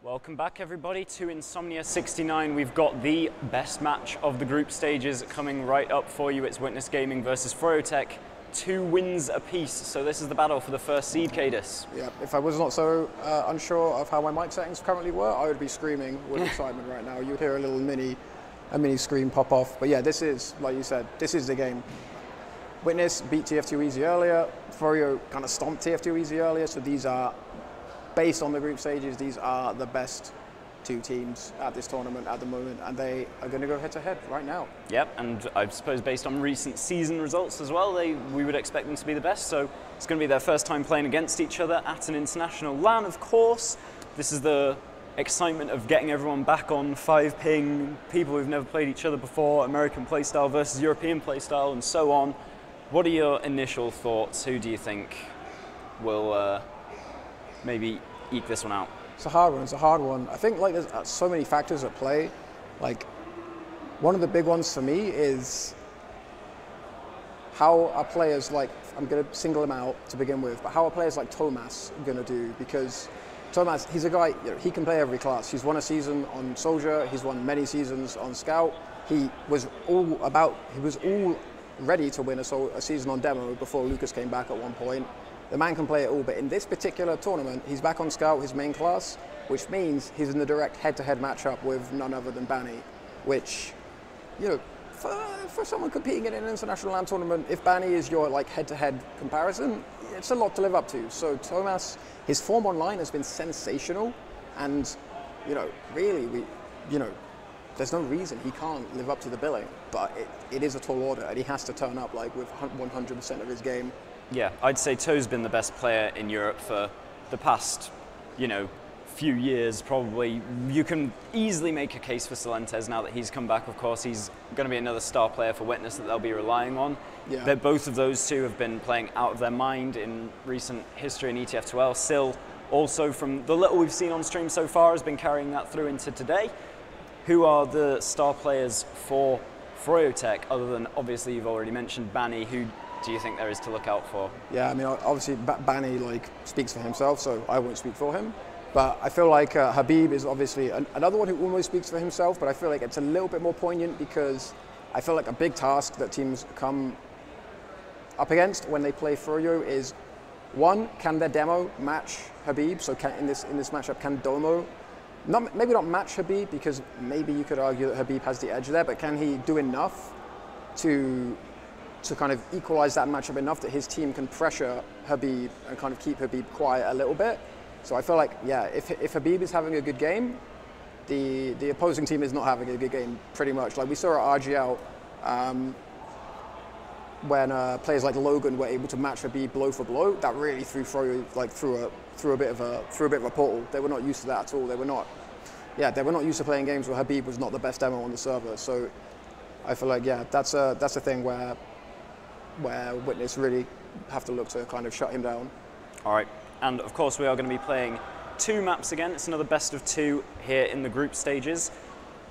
Welcome back everybody to Insomnia69. We've got the best match of the group stages coming right up for you. It's Witness Gaming versus Froyotech. 2 wins apiece, so this is the battle for the first seed, Cadis. Yeah, if I was not so unsure of how my mic settings currently were, I would be screaming with excitement right now. You'd hear a little mini scream pop off. But yeah, this is, like you said, this is the game. Witness beat TF2 easy earlier. Froyo kind of stomped TF2 easy earlier, so these are, based on the group stages, these are the best 2 teams at this tournament at the moment, and they are going to go head-to-head right now. Yep, and I suppose based on recent season results as well, we would expect them to be the best, so it's going to be their first time playing against each other at an international LAN, of course. This is the excitement of getting everyone back on 5-ping, people who've never played each other before, American playstyle versus European playstyle, and so on. What are your initial thoughts? Who do you think will maybe eke this one out? It's a hard one. I think like there's so many factors at play. Like, one of the big ones for me is how are players like, I'm going to single him out to begin with, but how are players like Thomas going to do? Because Thomas, he's a guy, you know, he can play every class. He's won a season on Soldier, he's won many seasons on Scout. He was all ready to win a season on Demo before Lucas came back at one point. The man can play it all, but in this particular tournament, he's back on Scout, his main class, which means he's in the direct head-to-head matchup with none other than Banny, which, you know, for someone competing in an international LAN tournament, if Banny is your like head-to-head comparison, it's a lot to live up to. So Thomas, his form online has been sensational, and, you know, really, there's no reason he can't live up to the billing, but it is a tall order, and he has to turn up like with 100% of his game. Yeah, I'd say Toe's been the best player in Europe for the past, few years probably. You can easily make a case for Silentes now that he's come back. Of course, he's going to be another star player for Witness that they'll be relying on. Yeah. Both of those two have been playing out of their mind in recent history in ETF2L. Sil, also from the little we've seen on stream so far, has been carrying that through into today. Who are the star players for Froyotech, other than, obviously, you've already mentioned Banny? Who do you think there is to look out for? Yeah, I mean, obviously Banny speaks for himself, so I won't speak for him. But I feel like Habib is obviously another one who almost speaks for himself, but I feel like it's a little bit more poignant because I feel like a big task that teams come up against when they play Froyo is, one, can their demo match Habib? So in this matchup, can Domo maybe not match Habib, because maybe you could argue that Habib has the edge there, but can he do enough to kind of equalize that matchup enough that his team can pressure Habib and kind of keep Habib quiet a little bit? So I feel like, yeah, if Habib is having a good game, the opposing team is not having a good game, pretty much. Like we saw at RGL, when players like Logan were able to match Habib blow for blow, that really threw Froyo through a bit of a portal. They were not used to that at all. They were not used to playing games where Habib was not the best demo on the server. So I feel like, yeah, that's a thing where Witness really have to look to kind of shut him down. All right, and of course we are going to be playing 2 maps again. It's another best of 2 here in the group stages.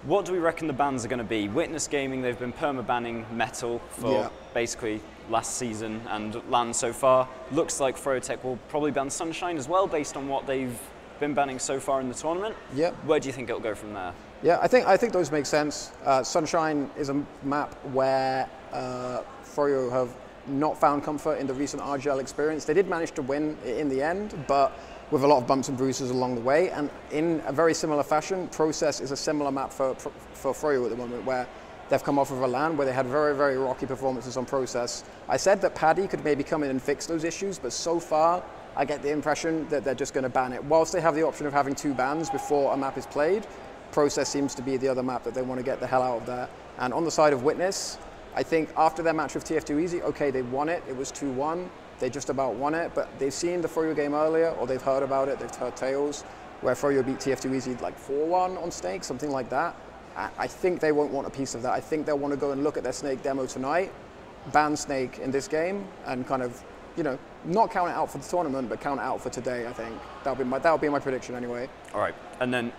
What do we reckon the bans are going to be? Witness Gaming, they've been perma-banning Metal for basically last season and LAN so far. Looks like Froyotech will probably ban Sunshine as well, based on what they've been banning so far in the tournament. Yeah. Where do you think it'll go from there? Yeah, I think those make sense. Sunshine is a map where Froyo have not found comfort in the recent RGL experience. They did manage to win in the end, but with a lot of bumps and bruises along the way. And in a very similar fashion, Process is a similar map for Froyo at the moment, where they've come off of a LAN where they had very, very rocky performances on Process. I said that Paddy could maybe come in and fix those issues, but so far I get the impression that they're just going to ban it. Whilst they have the option of having 2 bans before a map is played, Process seems to be the other map that they want to get the hell out of there. And on the side of Witness, I think after their match with TF2 Easy, okay, they won it. It was 2-1. They just about won it, but they've seen the Froyo game earlier, or they've heard about it. They've heard tales where Froyo beat TF2 Easy like 4-1 on Snake, something like that. I think they won't want a piece of that. I think they'll want to go and look at their Snake demo tonight, ban Snake in this game, and kind of, not count it out for the tournament, but count it out for today. I think that'll be my prediction anyway. All right, and then.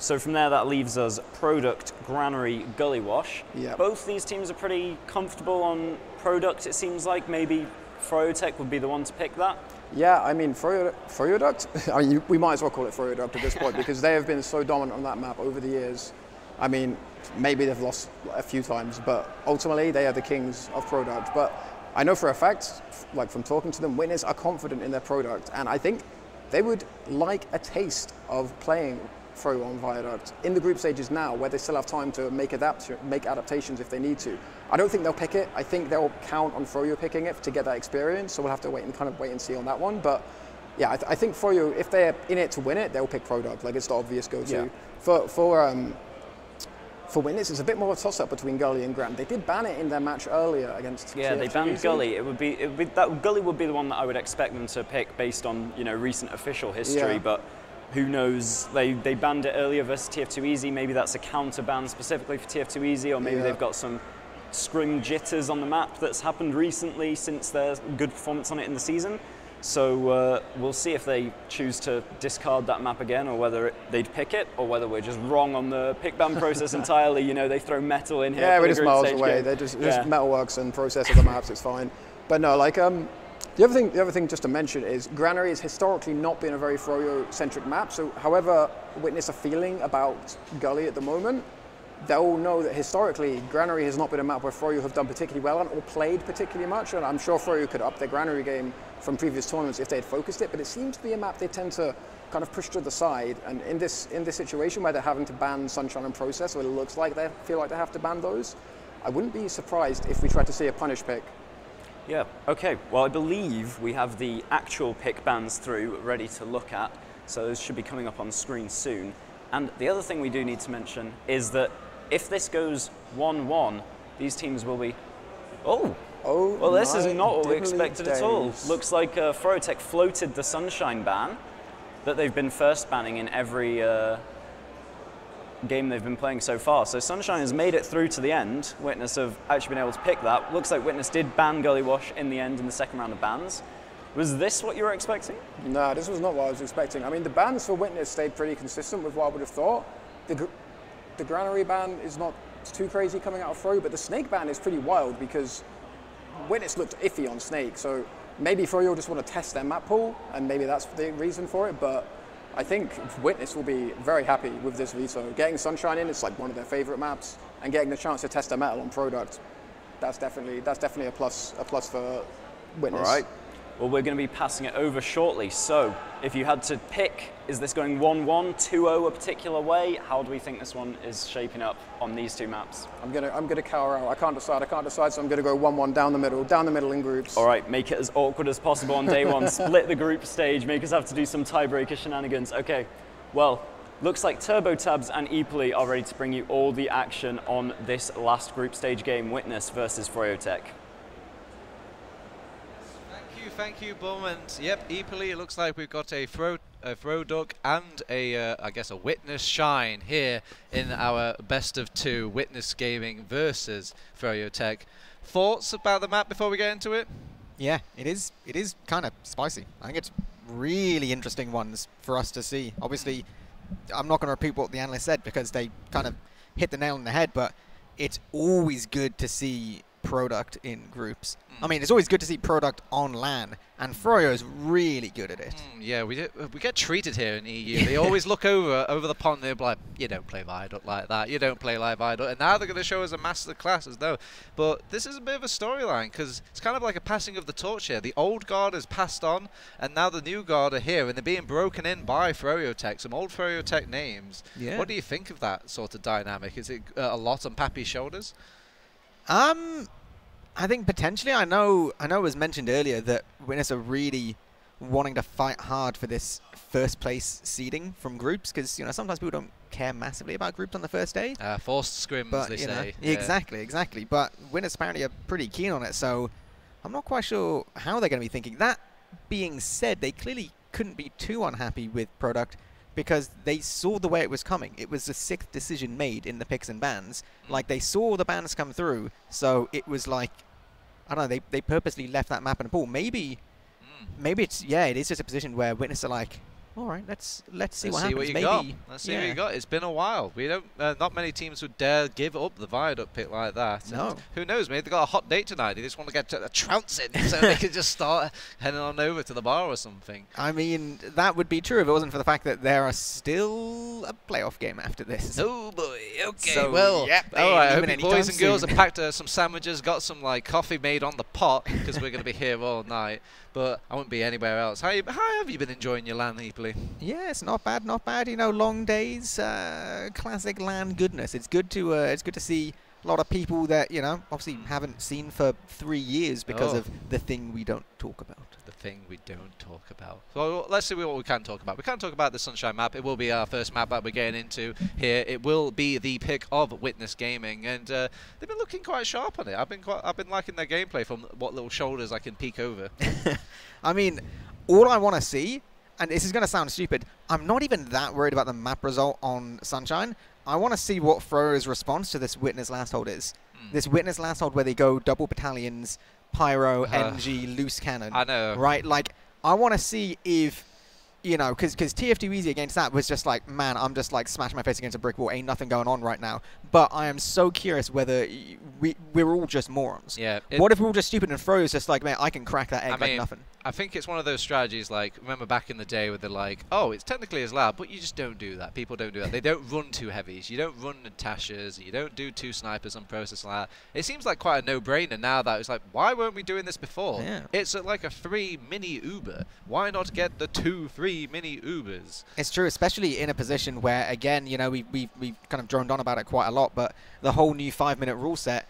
So from there, that leaves us Product, Granary, Gully Wash. Yep. Both these teams are pretty comfortable on Product, it seems like. Maybe Froyotech would be the one to pick that. Yeah, I mean, froyotech, I mean, we might as well call it froyotech at this point because they have been so dominant on that map over the years. I mean, maybe they've lost a few times, but ultimately they are the kings of product. But I know for a fact, like from talking to them, Witness are confident in their product, and I think they would like a taste of playing Froyo on Viaduct in the group stages now, where they still have time to make adaptations if they need to. I don't think they'll pick it. I think they'll count on Froyo picking it to get that experience. So we'll have to wait and see on that one. But yeah, I think Froyo, if they're in it to win it, they'll pick Product. Like it's the obvious go-to. Yeah. For Witness, it's a bit more of a toss-up between Gully and Grant. They did ban it in their match earlier against. Yeah, they banned Gully. It would be that Gully would be the one that I would expect them to pick based on recent official history, yeah. But. Who knows? They banned it earlier versus TF2 Easy. Maybe that's a counter ban specifically for TF2 Easy, or maybe they've got some scrim jitters on the map that's happened recently since their good performance on it in the season. So we'll see if they choose to discard that map again, or whether they'd pick it, or whether we're just wrong on the pick ban process entirely. They throw metal in here. Yeah, we're just miles away. They're just metalworks and process of the maps. It's fine. But no, like the other thing just to mention is Granary has historically not been a very Froyo-centric map, so however Witness are feeling about Gully at the moment, they'll know that historically Granary has not been a map where Froyo have done particularly well on or played particularly much, and I'm sure Froyo could up their Granary game from previous tournaments if they had focused it, but it seems to be a map they tend to kind of push to the side, and in this situation where they're having to ban Sunshine and Process, or it looks like they feel like they have to ban those, I wouldn't be surprised if we try to see a punish pick. Yeah, okay. Well, I believe we have the actual pick bans through ready to look at, so those should be coming up on screen soon. And the other thing we do need to mention is that if this goes 1-1, these teams will be... Oh, well, this is not what we expected at all. Looks like froyotech floated the Sunshine ban that they've been first banning in every game they've been playing so far. So Sunshine has made it through to the end. Witness have actually been able to pick that. Looks like Witness did ban Gully Wash in the end in the second round of bans. Was this what you were expecting? No, this was not what I was expecting. I mean, the bans for Witness stayed pretty consistent with what I would have thought. The Granary ban is not too crazy coming out of Froyo, but the Snake ban is pretty wild because Witness looked iffy on Snake. So maybe Froyo just want to test their map pool, and maybe that's the reason for it. But I think Witness will be very happy with this veto. Getting Sunshine in, it's like one of their favorite maps, and getting the chance to test their metal on Product, that's definitely a plus for Witness. All right. Well, we're going to be passing it over shortly. So, if you had to pick, is this going 1-1, 2-0 a particular way? How do we think this one is shaping up on these two maps? I'm gonna cower out. I can't decide. So I'm gonna go 1-1 down the middle in groups. All right, make it as awkward as possible on day one. Split the group stage. Make us have to do some tiebreaker shenanigans. Okay. Well, looks like Turbo Tabs and Eeply are ready to bring you all the action on this last group stage game. Witness versus froyotech. Thank you, Bowman. Yep, Eeply, it looks like we've got a throw duck and I guess a Witness shine here in our best of two Witness gaming versus froyotech. Thoughts about the map before we get into it? Yeah, it is kind of spicy. I think it's really interesting ones for us to see. Obviously, I'm not going to repeat what the analyst said because they kind of hit the nail on the head, but it's always good to see Product in groups. I mean, it's always good to see Product on LAN, and Froyo is really good at it. Yeah, we get treated here in EU. They always look over the pond. They're like, you don't play Viaduct like that. You don't play live Viaduct. And now they're going to show us a master class as though. But this is a bit of a storyline because it's kind of like a passing of the torch here. The old guard has passed on, and now the new guard are here, and they're being broken in by froyotech, some old froyotech names. Yeah. What do you think of that sort of dynamic? Is it a lot on Pappy's shoulders? I think potentially. I know it was mentioned earlier that Witness are really wanting to fight hard for this first place seeding from groups because sometimes people don't care massively about groups on the first day. Forced scrims, they say. Yeah. Exactly. But Witness apparently are pretty keen on it, so I'm not quite sure how they're going to be thinking. That being said, they clearly couldn't be too unhappy with Product because they saw the way it was coming. It was the sixth decision made in the picks and bans. Like, they saw the bans come through, so it was like, I don't know, they purposely left that map in a pool. Maybe it is just a position where Witness are like, all right, let's see Let's what see happens. what you Maybe, got. Let's see what you got. It's been a while. We don't. Not many teams would dare give up the Viaduct pick like that. No. And who knows? Maybe they got a hot date tonight. They just want to get a trounce in, so they could just start heading on over to the bar or something. I mean, that would be true if it wasn't for the fact that there are still a playoff game after this. Oh boy. Okay. So, well. yep, All right. I even hope you anytime boys and girls soon. have packed some sandwiches, got some like coffee made on the pot because we're going to be here all night. But I won't be anywhere else. How have you been enjoying your LAN, Eeply? Yeah, it's not bad, not bad. You know, long days, classic LAN goodness. It's good to see a lot of people that, you know, obviously haven't seen for 3 years because of the thing we don't talk about. The thing we don't talk about. So let's see what we can talk about. We can talk about the Sunshine map. It will be our first map that we're getting into here. It will be the pick of Witness Gaming, and they've been looking quite sharp on it. I've been liking their gameplay from what little shoulders I can peek over. I mean, all I want to see, and this is going to sound stupid, I'm not even that worried about the map result on Sunshine. I want to see what Froyo's response to this Witness last hold is. This Witness last hold where they go double battalions, Pyro, NG, loose cannon. I know. Right? Like, I want to see if, you know, because TF2 Easy against that was just like, man, I'm just like smashing my face against a brick wall. Ain't nothing going on right now. But I am so curious whether we're all just morons. Yeah. What if we're all just stupid and Froyo's just like, man, I can crack that egg like nothing. I think it's one of those strategies, like, remember back in the day where they're like, oh, it's technically as loud, but you just don't do that. People don't do that. They don't run two heavies. You don't run Natashas. You don't do two snipers on process like that. It seems like quite a no-brainer now that it's like, why weren't we doing this before? Yeah. It's like a free mini Uber. Why not get the 2 free mini Ubers? It's true, especially in a position where, again, you know, we've kind of droned on about it quite a lot, but the whole new 5-minute rule set,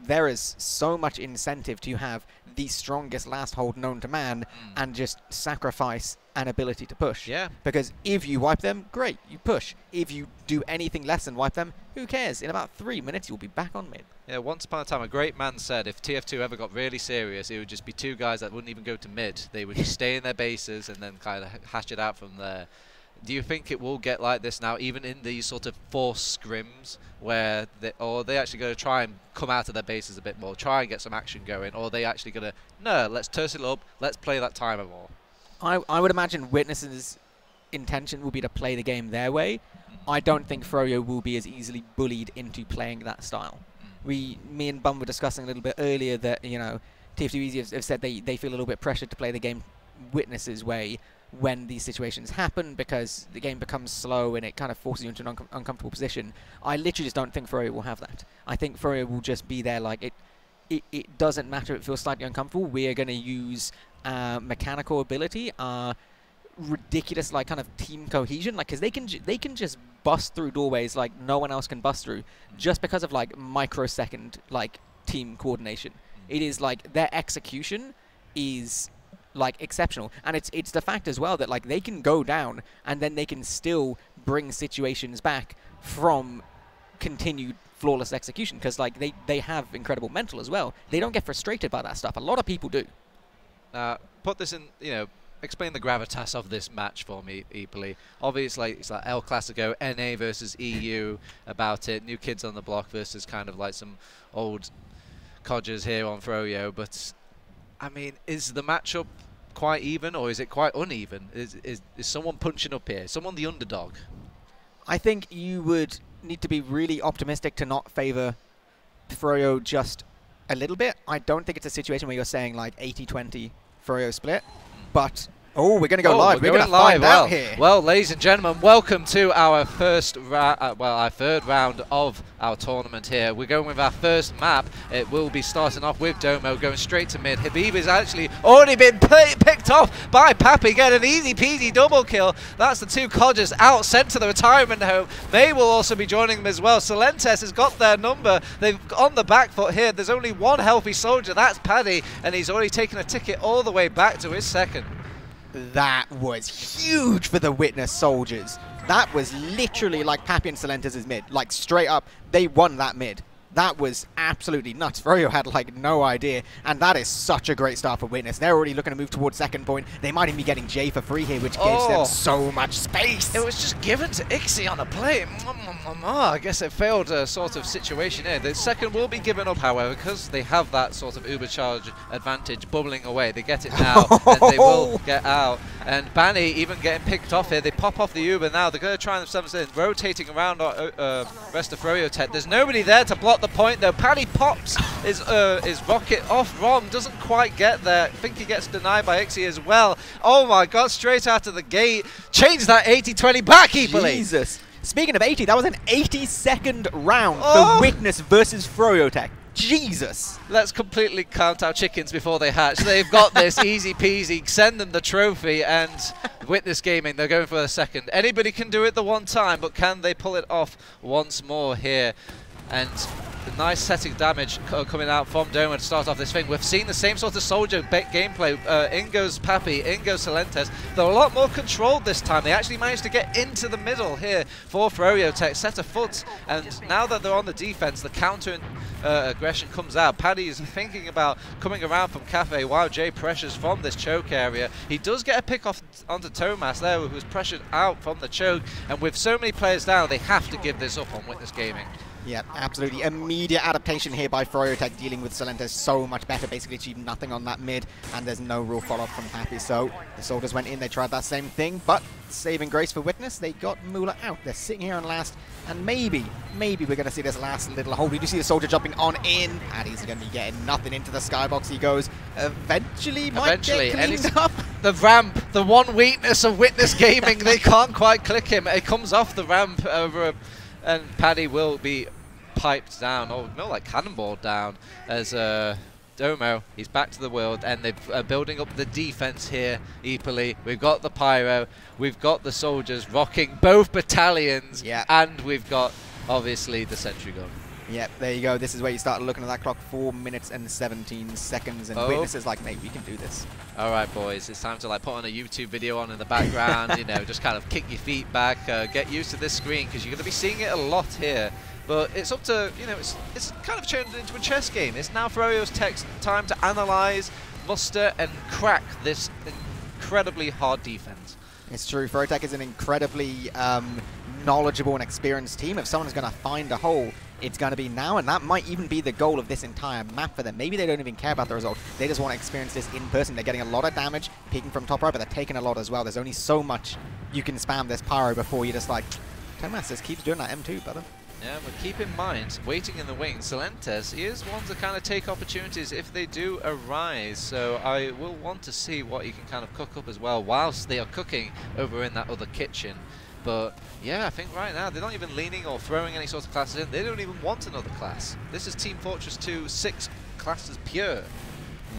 there is so much incentive to have the strongest last hold known to man and just sacrifice an ability to push. Yeah. Because if you wipe them, great, you push. If you do anything less than wipe them, who cares? In about 3 minutes, you'll be back on mid. Yeah, once upon a time, a great man said if TF2 ever got really serious, it would just be 2 guys that wouldn't even go to mid. They would just stay in their bases and then kind of hash it out from there. Do you think it will get like this now, even in these sort of forced scrims, where they actually going to try and come out of their bases a bit more, try and get some action going, or are they actually going to, no, let's terse it up, let's play that timer more? I would imagine Witness's intention will be to play the game their way. I don't think Froyo will be as easily bullied into playing that style. Me and Bum were discussing a little bit earlier that, you know, TF2 Easy have said they feel a little bit pressured to play the game Witness's way when these situations happen because the game becomes slow and it kind of forces you into an uncomfortable position. I literally just don't think Froyo will have that. I think Froyo will just be there like it doesn't matter if it feels slightly uncomfortable. We are going to use mechanical ability, ridiculous like kind of team cohesion, like because they can just bust through doorways like no one else can bust through just because of like microsecond like team coordination. It is like their execution is like exceptional, and it's the fact as well that like they can go down and then they can still bring situations back from continued flawless execution because like they have incredible mental as well. They don't get frustrated by that stuff. A lot of people do. Put this in, you know, explain the gravitas of this match for me, Eeply. Obviously, it's like El Clasico, NA versus EU about it. New kids on the block versus kind of like some old codgers here on Froyo, but I mean, is the matchup quite even, or is it quite uneven? Is someone punching up here? Someone the underdog? I think you would need to be really optimistic to not favor Froyo just a little bit. I don't think it's a situation where you're saying like 80-20 Froyo split, but oh, we're going to go live. We're going to find out here. Well, ladies and gentlemen, welcome to our first our third round of our tournament here. We're going with our first map. It will be starting off with Domo, going straight to mid. Habib has actually already been picked off by Pappy, get an easy peasy double kill. That's the 2 codgers out, sent to the retirement home. They will also be joining them as well. Solentes has got their number. They've on the back foot here. There's only one healthy soldier, that's Paddy, and he's already taken a ticket all the way back to his second. That was huge for the Witness soldiers. That was literally like Pappy and Solentes' mid. Like straight up, they won that mid. That was absolutely nuts. Froyo had like no idea, and that is such a great start for Witness. They're already looking to move towards second point. They might even be getting J for free here, which gives them so much space. It was just given to Ixie on the play. I guess it failed a sort of situation here. The second will be given up, however, because they have that sort of Ubercharge advantage bubbling away. They get it now, and they will get out. And Banny even getting picked off here. They pop off the Uber now. They're going to try themselves in, rotating around rest of froyotech. There's nobody there to block the point, though. Paddy pops his rocket off wrong. Doesn't quite get there. I think he gets denied by Ixie as well. Oh my god, straight out of the gate. Change that 80-20 back, Equally. Jesus. Speaking of 80, that was an 82nd round for Witness versus froyotech. Jesus. Let's completely count our chickens before they hatch. They've got this easy peasy. Send them the trophy, and Witness Gaming, they're going for a second. Anybody can do it the one time, but can they pull it off once more here? And the nice setting damage coming out from Doma to start off this thing. We've seen the same sort of soldier gameplay. In goes Pappy, in goes Silentes. They're a lot more controlled this time. They actually managed to get into the middle here for froyotech, set a foot, and now that they're on the defense, the counter aggression comes out. Paddy is thinking about coming around from Cafe while Jay pressures from this choke area. He does get a pick off onto Tomas there, who was pressured out from the choke, and with so many players down, they have to give this up on Witness Gaming. Yeah, absolutely. Immediate adaptation here by froyotech, dealing with Silentes so much better. Basically achieved nothing on that mid, and there's no real follow-up from Happy. So the soldiers went in, they tried that same thing, but saving grace for Witness, they got Moolah out. They're sitting here on last, and maybe we're going to see this last little hold. We do see the soldier jumping on in, and he's going to be getting nothing into the skybox. He goes, eventually might get cleaned up. The ramp, the one weakness of Witness Gaming, they can't quite click him. It comes off the ramp over and Paddy will be piped down, or more like cannonballed down, as Domo, he's back to the world, and they're building up the defense here equally. We've got the Pyro, we've got the soldiers rocking both battalions, and we've got, obviously, the sentry gun. Yep, there you go. This is where you start looking at that clock, 4 minutes and 17 seconds, and Witness is like, mate, we can do this. All right, boys, it's time to like put on a YouTube video on in the background, you know, just kind of kick your feet back, get used to this screen, because you're going to be seeing it a lot here. But it's up to, you know, it's kind of turned into a chess game. It's now froyotech's time to analyze, muster, and crack this incredibly hard defense. It's true. froyotech is an incredibly knowledgeable and experienced team. If someone's going to find a hole, it's going to be now, and that might even be the goal of this entire map for them. Maybe they don't even care about the result. They just want to experience this in person. They're getting a lot of damage, peeking from top right, but they're taking a lot as well. There's only so much you can spam this pyro before you're just like, Tomas just keeps doing that M2, brother. Yeah, but keep in mind, waiting in the wings, Silentes, he is one to kind of take opportunities if they do arise. So I will want to see what he can kind of cook up as well whilst they are cooking over in that other kitchen. But yeah, I think right now they're not even leaning or throwing any sort of classes in. They don't even want another class. This is Team Fortress 2, 6 classes pure.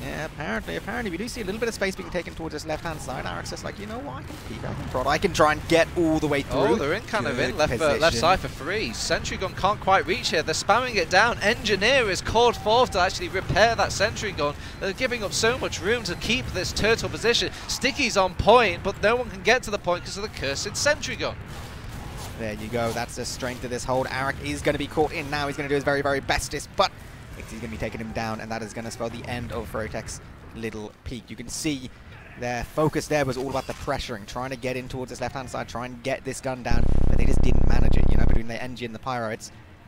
Yeah, apparently we do see a little bit of space being taken towards this left-hand side. Aric's just like, you know what, I can peek, I can prod, I can try and get all the way through. Oh, they're in kind of in left side for free. Sentry gun can't quite reach here. They're spamming it down. Engineer is called forth to actually repair that sentry gun. They're giving up so much room to keep this turtle position. Sticky's on point, but no one can get to the point because of the cursed sentry gun. There you go. That's the strength of this hold. Aric is going to be caught in now. He's going to do his very, very bestest, but he's going to be taking him down, and that is going to spell the end of froyotech's little peak. You can see their focus there was all about the pressuring, trying to get in towards this left-hand side, try and get this gun down, but they just didn't manage it. You know, between the NG and the Pyro,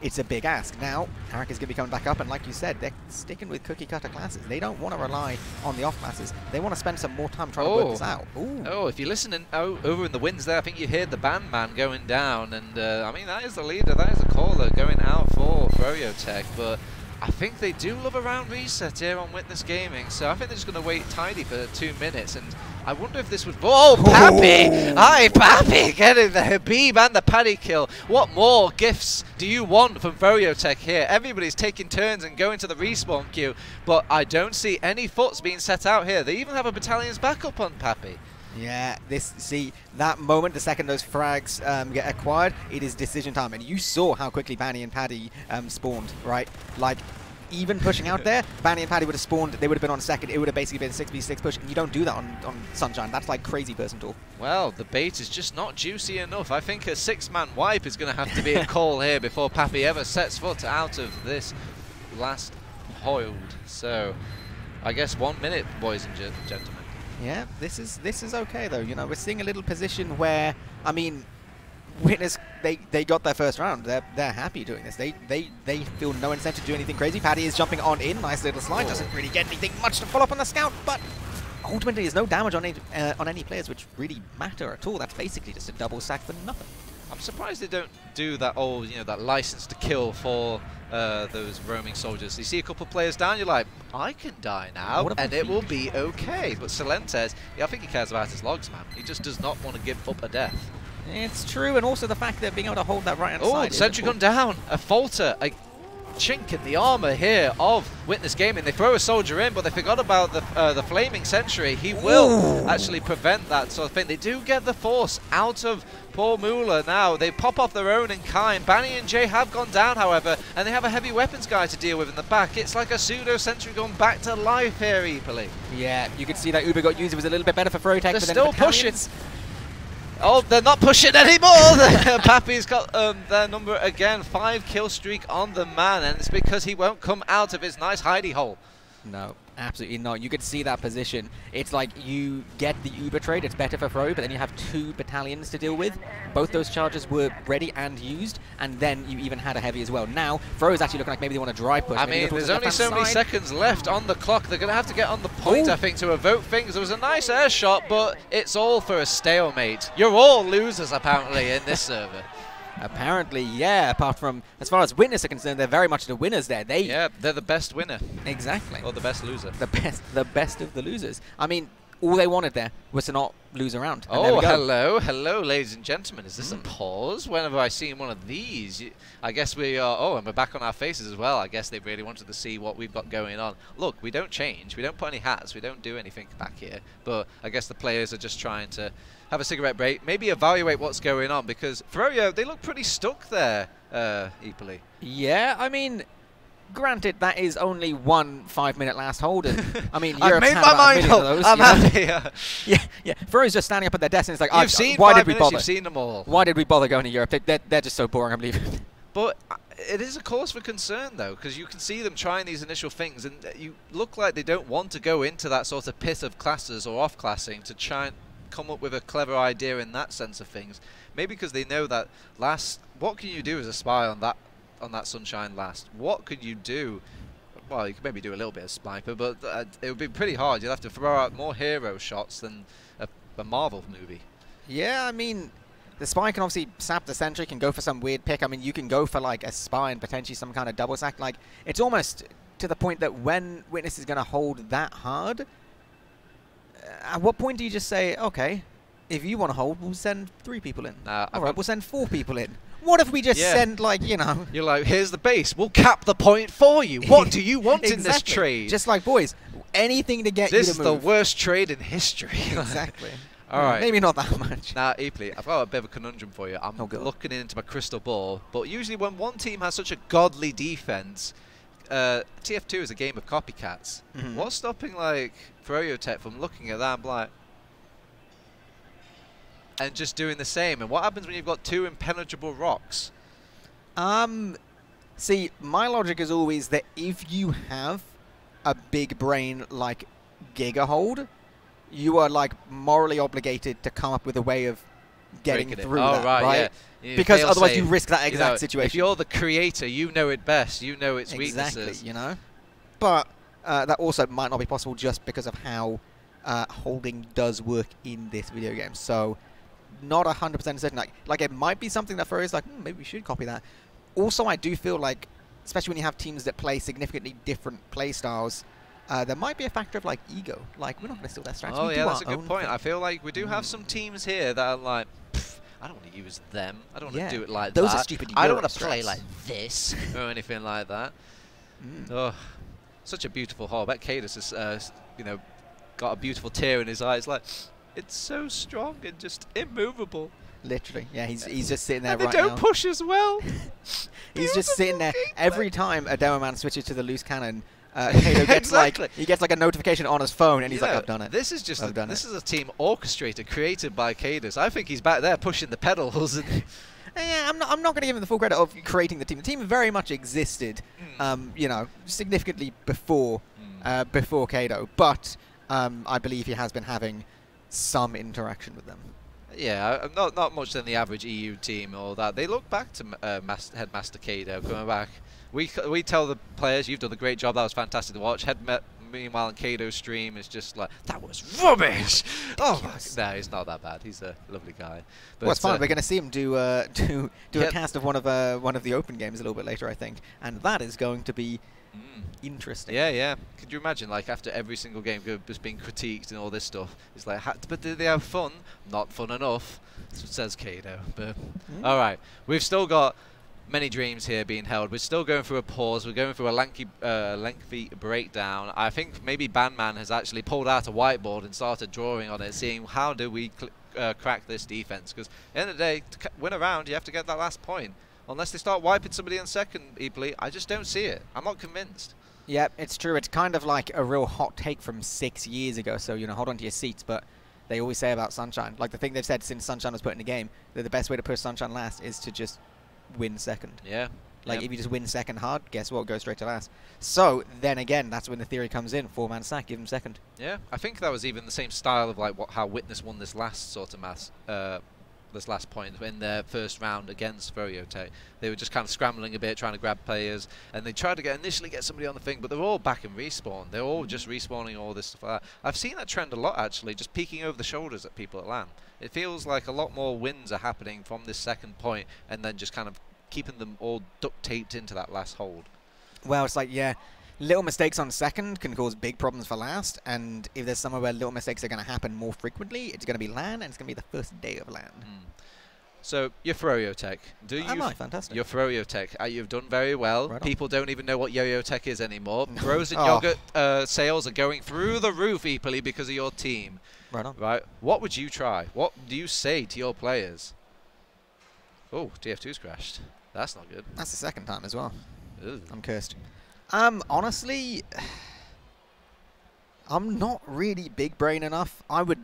it's a big ask. Now, Aric is going to be coming back up, and like you said, they're sticking with cookie-cutter classes. They don't want to rely on the off classes. They want to spend some more time trying to work this out. Ooh. Oh, if you're listening over in the winds there, I think you heard the bandman going down, and I mean, that is the leader, that is the caller going out for froyotech, but I think they do love a round reset here on Witness Gaming, so I think they're just going to wait tidy for 2 minutes, and I wonder if this would... Oh, Pappy! Hi, Pappy! Getting the Habib and the Paddy kill. What more gifts do you want from froyotech here? Everybody's taking turns and going to the respawn queue, but I don't see any foots being set out here. They even have a battalion's backup on Pappy. Yeah, see, that moment, the second those frags get acquired, it is decision time. And you saw how quickly Banny and Paddy spawned, right? Like, even pushing out there, Banny and Paddy would have spawned, they would have been on second, it would have basically been a 6v6 push, and you don't do that on Sunshine. That's like crazy person talk. Well, the bait is just not juicy enough. I think a 6-man wipe is going to have to be a call here before Pappy ever sets foot out of this last hold. So, I guess 1 minute, boys and gentlemen. Yeah, this is okay though. You know, we're seeing a little position where, I mean, Witness, they got their first round. They're happy doing this. They feel no incentive to do anything crazy. Paddy is jumping on in. Nice little slide. Doesn't really get anything much to follow up on the scout, but ultimately there's no damage on any players which really matter at all. That's basically just a double sack for nothing. I'm surprised they don't do that old, you know, that license to kill for those roaming soldiers. You see a couple of players down, you're like, I can die now, and it will be okay. But Silentes, yeah, I think he cares about his logs, man. He just does not want to give up a death. It's true, and also the fact that being able to hold that right-hand side. Oh, sentry gun down. A falter, a chink in the armor here of Witness Gaming. They throw a soldier in, but they forgot about the flaming sentry. He will actually prevent that sort of thing. They do get the force out of poor Moolah now. They pop off their own in kind. Banny and Jay have gone down, however, and they have a heavy weapons guy to deal with in the back. It's like a pseudo sentry gun back to life here, Eepily. Yeah, you can see that Uber got used. It was a little bit better for froyotech. They're still pushing. Oh, they're not pushing anymore! Pappy's got their number again. 5 kill streak on the man, and it's because he won't come out of his nice hidey hole. No, absolutely not. You could see that position. It's like you get the Uber trade, it's better for Fro, but then you have 2 battalions to deal with. Both those charges were ready and used, and then you even had a heavy as well. Now, Fro is actually looking like maybe they want to dry push. I mean, there's only so many seconds left on the clock. They're going to have to get on the point, I think, to evoke things. There was a nice air shot, but it's all for a stalemate. You're all losers, apparently, in this server. Apparently, yeah, apart from, as far as Witness are concerned, they're very much the winners there. Yeah, they're the best winner. Exactly. Or the best loser. The best of the losers. I mean, all they wanted there was to not lose a round. Oh, hello, ladies and gentlemen. Is this a pause? When have I seen one of these? I guess we are, oh, and we're back on our faces as well. I guess they really wanted to see what we've got going on. Look, we don't change. We don't put any hats. We don't do anything back here. But I guess the players are just trying to have a cigarette break, maybe evaluate what's going on, because Froyo, they look pretty stuck there, Eepily. Yeah, I mean, granted, that is only one 5-minute last hold. And, I mean, I've made my mind up. I'm happy. Yeah. Froyo's just standing up at their desk and it's like, you've seen why 5 did we minutes, bother? You've seen them all. Why did we bother going to Europe? They're just so boring, I believe. But it is a cause for concern, though, because you can see them trying these initial things, and you look like they don't want to go into that sort of pit of classes or off-classing to try and come up with a clever idea in that sense of things. Maybe because they know that what can you do as a spy on that Sunshine last? What could you do? Well, you could maybe do a little bit of sniper, but it would be pretty hard. You'd have to throw out more hero shots than a Marvel movie. Yeah, I mean, the spy can obviously sap the sentry, can go for some weird pick. I mean, you can go for like a spy and potentially some kind of double sack. Like, it's almost to the point that when Witness is going to hold that hard, at what point do you just say, okay, if you want to hold, we'll send 3 people in. All right, we'll send 4 people in. What if we just send, like, you know... You're like, here's the base. We'll cap the point for you. What do you want in this trade? Just like, boys, anything to get you to move. This is the worst trade in history. Exactly. All right. Maybe not that much. Now, Eeply, I've got a bit of a conundrum for you. I'm looking into my crystal ball, but usually when one team has such a godly defense, TF2 is a game of copycats. What's stopping, like, froyotech from looking at that and like, and just doing the same? And what happens when you've got 2 impenetrable rocks? See, my logic is always that if you have a big brain like Gigahold, you are like morally obligated to come up with a way of getting through that, right? Yeah. Because otherwise you risk that exact situation. If you're the creator, you know it best. You know its weaknesses. Exactly, you know? But that also might not be possible just because of how holding does work in this video game. So, not 100% certain. Like it might be something that Furry is like, maybe we should copy that. Also, I do feel like, especially when you have teams that play significantly different play styles, there might be a factor of like ego. Like, we're not going to steal their strategy. Oh yeah, that's a good point. I feel like we do have some teams here that are like, I don't want to use them. I don't want to do it like that. Those are stupid. I don't want to play like this or anything like that. Oh, such a beautiful hole. I bet Cadus has, you know, got a beautiful tear in his eyes. Like, it's so strong and just immovable. Literally, yeah. He's just sitting there and right they don't now. push as well. He's just sitting there. Every time a demo man switches to the loose cannon, Kato gets Exactly. he gets like a notification on his phone, and he's like, "I've done it." This is just this is a team orchestrated, created by Kados. I think he's back there pushing the pedals. And yeah, I'm not going to give him the full credit of creating the team. The team very much existed, you know, significantly before Kato, but I believe he has been having some interaction with them. Yeah, not much than the average EU team or that. They look back to Headmaster Kato coming back. We tell the players, you've done a great job. That was fantastic to watch. Meanwhile, on Kato's stream, it's just like, that was rubbish. Oh, no, he's not that bad. He's a lovely guy. But well, it's fine. We're going to see him do a cast of one of the open games a little bit later, I think, and that is going to be interesting. Yeah, yeah. Could you imagine, like, after every single game just being critiqued and all this stuff? It's like, but did they have fun? Not fun enough, says Kato. But all right, we've still got many dreams here being held. We're still going through a pause. We're going through a lengthy breakdown. I think maybe Bandman has actually pulled out a whiteboard and started drawing on it, seeing how do we crack this defense. Because at the end of the day, to win a round, you have to get that last point. Unless they start wiping somebody on second, Eeply, I just don't see it. I'm not convinced. Yeah, it's true. It's kind of like a real hot take from 6 years ago. So, you know, hold on to your seats. But they always say about Sunshine, like the thing they've said since Sunshine was put in the game, that the best way to push Sunshine last is to just win second. Yeah. Like if you just win second hard, guess what? Go straight to last. So then again, that's when the theory comes in. 4-man sack, give him second. Yeah, I think that was even the same style of like how Witness won this last sort of this last point in their first round against froyotech. They were just kind of scrambling a bit, trying to grab players, and they tried to initially get somebody on the thing, but they're all back in respawn. They're all just respawning all this stuff like that. I've seen that trend a lot actually, just peeking over the shoulders at people at LAN. It feels like a lot more wins are happening from this second point, and then just kind of keeping them all duct taped into that last hold. Well, it's like, yeah, little mistakes on second can cause big problems for last, and if there's somewhere where little mistakes are going to happen more frequently, it's going to be LAN, and it's going to be the first day of LAN. So, you're froyotech. Fantastic. You're froyotech. You've done very well. Right People don't even know what yo-yo tech is anymore. Frozen yogurt sales are going through the roof, equally, because of your team. Right on. Right. What would you try? What do you say to your players? Oh, TF2's crashed. That's not good. That's the second time as well. Ugh. I'm cursed. Honestly, I'm not really big brain enough. I would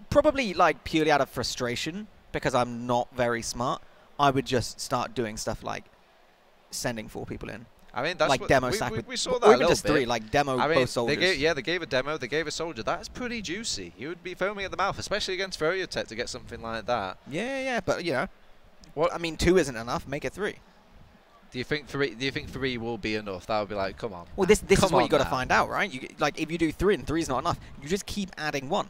probably, like, purely out of frustration, because I'm not very smart, I would just start doing stuff like sending 4 people in. I mean, that's like what demo sack with, we saw that or a even little just 3, bit. like demo I mean, both soldiers. they gave a demo, they gave a soldier. That's pretty juicy. You would be foaming at the mouth, especially against froyotech, to get something like that. Yeah, but you know, what I mean, 2 isn't enough. Make it 3. Do you think 3? Do you think 3 will be enough? That would be like, come on. Well, this is what you got to now. find out, right? You, like, if you do 3 and 3 is not enough, you just keep adding 1.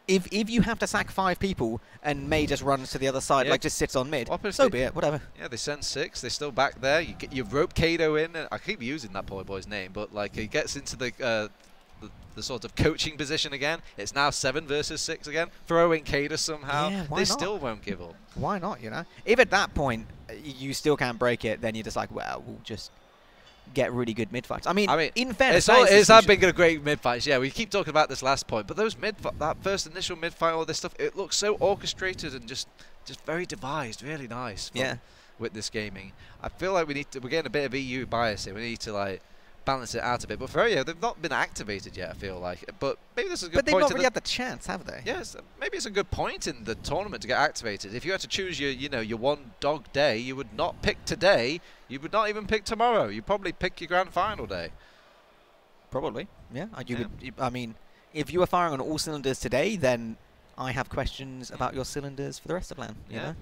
If you have to sack 5 people and May just runs to the other side, like just sits on mid, so be it, whatever. Yeah, they send 6. They're still back there. You rope Kato in. I keep using that poor boy's name, but like he gets into the sort of coaching position again. It's now 7 versus 6 again. Throwing Kato somehow. Yeah, why they not? Still won't give up. Why not? You know, if at that point you still can't break it, then you're just like, well, we'll just get really good mid fights. I mean in fairness, it's not been a great mid fights. Yeah, we keep talking about this last point, but those that first initial mid fight, all this stuff, it looks so orchestrated and just very devised, really nice. Yeah. With this gaming, I feel like we're getting a bit of EU bias here. We need to like balance it out a bit. But Froyo, they've not been activated yet, I feel like. But maybe this is a good point. But they've not really had the chance, have they? Yes, maybe it's a good point in the tournament to get activated. If you had to choose your one dog day, you would not pick today. You would not even pick tomorrow. You'd probably pick your grand final day. Probably, yeah. I mean, if you were firing on all cylinders today, then I have questions about your cylinders for the rest of LAN. You know?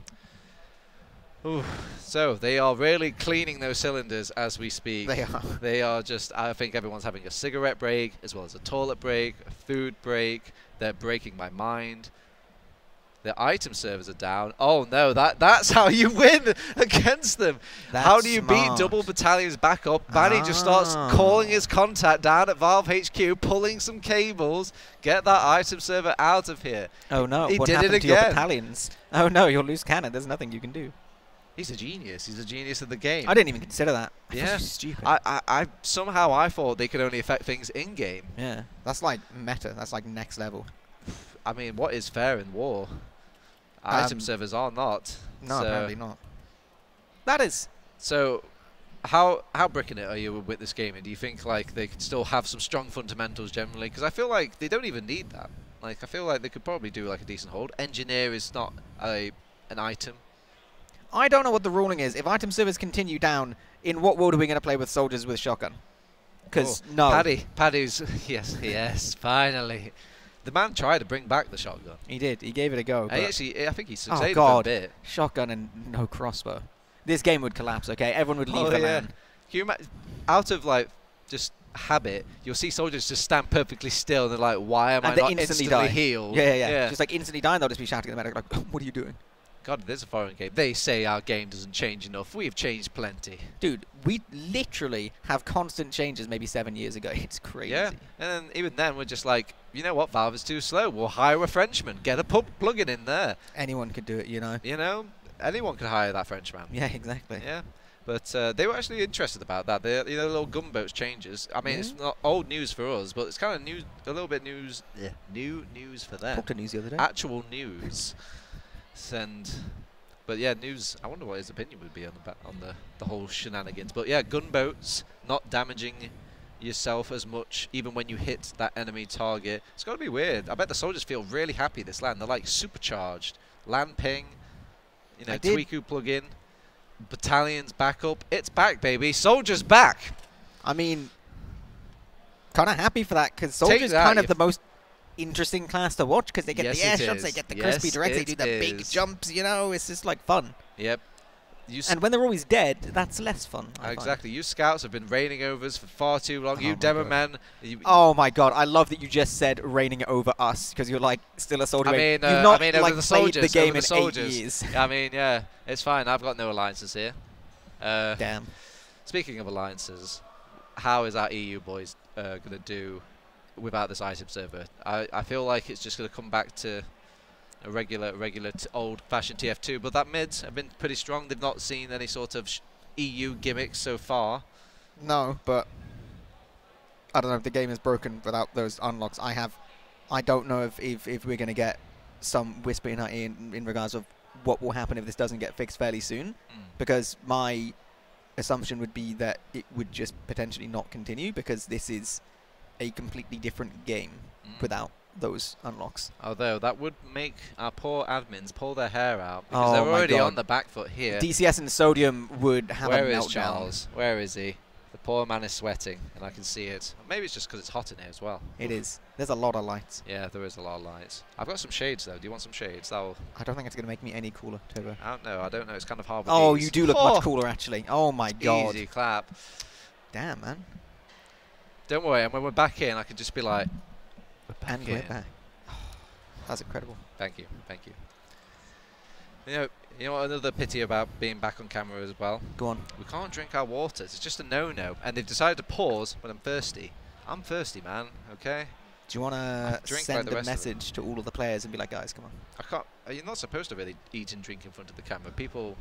Ooh. So they are really cleaning those cylinders as we speak. They are. They are just, I think everyone's having a cigarette break, as well as a toilet break, a food break. They're breaking my mind. Their item servers are down. Oh no, that's how you win against them. That's how do you smart. beat double battalions back up? Manny just starts calling his contact down at Valve HQ, pulling some cables, get that item server out of here. Oh no, he what did happened it to your again. battalions? Oh no, you'll lose cannon. There's nothing you can do. He's a genius. He's a genius of the game. I didn't even consider that. Yeah, stupid. I somehow I thought they could only affect things in game. Yeah, that's like meta. That's like next level. I mean, what is fair in war? Item servers are not. No, so apparently not. That is. So, how bricking it are you with this game? And do you think like they could still have some strong fundamentals generally? Because I feel like they don't even need that. Like I feel like they could probably do like a decent hold. Engineer is not an item. I don't know what the ruling is. If item servers continue down, in what world are we going to play with soldiers with shotgun? Because no. Paddy's yes, finally. The man tried to bring back the shotgun. He did. He gave it a go. I think he succeeded for a bit. Shotgun and no crossbow. This game would collapse, okay? Everyone would leave the LAN. Can you imagine, out of like just habit, you'll see soldiers just stand perfectly still and they're like, why am I not instantly healed? Yeah. Just like instantly dying, they'll just be shouting at the medic like, what are you doing? God, there's a foreign game. They say our game doesn't change enough. We've changed plenty. Dude, we literally have constant changes maybe 7 years ago. It's crazy. Yeah, and then even then we're just like, you know what, Valve is too slow. We'll hire a Frenchman. Get a plugin in there. Anyone could do it, you know. You know, anyone could hire that Frenchman. Yeah, exactly. Yeah, but they were actually interested about that. The little gunboats changes. I mean, it's not old news for us, but it's kind of news, a little bit news. Yeah, new news for them. Talked to news the other day. Actual news. But yeah, news. I wonder what his opinion would be on the whole shenanigans. But yeah, gunboats not damaging yourself as much, even when you hit that enemy target. It's got to be weird. I bet the soldiers feel really happy this LAN. They're like supercharged. LAN ping, you know, Twiku plug-in, battalions back up. It's back, baby. Soldiers back. I mean, kind of happy for that because soldiers kind of the most interesting class to watch because they get the air shots, they get the crispy directs, they do the big jumps, you know, it's just like fun. Yep. And when they're always dead, that's less fun. Exactly. You scouts have been raining over us for far too long. You demo men. Oh my god, I love that you just said raining over us because you're like still a soldier. I mean, you've not over like the soldiers, played the game in soldiers. 8 years. I mean, yeah, it's fine. I've got no alliances here. Damn. Speaking of alliances, how is our EU boys going to do without this item server? I feel like it's just going to come back to a regular old-fashioned TF2, but that mids have been pretty strong. They've not seen any sort of EU gimmicks so far. No, but I don't know if the game is broken without those unlocks. I don't know if we're going to get some whisper in our ear in regards of what will happen if this doesn't get fixed fairly soon, because my assumption would be that it would just potentially not continue because this is a completely different game without those unlocks. Although that would make our poor admins pull their hair out because they're already on the back foot here. DCS and Sodium would have a meltdown. Where is Charles? Where is he? The poor man is sweating and I can see it. Maybe it's just because it's hot in here as well. It is. There's a lot of lights. Yeah, there is a lot of lights. I've got some shades though. Do you want some shades? I don't think it's going to make me any cooler, Turbo. I don't know. It's kind of hard with these. You do look much cooler actually. Oh my god. Easy clap. Damn, man. Don't worry, and when we're back in, I can just be like, we're back. That's incredible. Thank you, thank you. You know what, another pity about being back on camera as well? Go on. We can't drink our water. It's just a no-no. And they've decided to pause when I'm thirsty. I'm thirsty, man, okay? Do you want to send a message to all of the players and be like, guys, come on? I can't. You're not supposed to really eat and drink in front of the camera. People,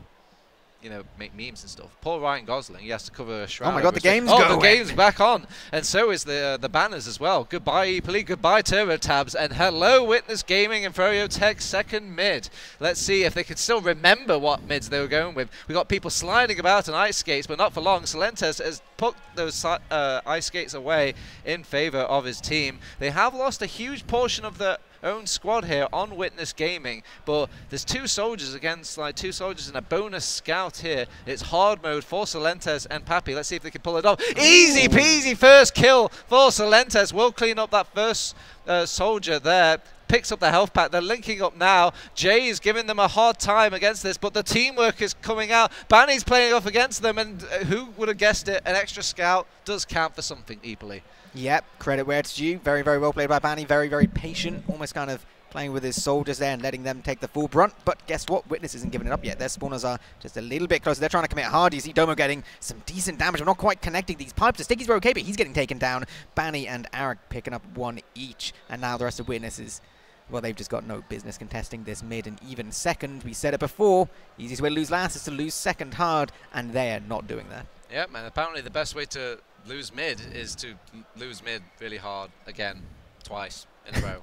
you know, make memes and stuff. Poor Ryan Gosling, he has to cover a shroud. Oh my god, the game's going! Oh, the game's back on! And so is the banners as well. Goodbye, Epley, goodbye, Turbo Tabs, and hello, Witness Gaming and froyotech second mid. Let's see if they can still remember what mids they were going with. We got people sliding about on ice skates, but not for long. Solentes has put those ice skates away in favor of his team. They have lost a huge portion of the own squad here on Witness Gaming, but there's two soldiers against two soldiers and a bonus scout here. It's hard mode for Solentes and Pappy. Let's see if they can pull it off. Easy peasy first kill for Solentes. Will clean up that first soldier there. Picks up the health pack. They're linking up now. Jay is giving them a hard time against this, but the teamwork is coming out. Banny's playing off against them, and who would have guessed it? An extra scout does count for something, Epley. Yep, credit where it's due. Very, very well played by Banny. Very, very patient. Almost kind of playing with his soldiers there and letting them take the full brunt. But guess what? Witness isn't giving it up yet. Their spawners are just a little bit closer. They're trying to commit hard. You see Domo getting some decent damage. We're not quite connecting these pipes. The stickies were okay, but he's getting taken down. Banny and Arik picking up one each. And now the rest of Witnesses, well, they've just got no business contesting this mid and even second. We said it before. Easiest way to lose last is to lose second hard, and they're not doing that. Yeah, man. Apparently the best way to lose mid is to lose mid really hard again, twice in a row.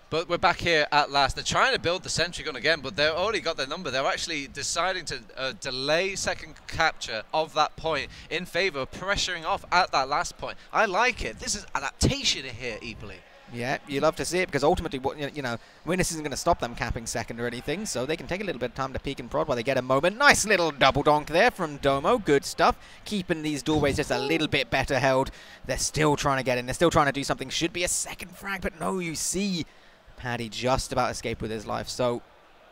But we're back here at last. They're trying to build the sentry gun again, but they've already got their number. They're actually deciding to delay second capture of that point in favor of pressuring off at that last point. I like it. This is adaptation here, Eeply. Yeah, you love to see it because ultimately, you know, Winners isn't going to stop them capping second or anything, so they can take a little bit of time to peek and prod while they get a moment. Nice little double donk there from Domo. Good stuff. Keeping these doorways just a little bit better held. They're still trying to get in. They're still trying to do something. Should be a second frag, but no, you see Paddy just about escaped with his life. So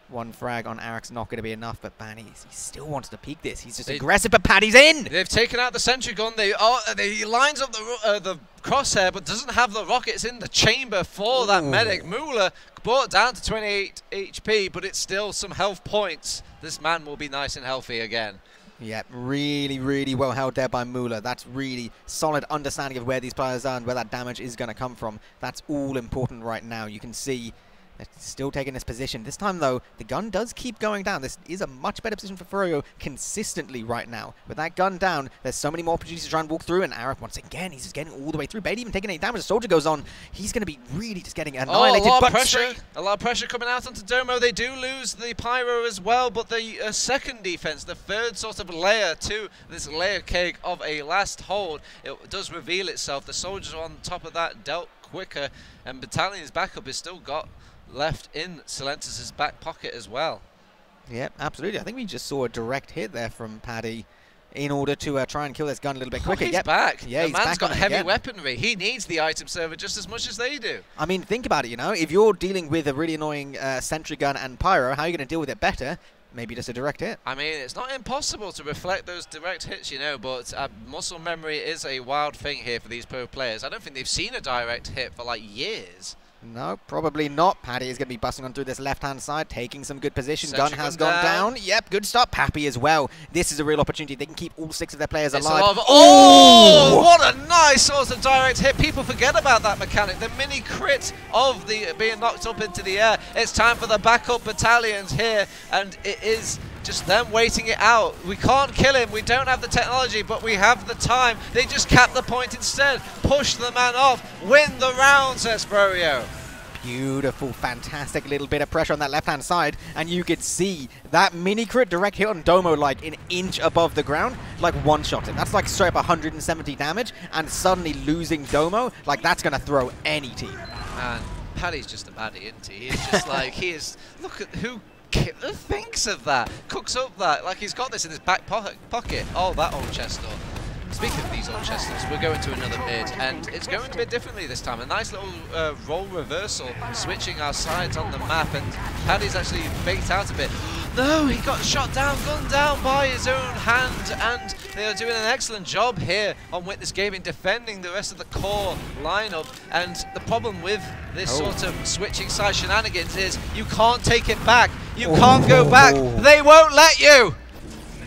one frag on Arak's not going to be enough, but Banny, he still wants to peek this. He's just aggressive, but Paddy's in! They've taken out the sentry gun. He lines up the crosshair, but doesn't have the rockets in the chamber for that medic. Moolah brought down to 28 HP, but it's still some health points. This man will be nice and healthy again. Yeah, really, really well held there by Moolah. That's really solid understanding of where these players are and where that damage is going to come from. That's all important right now. You can see they're still taking this position. This time, though, the gun does keep going down. This is a much better position for Froyo consistently right now. With that gun down, there's so many more opportunities to try and walk through, and Arak, once again, he's just getting all the way through. Barely even taking any damage. The soldier goes on. He's going to be really just getting annihilated. A lot of pressure coming out onto Domo. They do lose the Pyro as well, but the second defense, the third sort of layer to this layer cake of a last hold, it does reveal itself. The soldiers on top of that dealt quicker, and Battalion's backup is still got left in Silentis' back pocket as well. Yeah, absolutely. I think we just saw a direct hit there from Paddy in order to try and kill this gun a little bit quicker. He's back. Yeah, the man's got heavy weaponry. He needs the item server just as much as they do. I mean, think about it, you know. If you're dealing with a really annoying sentry gun and pyro, how are you going to deal with it better? Maybe just a direct hit. I mean, it's not impossible to reflect those direct hits, you know, but muscle memory is a wild thing here for these pro players. I don't think they've seen a direct hit for like years. No, probably not. Paddy is going to be busting on through this left-hand side, taking some good position. Gun has gone down. Yep, good start. Pappy as well. This is a real opportunity. They can keep all 6 of their players alive. Oh, what a nice sort of direct hit. People forget about that mechanic. The mini crit of the being knocked up into the air. It's time for the backup battalions here, and it is just them waiting it out. We can't kill him. We don't have the technology, but we have the time. They just cap the point instead. Push the man off. Win the round, says Froyo. Beautiful, fantastic little bit of pressure on that left-hand side, and you could see that mini crit direct hit on Domo like an inch above the ground, like one-shot him. That's like straight up 170 damage, and suddenly losing Domo, like that's going to throw any team. And Paddy's just a baddie, isn't he? He's just like, he is, look at who thinks of that, cooks up that, like he's got this in his back pocket. Oh, that old chest door. Speaking of these old chestnuts, we're going to another mid, and it's going a bit differently this time. A nice little role reversal, switching our sides on the map, and Paddy's actually faked out a bit. No, he got shot down, gunned down by his own hand, and they are doing an excellent job here on Witness Gaming, defending the rest of the core lineup. And the problem with this sort of switching side shenanigans is you can't take it back. You can't go back. They won't let you.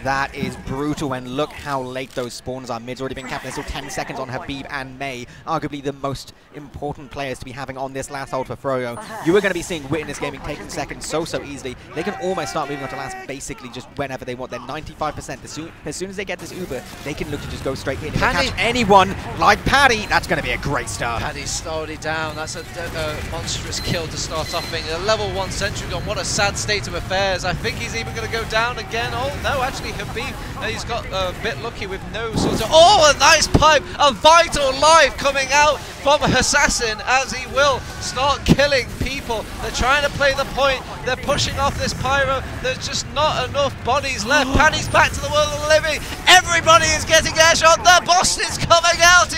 That is brutal, and look how late those spawns are. Mid's already been capped. There's still 10 seconds on Habib and May, arguably the most important players to be having on this last hold for Froyo. You are going to be seeing Witness Gaming taking seconds so easily. They can almost start moving on to last basically just whenever they want. They're 95%. As soon as they get this Uber, they can look to just go straight in. If they catch anyone like Paddy, that's going to be a great start. Paddy's already down. That's a monstrous kill to start off being a level 1 sentry gun. What a sad state of affairs. I think he's even going to go down again. Oh, no, actually, Habib, he's got a bit lucky with no sort of... Oh, a nice pipe! A vital life coming out from Assassin as he will start killing people. They're trying to play the point. They're pushing off this pyro. There's just not enough bodies left. Paddy's back to the world of the living. Everybody is getting airshot. The boss is coming out.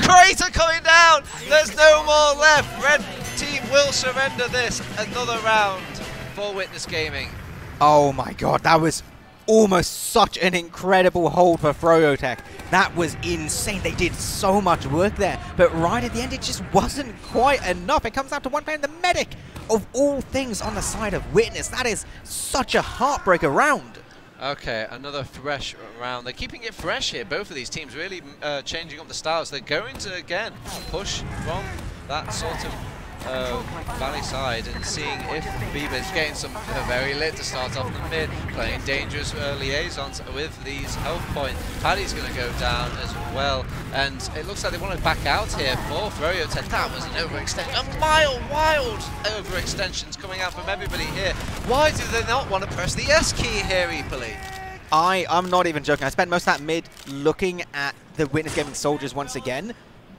Crater coming down. There's no more left. Red team will surrender this. Another round for Witness Gaming. Oh my god, that was almost such an incredible hold for froyotech. That was insane. They did so much work there, but right at the end it just wasn't quite enough. It comes out to one player, the medic of all things on the side of Witness. That is such a heartbreaker round. Okay, another fresh round. They're keeping it fresh here. Both of these teams really changing up the styles. They're going to, again, push from that sort of Valley side and seeing if Bieber's getting some very lit to start off the mid, playing dangerous liaisons with these health points. Paddy's going to go down as well, and it looks like they want to back out here for froyotech. That was an overextension, a wild overextensions coming out from everybody here. Why do they not want to press the S key here, Epoli? I'm not even joking. I spent most of that mid looking at the Witness Gaming soldiers once again.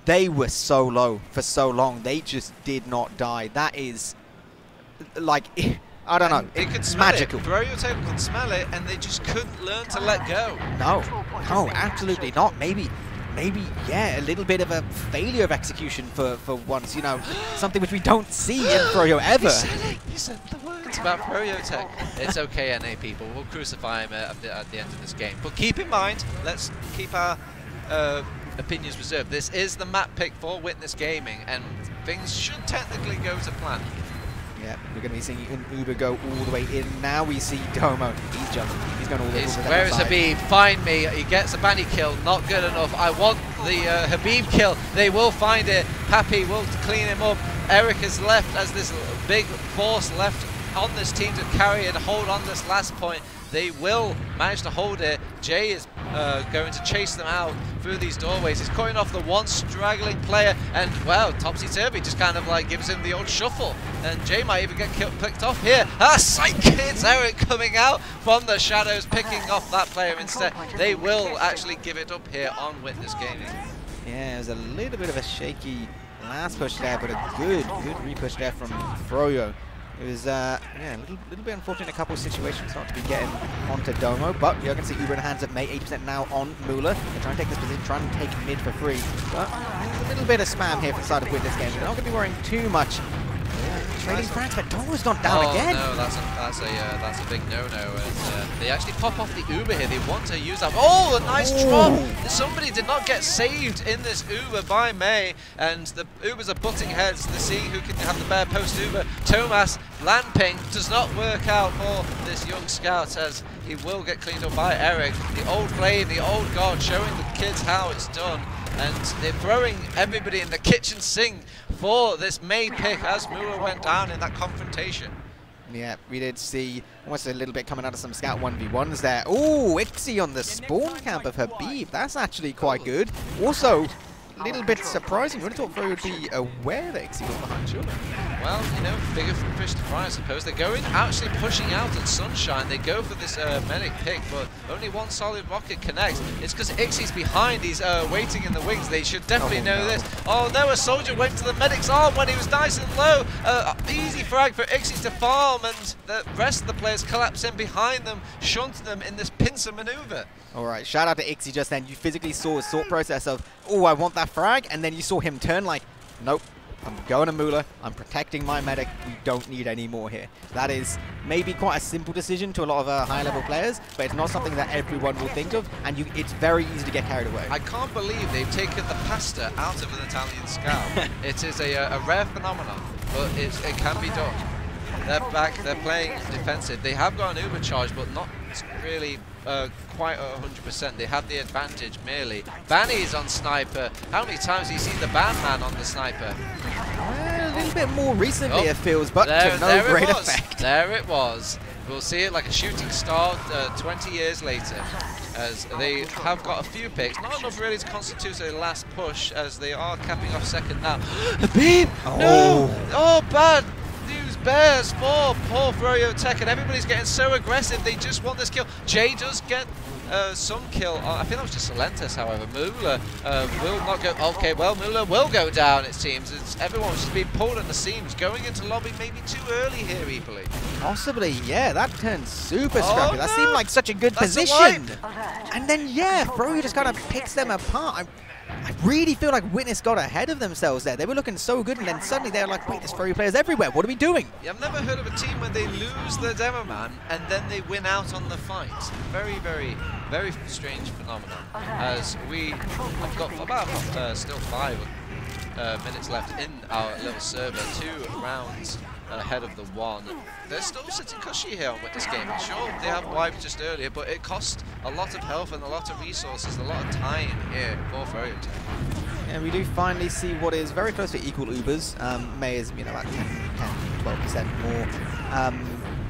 They were so low for so long. They just did not die. That is, like, I don't know. It's magical. froyotech could smell it, and they just couldn't learn to let go. No, absolutely not. Maybe, yeah, a little bit of a failure of execution for once. You know, something which we don't see in Froyo ever. He said the words about froyotech. It's okay, NA people. We'll crucify him at the end of this game. But keep in mind, let's keep our opinions reserved. This is the map pick for Witness Gaming, and things should technically go to plan. Yeah, we're going to be seeing an Uber go all the way in. Now we see Domo. He's jumping. He's going all the way over. Where is Habib? Find me. He gets a Banny kill. Not good enough. I want the Habib kill. They will find it. Pappy will clean him up. Eric is left as this big force left on this team to carry and hold on this last point. They will manage to hold it. Jay is going to chase them out through these doorways. He's cutting off the one straggling player, and well, Topsy-Turvy just kind of like gives him the old shuffle, and Jay might even get picked off here. Psych! It's Eric coming out from the shadows, picking off that player instead. They will actually give it up here on Witness Gaming. Yeah, it was a little bit of a shaky last push there, but a good re-push there from Froyo. It was, yeah, a little bit unfortunate in a couple of situations not to be getting onto Domo, but you're going to see Uber in the hands of May, 80% now on Mula. They're trying to take this position, trying to take mid for free. But there's a little bit of spam here from the side of Witness Gaming. They're not going to be worrying too much. Trading frags, but Domo's gone down again. No, that's a big no-no. And they actually pop off the Uber here. They want to use that. Oh, a nice drop! Somebody did not get saved in this Uber by May, and the Ubers are butting heads. They're seeing who can have the bare post Uber. Thomas land ping does not work out for this young scout, as he will get cleaned up by Eric. The old blade, the old god, showing the kids how it's done. And they're throwing everybody in the kitchen sink for this May pick as Mula went down in that confrontation. Yeah, we did see almost a little bit coming out of some scout 1v1s there. Oh, Ixie on the spawn camp of Habib. That's actually quite good. Also, a little bit surprising. I would have thought Fro would be aware that Ixie was behind children. Well, you know, bigger fish to fry, I suppose. They're going, actually pushing out at Sunshine. They go for this medic pick, but only one solid rocket connects. It's because Ixie's behind. He's waiting in the wings. They should definitely know this. Oh no, a soldier went to the medic's arm when he was nice and low. Easy frag for Ixie to farm, and the rest of the players collapse in behind them, shunting them in this pincer maneuver. All right, shout out to Ixie just then. You physically saw his thought process of, oh, I want that frag, and then you saw him turn like, nope, I'm going to Mula, I'm protecting my medic, we don't need any more here. That is maybe quite a simple decision to a lot of high-level players, but it's not something that everyone will think of, and it's very easy to get carried away. I can't believe they've taken the pasta out of an Italian scout. It is a rare phenomenon, but it can be done. They're back, they're playing defensive. They have got an Uber charge, but not really quite 100%. They have the advantage merely. Banny's on sniper. How many times have you seen the Bandman on the sniper? A little bit more recently it feels, but to no great effect. There it was. We'll see it like a shooting star 20 years later, as they have got a few picks. Not enough really to constitute a last push, as they are capping off second now. Habib! Oh. No! Oh, bad news bears for poor froyotech, and everybody's getting so aggressive. They just want this kill. Jay does get some kill. I think that was just Salentes, however. Mula will not go. Okay, well, Mula will go down, it seems. Everyone's just being pulled at the seams. Going into lobby maybe too early here, Epoli. Possibly, yeah. That turned super scrappy. That seemed like such a good position. And then, yeah, Froyo just kind of picks them apart. I really feel like Witness got ahead of themselves there. They were looking so good, and then suddenly they're like, wait, there's Froyo players everywhere. What are we doing? Yeah, I've never heard of a team where they lose their demo man and then they win out on the fight. Very, very, very strange phenomenon. As we have got about still 5 minutes left in our little server, 2 rounds ahead of the 1. They're still sitting cushy here on Witness Gaming. Sure, they have wiped just earlier, but it cost a lot of health and a lot of resources, a lot of time here for froyotech. Yeah, we do finally see what is very close to equal Ubers. May is, you know, about 10-12% more.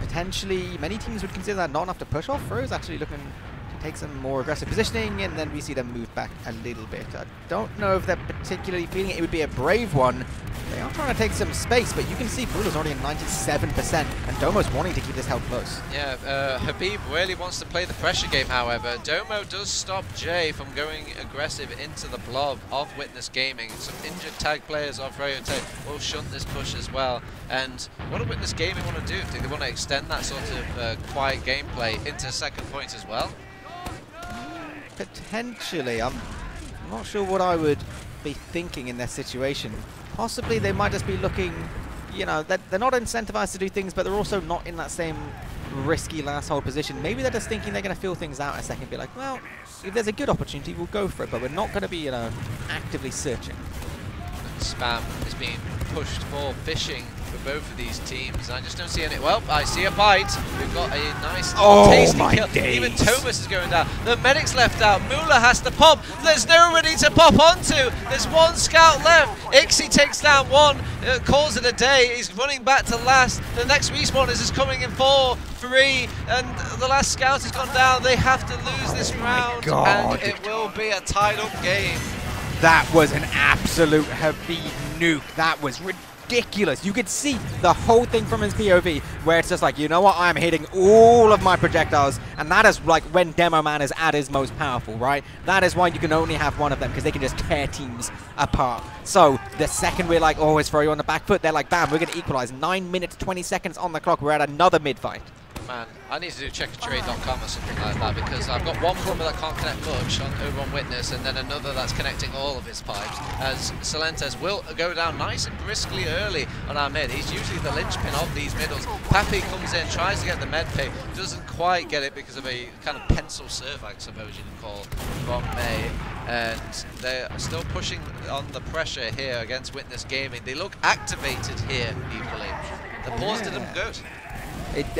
Potentially, many teams would consider that not enough to push off. Fro's actually looking to take some more aggressive positioning, and then we see them move back a little bit. I don't know if they're particularly feeling it. It would be a brave one. They are trying to take some space, but you can see Brulo's already at 97%, and Domo's wanting to keep this held close. Yeah, Habib really wants to play the pressure game, however. Domo does stop Jay from going aggressive into the blob of Witness Gaming. Some injured tag players of froyotech will shunt this push as well. And what do Witness Gaming want to do? Do they want to extend that sort of quiet gameplay into second point as well? Potentially. I'm not sure what I would be thinking in their situation. Possibly they might just be looking, you know, they're not incentivized to do things, but they're also not in that same risky last hold position. Maybe they're just thinking they're going to feel things out a second, be like, well, if there's a good opportunity, we'll go for it, but we're not going to be, you know, actively searching. Spam is being pushed for fishing for both of these teams. I just don't see any. Well, I see a bite. We've got a nice, tasty kill. Days. Even Thomas is going down. The medic's left out. Mula has to pop. There's nobody to pop onto. There's one scout left. Ixie takes down one. Calls it a day. He's running back to last. The next respawn is just coming in 4-3, and the last scout has gone down. They have to lose this round, and it will be a tied-up game. That was an absolute Habib nuke. That was ridiculous. You could see the whole thing from his POV, where it's just like, you know what, I'm hitting all of my projectiles, and that is like when Demo Man is at his most powerful, right? That is why you can only have one of them, because they can just tear teams apart. So the second we're like, oh, it's Froyo on the back foot, they're like, bam, we're going to equalize. 9 minutes, 20 seconds on the clock. We're at another mid-fight. Man, I need to do checkertrade.com or something like that, because I've got one plumber that can't connect much over on Witness, and then another that's connecting all of his pipes, as Salentes will go down nice and briskly early on our mid. He's usually the linchpin of these middles. Pappy comes in, tries to get the med pick, doesn't quite get it because of a kind of pencil serve, I suppose you can call, from May. And they're still pushing on the pressure here against Witness Gaming. They look activated here, equally. The pause did them good.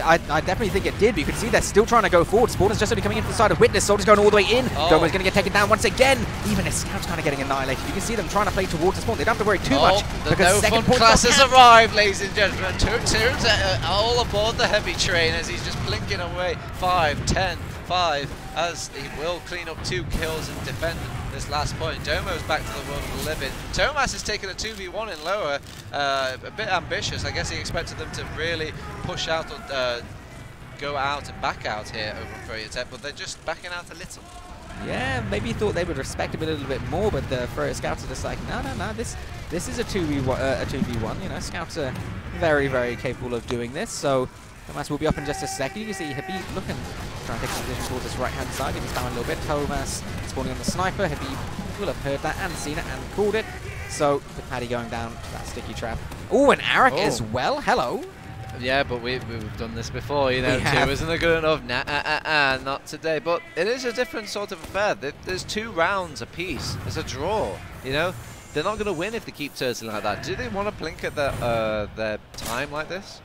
I definitely think it did, but you can see they're still trying to go forward. Spawn's just only coming into the side of Witness. Soldier's going all the way in. Domo's going to get taken down once again. Even his scout's kind of getting annihilated. You can see them trying to play towards the Spawn. They don't have to worry too much. The no fun class has arrived, ladies and gentlemen. Turns all aboard the heavy train as he's just blinking away. 5, 10, 5, as he will clean up 2 kills and defend this last point. Domo's back to the world of the living. Thomas has taken a 2v1 in lower. A bit ambitious. I guess he expected them to really push out or go out and back out here over froyotech, but they're just backing out a little. Yeah, maybe he thought they would respect him a little bit more, but the Froyo scouts are just like, no, this is a 2v1. You know, scouts are very, very capable of doing this. So Thomas will be up in just a second. You can see Habib looking, trying to take a position towards this right-hand side. He's down a little bit. Thomas spawning on the sniper. Habib will have heard that and seen it and called it. So the Paddy going down to that sticky trap. Oh, and Arik as well. Hello. Yeah, but we've done this before, you know, 2 isn't good enough. Nah, not today. But it is a different sort of affair. There's 2 rounds apiece. It's a draw, you know. They're not going to win if they keep turtling like that. Do they want to blink at their time like this?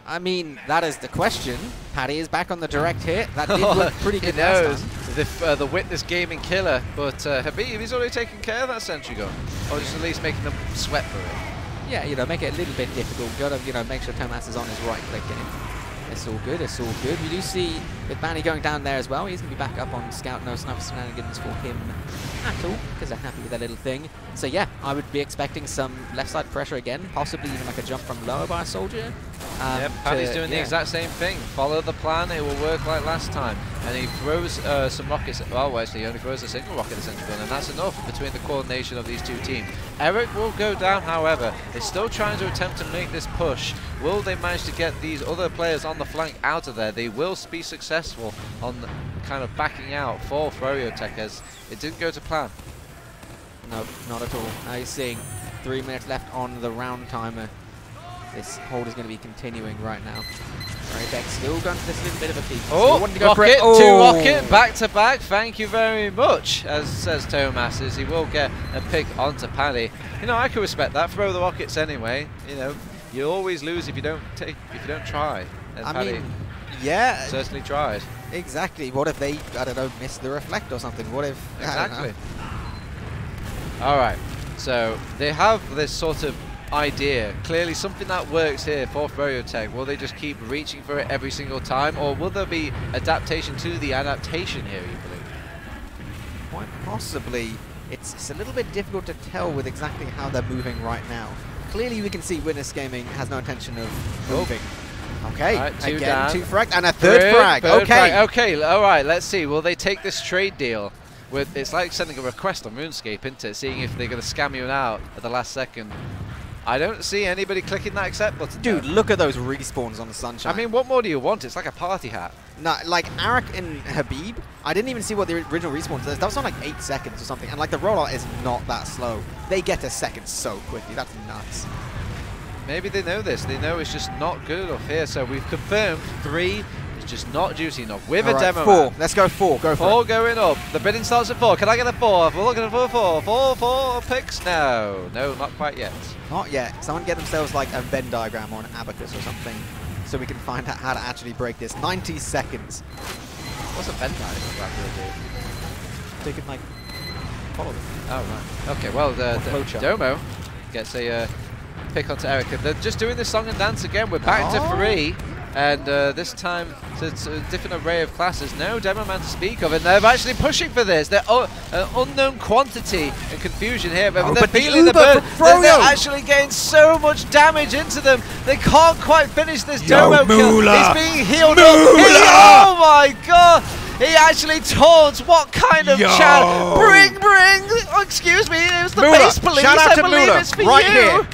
I mean, that is the question. Paddy is back on the direct hit. That did look pretty good last time. The Witness Gaming killer, but Habib, he's already taken care of that sentry gun. Or just at least making them sweat for it. Yeah, you know, make it a little bit difficult. Gotta, you know, make sure Thomas is on his right click. It's all good, it's all good. We do see with Banny going down there as well. He's going to be back up on Scout. No sniper shenanigans for him at all, because they're happy with that little thing. So yeah, I would be expecting some left side pressure again, possibly even like a jump from lower by a soldier. Yep, Paddy's doing the exact same thing. Follow the plan, it will work like last time. And he throws some rockets. Well, actually, he only throws a single rocket essentially, and that's enough between the coordination of these 2 teams. Eric will go down, however. They're still trying to attempt to make this push. Will they manage to get these other players on the flank out of there? They will be successful on the kind of backing out for froyotech, as it didn't go to plan. No, not at all. Now you're seeing 3 minutes left on the round timer. This hold is going to be continuing right now. froyotech still going to this little bit of a peak. Rocket, 2 rocket, back to back. Thank you very much, as says Thomas, as he will get a pick onto Paddy. You know, I can respect that. Throw the rockets anyway. You know, you always lose if you don't try. And I Paddy, mean, yeah, certainly tried. Exactly. What if they, I don't know, missed the reflect or something? What if? Exactly. All right. So they have this sort of idea, clearly something that works here for froyotech. Will they just keep reaching for it every single time, or will there be adaptation to the adaptation here, you believe? Quite possibly. It's a little bit difficult to tell with exactly how they're moving right now. Clearly we can see Witness Gaming has no intention of moving. Okay, right, two again, down. 2 frags, and a third frag. Third Okay. frag. Okay, all right, let's see. Will they take this trade deal? It's like sending a request on RuneScape, isn't it? Seeing if they're going to scam you out at the last second. I don't see anybody clicking that accept button. Dude, look at those respawns on the Sunshine. I mean, what more do you want? It's like a party hat. No, like Arik and Habib, I didn't even see what the original respawn was. That was on like 8 seconds or something. And like the rollout is not that slow. They get to second so quickly. That's nuts. Maybe they know this. They know it's just not good enough here. So we've confirmed 3 is just not juicy enough. With a demo 4. man. Let's go 4. Go for 4 it. going up. The bidding starts at 4. Can I get a 4? We're looking at 4. 4 picks? No. No, not quite yet. Not yet. Someone get themselves like a Venn diagram or an abacus or something so we can find out how to actually break this. 90 seconds. What's a Venn diagram really do? They can like follow them. Oh, right. Okay, well, the Domo gets a pick onto Erica. They're just doing this song and dance again. We're back to 3. And this time, it's a different array of classes. No demo man to speak of, and they're actually pushing for this. They're an unknown quantity and confusion here, but they're feeling the burn. They're actually getting so much damage into them. They can't quite finish this Domo kill. He's being healed up. Oh my god! He actually taunts. What kind of chat? Bring! Oh, excuse me, it was the base police. Shout out to believe Mula, it's for right you. here.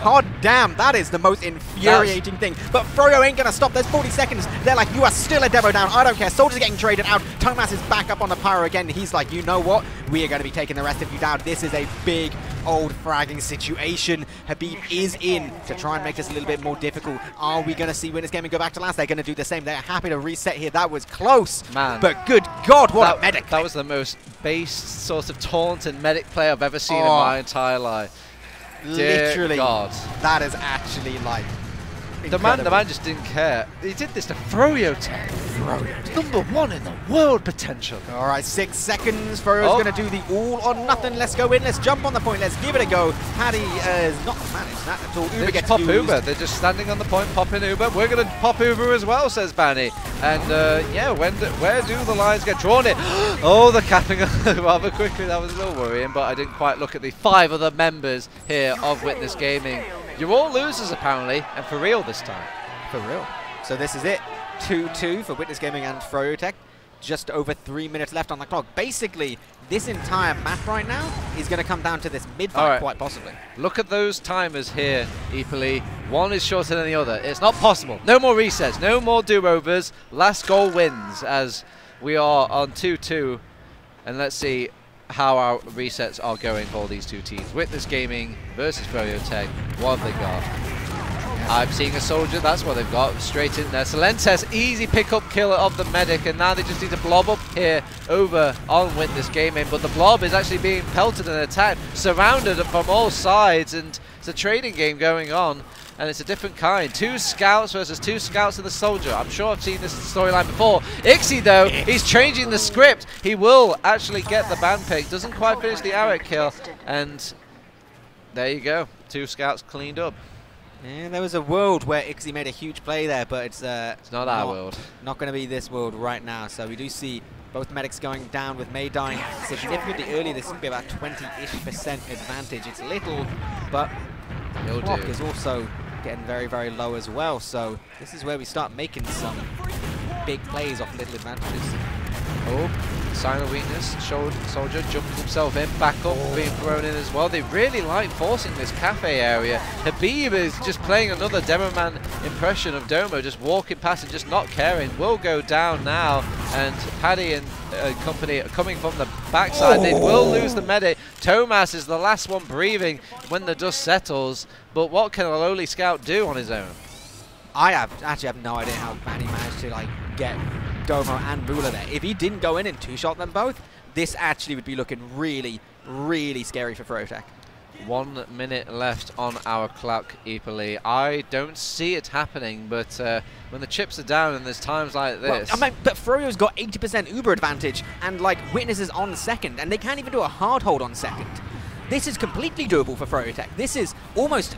God damn, that is the most infuriating thing. But Froyo ain't gonna stop. There's 40 seconds. They're like, you are still a demo down. I don't care. Soldiers are getting traded out. Thomas is back up on the pyro again. He's like, you know what? We are going to be taking the rest of you down. This is a big old fragging situation. Habib is in to try and make this a little bit more difficult. Are we going to see Winners Gaming go back to last? They're going to do the same. They're happy to reset here. That was close. Man. But good God, what a medic. That was the most base sort of taunt and medic play I've ever seen in my entire life. Literally, God. That is actually like the man just didn't care. He did this to froyotech. #1 in the world potential. All right, 6 seconds. Froyo's going to do the all or nothing. Let's go in. Let's jump on the point. Let's give it a go. Paddy is not managed that at all. Uber gets pop used. Uber. They're just standing on the point, popping Uber. We're going to pop Uber as well, says Banny. And yeah, where do the lines get drawn in? Oh, the capping rather quickly. That was a little worrying, but I didn't quite look at the 5 other members here of Witness Gaming. You're all losers apparently, and for real this time. For real. So this is it. 2-2 for Witness Gaming and Froyotech. Just over 3 minutes left on the clock. Basically, this entire map right now is going to come down to this mid-fight, quite possibly. Look at those timers here, Eepily. One is shorter than the other. It's not possible. No more resets, no more do-overs. Last goal wins as we are on 2-2. And let's see how our resets are going for these two teams. Witness Gaming versus Froyotech. What have they got? I'm seeing a soldier, that's what they've got, straight in there. Solentes, easy pick-up kill of the medic, and now they just need to blob up here over on Witness Gaming, but the blob is actually being pelted and attacked, surrounded from all sides, and it's a trading game going on, and it's a different kind. 2 scouts versus 2 scouts and the soldier. I'm sure I've seen this storyline before. Ixie, though, he's changing the script. He will actually get the ban pick, doesn't quite finish the Arik kill, and there you go. 2 scouts cleaned up. Yeah, there was a world where Ixie made a huge play there, but it's not our world. Not going to be this world right now. So we do see both medics going down with May dying significantly early. This would be about 20-ish% advantage. It's little, but the clock is also getting very, very low as well. So this is where we start making some big plays off little advantages. Oh, sign of weakness. Soldier jumped himself in, back up, being thrown in as well. They really like forcing this cafe area. Habib is just playing another demo man impression of Domo, just walking past and just not caring. Will go down now, and Paddy and company are coming from the backside. They will lose the medic. Thomas is the last one breathing when the dust settles, but what can a lowly scout do on his own? I actually have no idea how Manny managed to like get Domo and Mula there. If he didn't go in and 2-shot them both, this actually would be looking really, really scary for Froyotech. 1 minute left on our clock, Eepily. I don't see it happening, but when the chips are down and there's times like this... Well, I mean, but Froyo's got 80% Uber advantage, and like Witness is on second, and they can't even do a hard hold on second. this is completely doable for froyotech. This is almost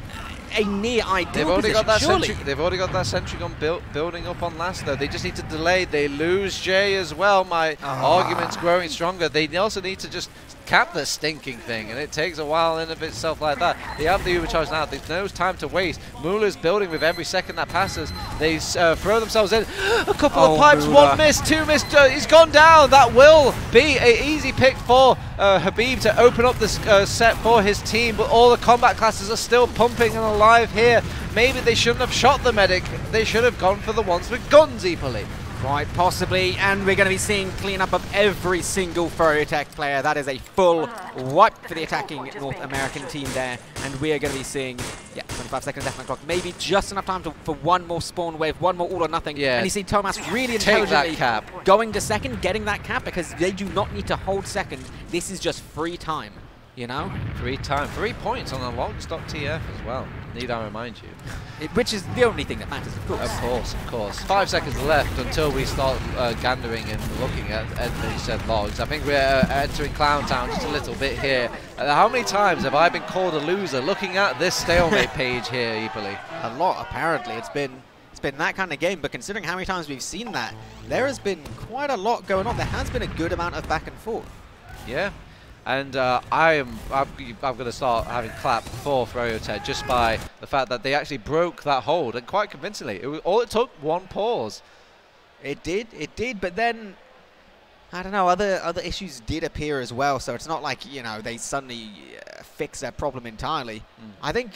a near ideal They've already position, got that surely. sentry. They've already got that sentry gun building up on last though. They just need to delay. They lose Jay as well. My argument's growing stronger. They also need to just cap the stinking thing, and it takes a while in of itself like that. They have the overcharge now. There's no time to waste. Mula's building with every second that passes. They throw themselves in. A couple of pipes, Mula. one miss, two missed. He's gone down. That will be an easy pick for Habib to open up this set for his team, but all the combat classes are still pumping and alive here. Maybe they shouldn't have shot the medic. They should have gone for the ones with guns equally. Quite possibly, and we're going to be seeing cleanup of every single froyotech player. That is a full wipe for the attacking North American team there, and we are going to be seeing, 25 seconds left on the clock. Maybe just enough time for one more spawn wave, one more all or nothing. Yeah. And you see Thomas really Take intelligently that cap. going to second, getting that cap, because they do not need to hold second. This is just free time, you know? Free time. 3 points on a long stop TF as well. Need I remind you. Which is the only thing that matters, of course. Of course, of course. 5 seconds left until we start gandering and looking at these said logs. I think we're entering Clown Town just a little bit here. How many times have I been called a loser looking at this stalemate page here, Epoli? A lot, apparently. It's been that kind of game, but considering how many times we've seen that, there has been quite a lot going on. There has been a good amount of back and forth. Yeah. And I'm going to start having clap for froyotech just by the fact that they actually broke that hold, and quite convincingly. All it took one pause. It did, but then I don't know, other issues did appear as well, so it's not like, you know, they suddenly fixed that problem entirely. I think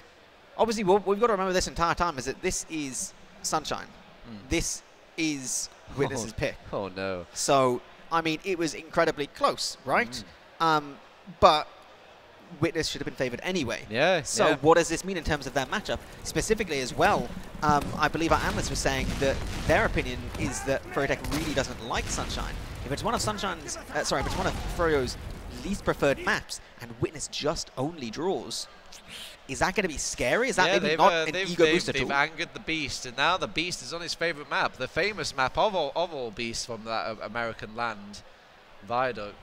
obviously what we've got to remember this entire time is that this is Sunshine. This is Witness's pick. Oh no. So I mean, it was incredibly close, right? But Witness should have been favoured anyway. Yeah. So what does this mean in terms of their matchup? Specifically as well, I believe our analyst was saying that their opinion is that froyotech really doesn't like Sunshine. If it's one of Sunshine's, if it's one of Froyo's least preferred maps, and Witness just only draws, is that going to be scary? Is that maybe not an ego boost at all? They've angered the Beast, and now the Beast is on his favourite map, the famous map of all beasts from that American land, Viaduct.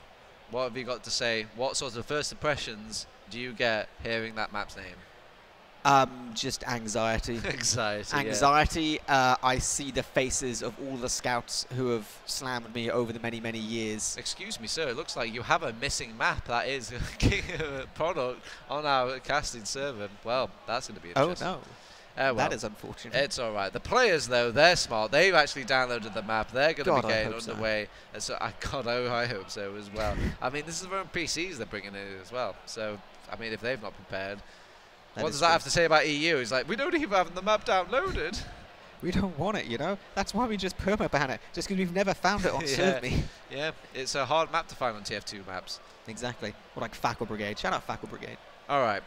What have you got to say? What sort of first impressions do you get hearing that map's name? Just anxiety. Anxiety. I see the faces of all the scouts who have slammed me over the many, many years. Excuse me, sir. It looks like you have a missing map that is a product on our casting server. Well, that's going to be interesting. Oh, no. Well, that is unfortunate. It's all right. The players, though, they're smart. They've actually downloaded the map. They're going to be getting underway. So I hope so as well. I mean, this is their own PCs they're bringing in as well. So, I mean, if they've not prepared, what does that have to say about EU? It's like, we don't even have the map downloaded. We don't want it, you know? That's why we just perma-ban it, just because we've never found it on ServeMe. Yeah, it's a hard map to find on TF2 maps. Exactly. Or like Fackle Brigade. Shout out Fackle Brigade. All right.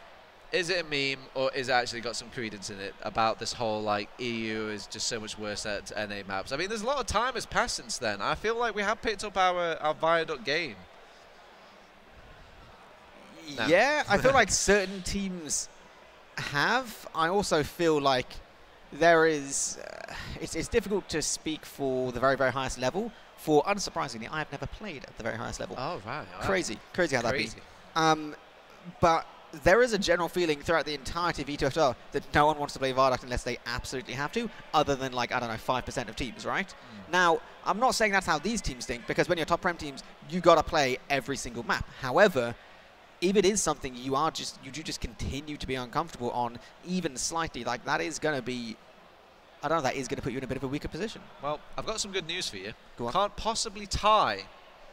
Is it a meme, or is it actually got some credence in it about this whole, like, EU is just so much worse at NA maps? I mean, there's a lot of time has passed since then. I feel like we have picked up our Viaduct game. No. Yeah, I feel like certain teams have. I also feel like there is... it's difficult to speak for the very, very highest level. For, unsurprisingly, I have never played at the very highest level. Oh, right. Crazy how that be. But there is a general feeling throughout the entirety of E2FR that no one wants to play Viaduct unless they absolutely have to, other than, like, I don't know, 5% of teams, right? Now, I'm not saying that's how these teams think, because when you're top Prem teams, you got to play every single map. However, if it is something you do just continue to be uncomfortable on, even slightly, like, that is going to be, I don't know, that is going to put you in a bit of a weaker position. Well, I've got some good news for you. Go on. Can't possibly tie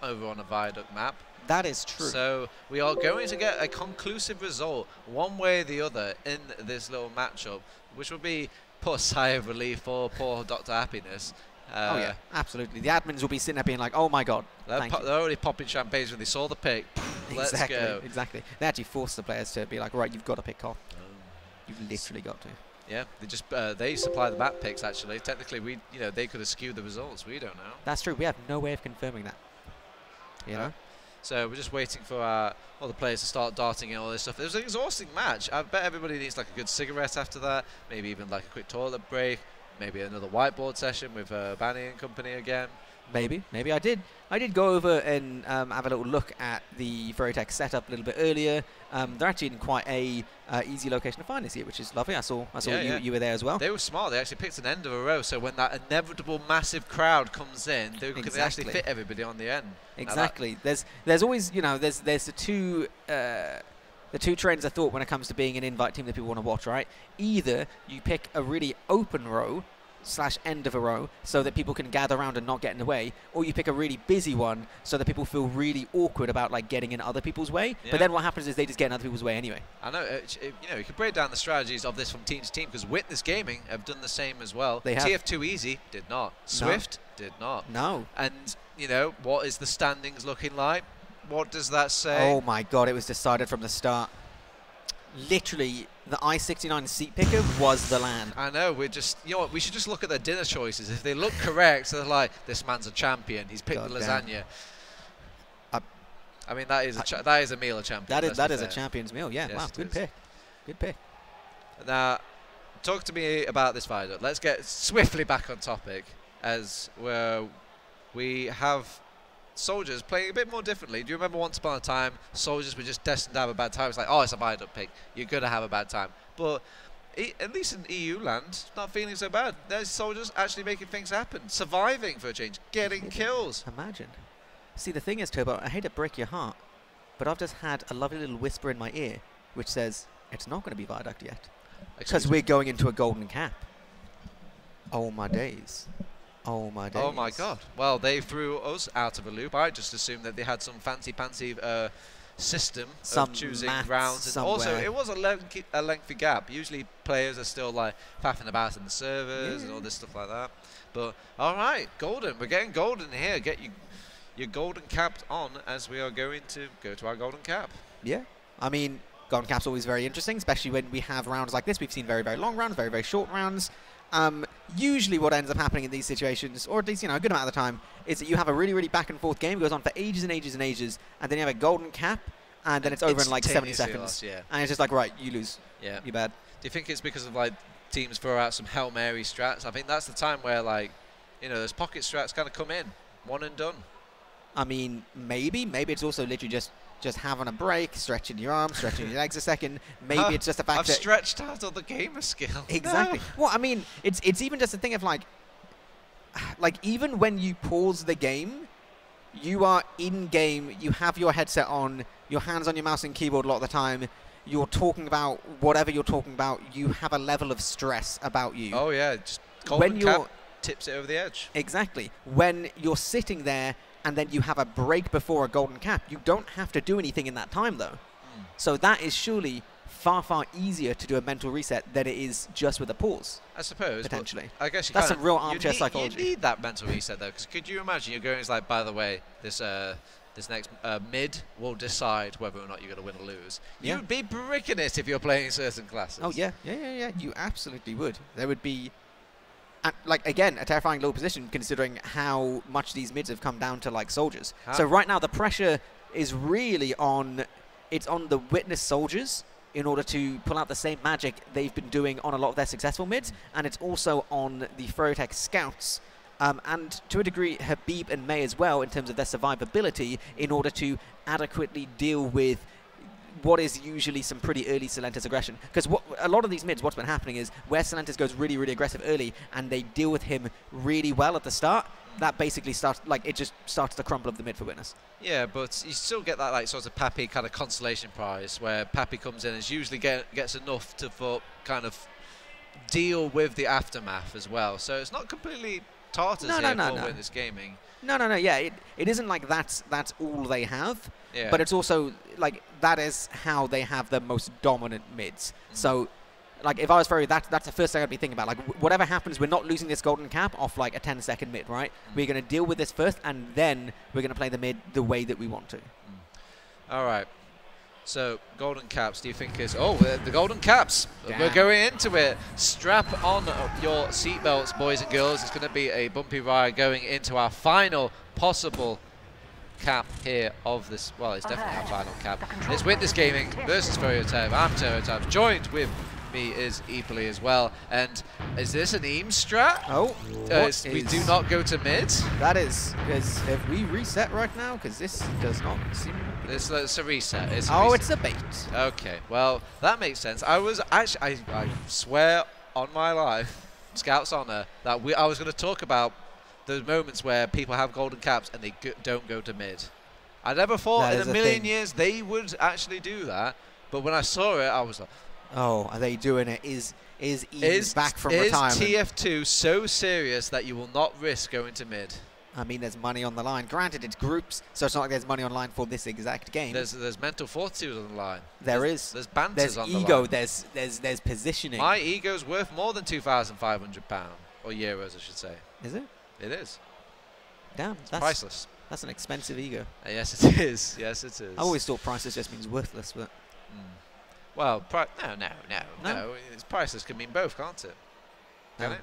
over on a Viaduct map. That is true. So we are going to get a conclusive result, one way or the other, in this little matchup, which will be poor sigh of relief for poor Dr. Happiness. Oh yeah, absolutely. The admins will be sitting there being like, "Oh my god." They're already popping champagnes when they saw the pick. Let's go. Exactly. They actually forced the players to be like, "Right, you've got to pick off. You've literally got to." Yeah, they just they supply the map picks. Actually, technically, they could have skewed the results. We don't know. That's true. We have no way of confirming that. You know. So we're just waiting for all the players to start darting and all this stuff. It was an exhausting match. I bet everybody needs like a good cigarette after that, maybe even like a quick toilet break. maybe another whiteboard session with Banny and company again. Maybe I did go over and have a little look at the froyotech setup a little bit earlier. They're actually in quite a easy location to find this year, which is lovely. I saw you were there as well. They were smart. They actually picked an end of a row, so when that inevitable massive crowd comes in, they could actually fit everybody on the end. Exactly. There's always, you know, there's the two trends I thought when it comes to being an invite team that people want to watch, right? Either you pick a really open row / end of a row so that people can gather around and not get in the way, or you pick a really busy one so that people feel really awkward about like getting in other people's way. Yeah. But then what happens is they just get in other people's way anyway. I know. You know, you could break down the strategies of this from team to team, because Witness Gaming have done the same as well. They have. TF2 Easy did not. Swift did not. No. And you know, what is the standings looking like? What does that say? Oh my God! It was decided from the start. Literally, the I-69 seat picker was the land. I know, we're just, you know what, we should just look at their dinner choices. If they look correct, they're like, this man's a champion, he's picked the lasagna. I mean, that is a meal of champions. That is a champion's meal, yeah. Yes, wow, good pick. Good pick. Now, talk to me about this viaduct. Let's get swiftly back on topic, as we have Soldiers playing a bit more differently. Do you remember once upon a time, Soldiers were just destined to have a bad time? It's like, oh, it's a viaduct pick. You're going to have a bad time. But at least in EU land, not feeling so bad. There's Soldiers actually making things happen. Surviving for a change. Getting kills. Imagine. See, the thing is, Turbo, I hate to break your heart, but I've just had a lovely little whisper in my ear, which says, it's not going to be viaduct yet. Because we're going into a golden cap. Oh, my days. Oh my days. Oh my God. Well, they threw us out of a loop. I just assumed that they had some fancy system of choosing rounds. And also, it was a lengthy gap. Usually players are still like faffing about in the servers and all this stuff like that. But all right, golden. We're getting golden here. Get your golden capped on as we are going to go to our golden cap. Yeah. I mean, golden cap's always very interesting, especially when we have rounds like this. We've seen very, very long rounds, very, very short rounds. Usually what ends up happening in these situations, or at least, you know, a good amount of the time, is that you have a really, really back and forth game. It goes on for ages and ages and ages, and then you have a golden cap, and then it's over in like 70 seconds. And it's just like, right, you lose. Yeah. You're bad. Do you think it's because of like teams throw out some Hail Mary strats? I think that's the time where, like, you know, those pocket strats kind of come in. One and done. I mean, maybe it's also literally just having a break, stretching your arms, stretching your legs a second. Maybe it's just the fact I've stretched out all the gamer skill. Exactly. No. Well, I mean, it's even just a thing of like even when you pause the game, you are in game. You have your headset on, your hands on your mouse and keyboard a lot of the time. You're talking about whatever you're talking about. You have a level of stress about you. Oh yeah, just golden cap tips it over the edge. Exactly. When you're sitting there and then you have a break before a golden cap, you don't have to do anything in that time, though. So that is surely far, far easier to do a mental reset than it is just with a pause. I suppose. Potentially. I guess that's some real armchair psychology. You need that mental reset, though, because could you imagine you're going, it's like, by the way, this next mid will decide whether or not you're going to win or lose. Yeah. You'd be bricking it if you're playing certain classes. Oh, yeah. Yeah. You absolutely would. There would be... like, again, a terrifying low position considering how much these mids have come down to, like, Soldiers. So right now the pressure is really on... It's on the Witness Soldiers in order to pull out the same magic they've been doing on a lot of their successful mids. And it's also on the froyotech Scouts. And to a degree, Habib and May as well in terms of their survivability in order to adequately deal with what is usually some pretty early Silentis aggression. Because a lot of these mids, what's been happening is where Silentis goes really, really aggressive early and they deal with him really well at the start, that basically starts, like, it just starts to crumple up the mid for Witness. Yeah, but you still get that, like, sort of Pappy kind of consolation prize where Pappy comes in and usually gets enough to kind of deal with the aftermath as well. So it's not completely tartars for Witness Gaming. No. Yeah, it isn't like that's all they have. Yeah. But it's also, like, that is how they have the most dominant mids. So, like, if I was Furry, that's the first thing I'd be thinking about. Like, whatever happens, we're not losing this golden cap off, like, a 10-second mid, right? We're going to deal with this first, and then we're going to play the mid the way that we want to. All right. So, golden caps, do you think is... Oh, the golden caps. Damn. We're going into it. Strap on your seatbelts, boys and girls. It's going to be a bumpy ride going into our final possible cap here of this. Well, it's definitely our final cap. It's Witness Gaming versus froyotech. I'm Turbo, joined with me is Eeply as well. And is this an Eam strat? Oh, We do not go to mid. That is have we reset right now? Because this does not seem. It's a reset. It's a bait. Okay, well that makes sense. I was actually, I swear on my life, Scout's honor, that I was going to talk about those moments where people have golden caps and they don't go to mid. I never thought in a million years they would actually do that, but when I saw it, I was like, oh, are they doing it? Is Eam back from retirement? Is TF2 so serious that you will not risk going to mid? I mean, there's money on the line. Granted, it's groups, so it's not like there's money on the line for this exact game. There's mental fortitude on the line. There's banters on the line. There's ego. There's positioning. My ego's worth more than £2,500 or euros, I should say. Is it? It is. Damn, that's priceless. That's an expensive ego. Yes, it is. Yes, it is. I always thought priceless just means worthless, but. Well, no. It's priceless can mean both, can't it? Can it?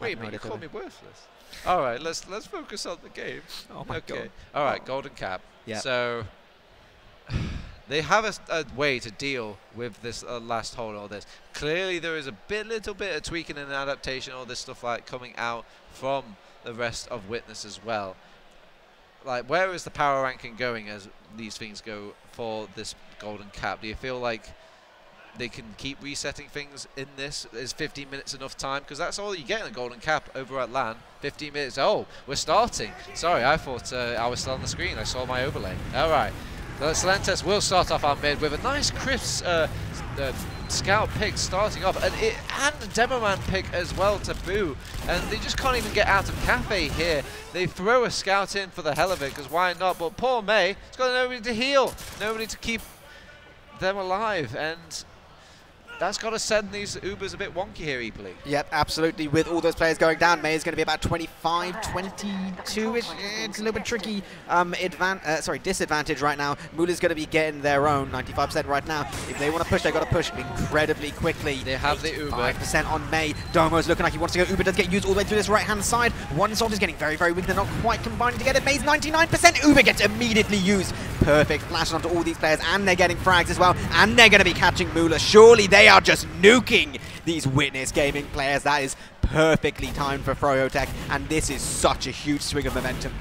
Wait a minute, you call me worthless. All right, let's focus on the game. Oh my god. All right, golden cap. Yeah. So they have a way to deal with this last hole and all this. Clearly, there is a little bit of tweaking and adaptation, all this stuff like coming out from the rest of Witness as well. Like, where is the power ranking going as these things go for this golden cap? Do you feel like they can keep resetting things in this? Is 15 minutes enough time? Because that's all you get in a golden cap over at LAN. 15 minutes. Oh, we're starting. Sorry, I thought I was still on the screen. I saw my overlay. All right. Celentes will start off our mid with a nice crisp scout pick starting off, and a demo man pick as well to boo, and they just can't even get out of cafe here. They throw a scout in for the hell of it, because why not? But poor May has got nobody to heal, nobody to keep them alive, and that's got to send these Ubers a bit wonky here, Eeply. Yep, absolutely. With all those players going down, May is going to be about 25, 22-ish. It's a little bit tricky. Disadvantage right now. Mula's going to be getting their own 95% right now. If they want to push, they've got to push incredibly quickly. They have the Uber. 5% on May. Domo's looking like he wants to go. Uber does get used all the way through this right-hand side. One soldier's getting very, very weak. They're not quite combining together. May's 99%. Uber gets immediately used. Perfect flashes onto all these players, and they're getting frags as well, and they're going to be catching Mula. Surely they are just nuking these Witness Gaming players. That is perfectly timed for froyotech, and this is such a huge swing of momentum.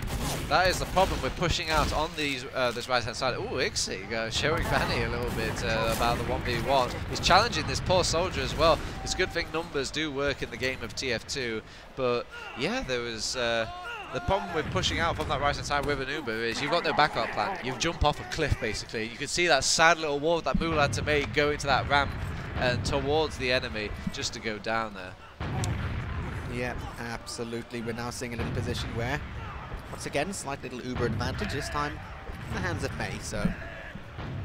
That is the problem with pushing out on these this right-hand side. Oh, Ixie showing Fanny a little bit about the 1v1. He's challenging this poor soldier as well. It's a good thing numbers do work in the game of TF2, but yeah, there was... the problem with pushing out from that right-hand side with an Uber is you've got no backup plan. You jump off a cliff, basically. You can see that sad little wall that Mula had to make going to that ramp and towards the enemy just to go down there. Yeah, absolutely. We're now seeing a little position where, once again, slight little Uber advantage, this time in the hands of May, so...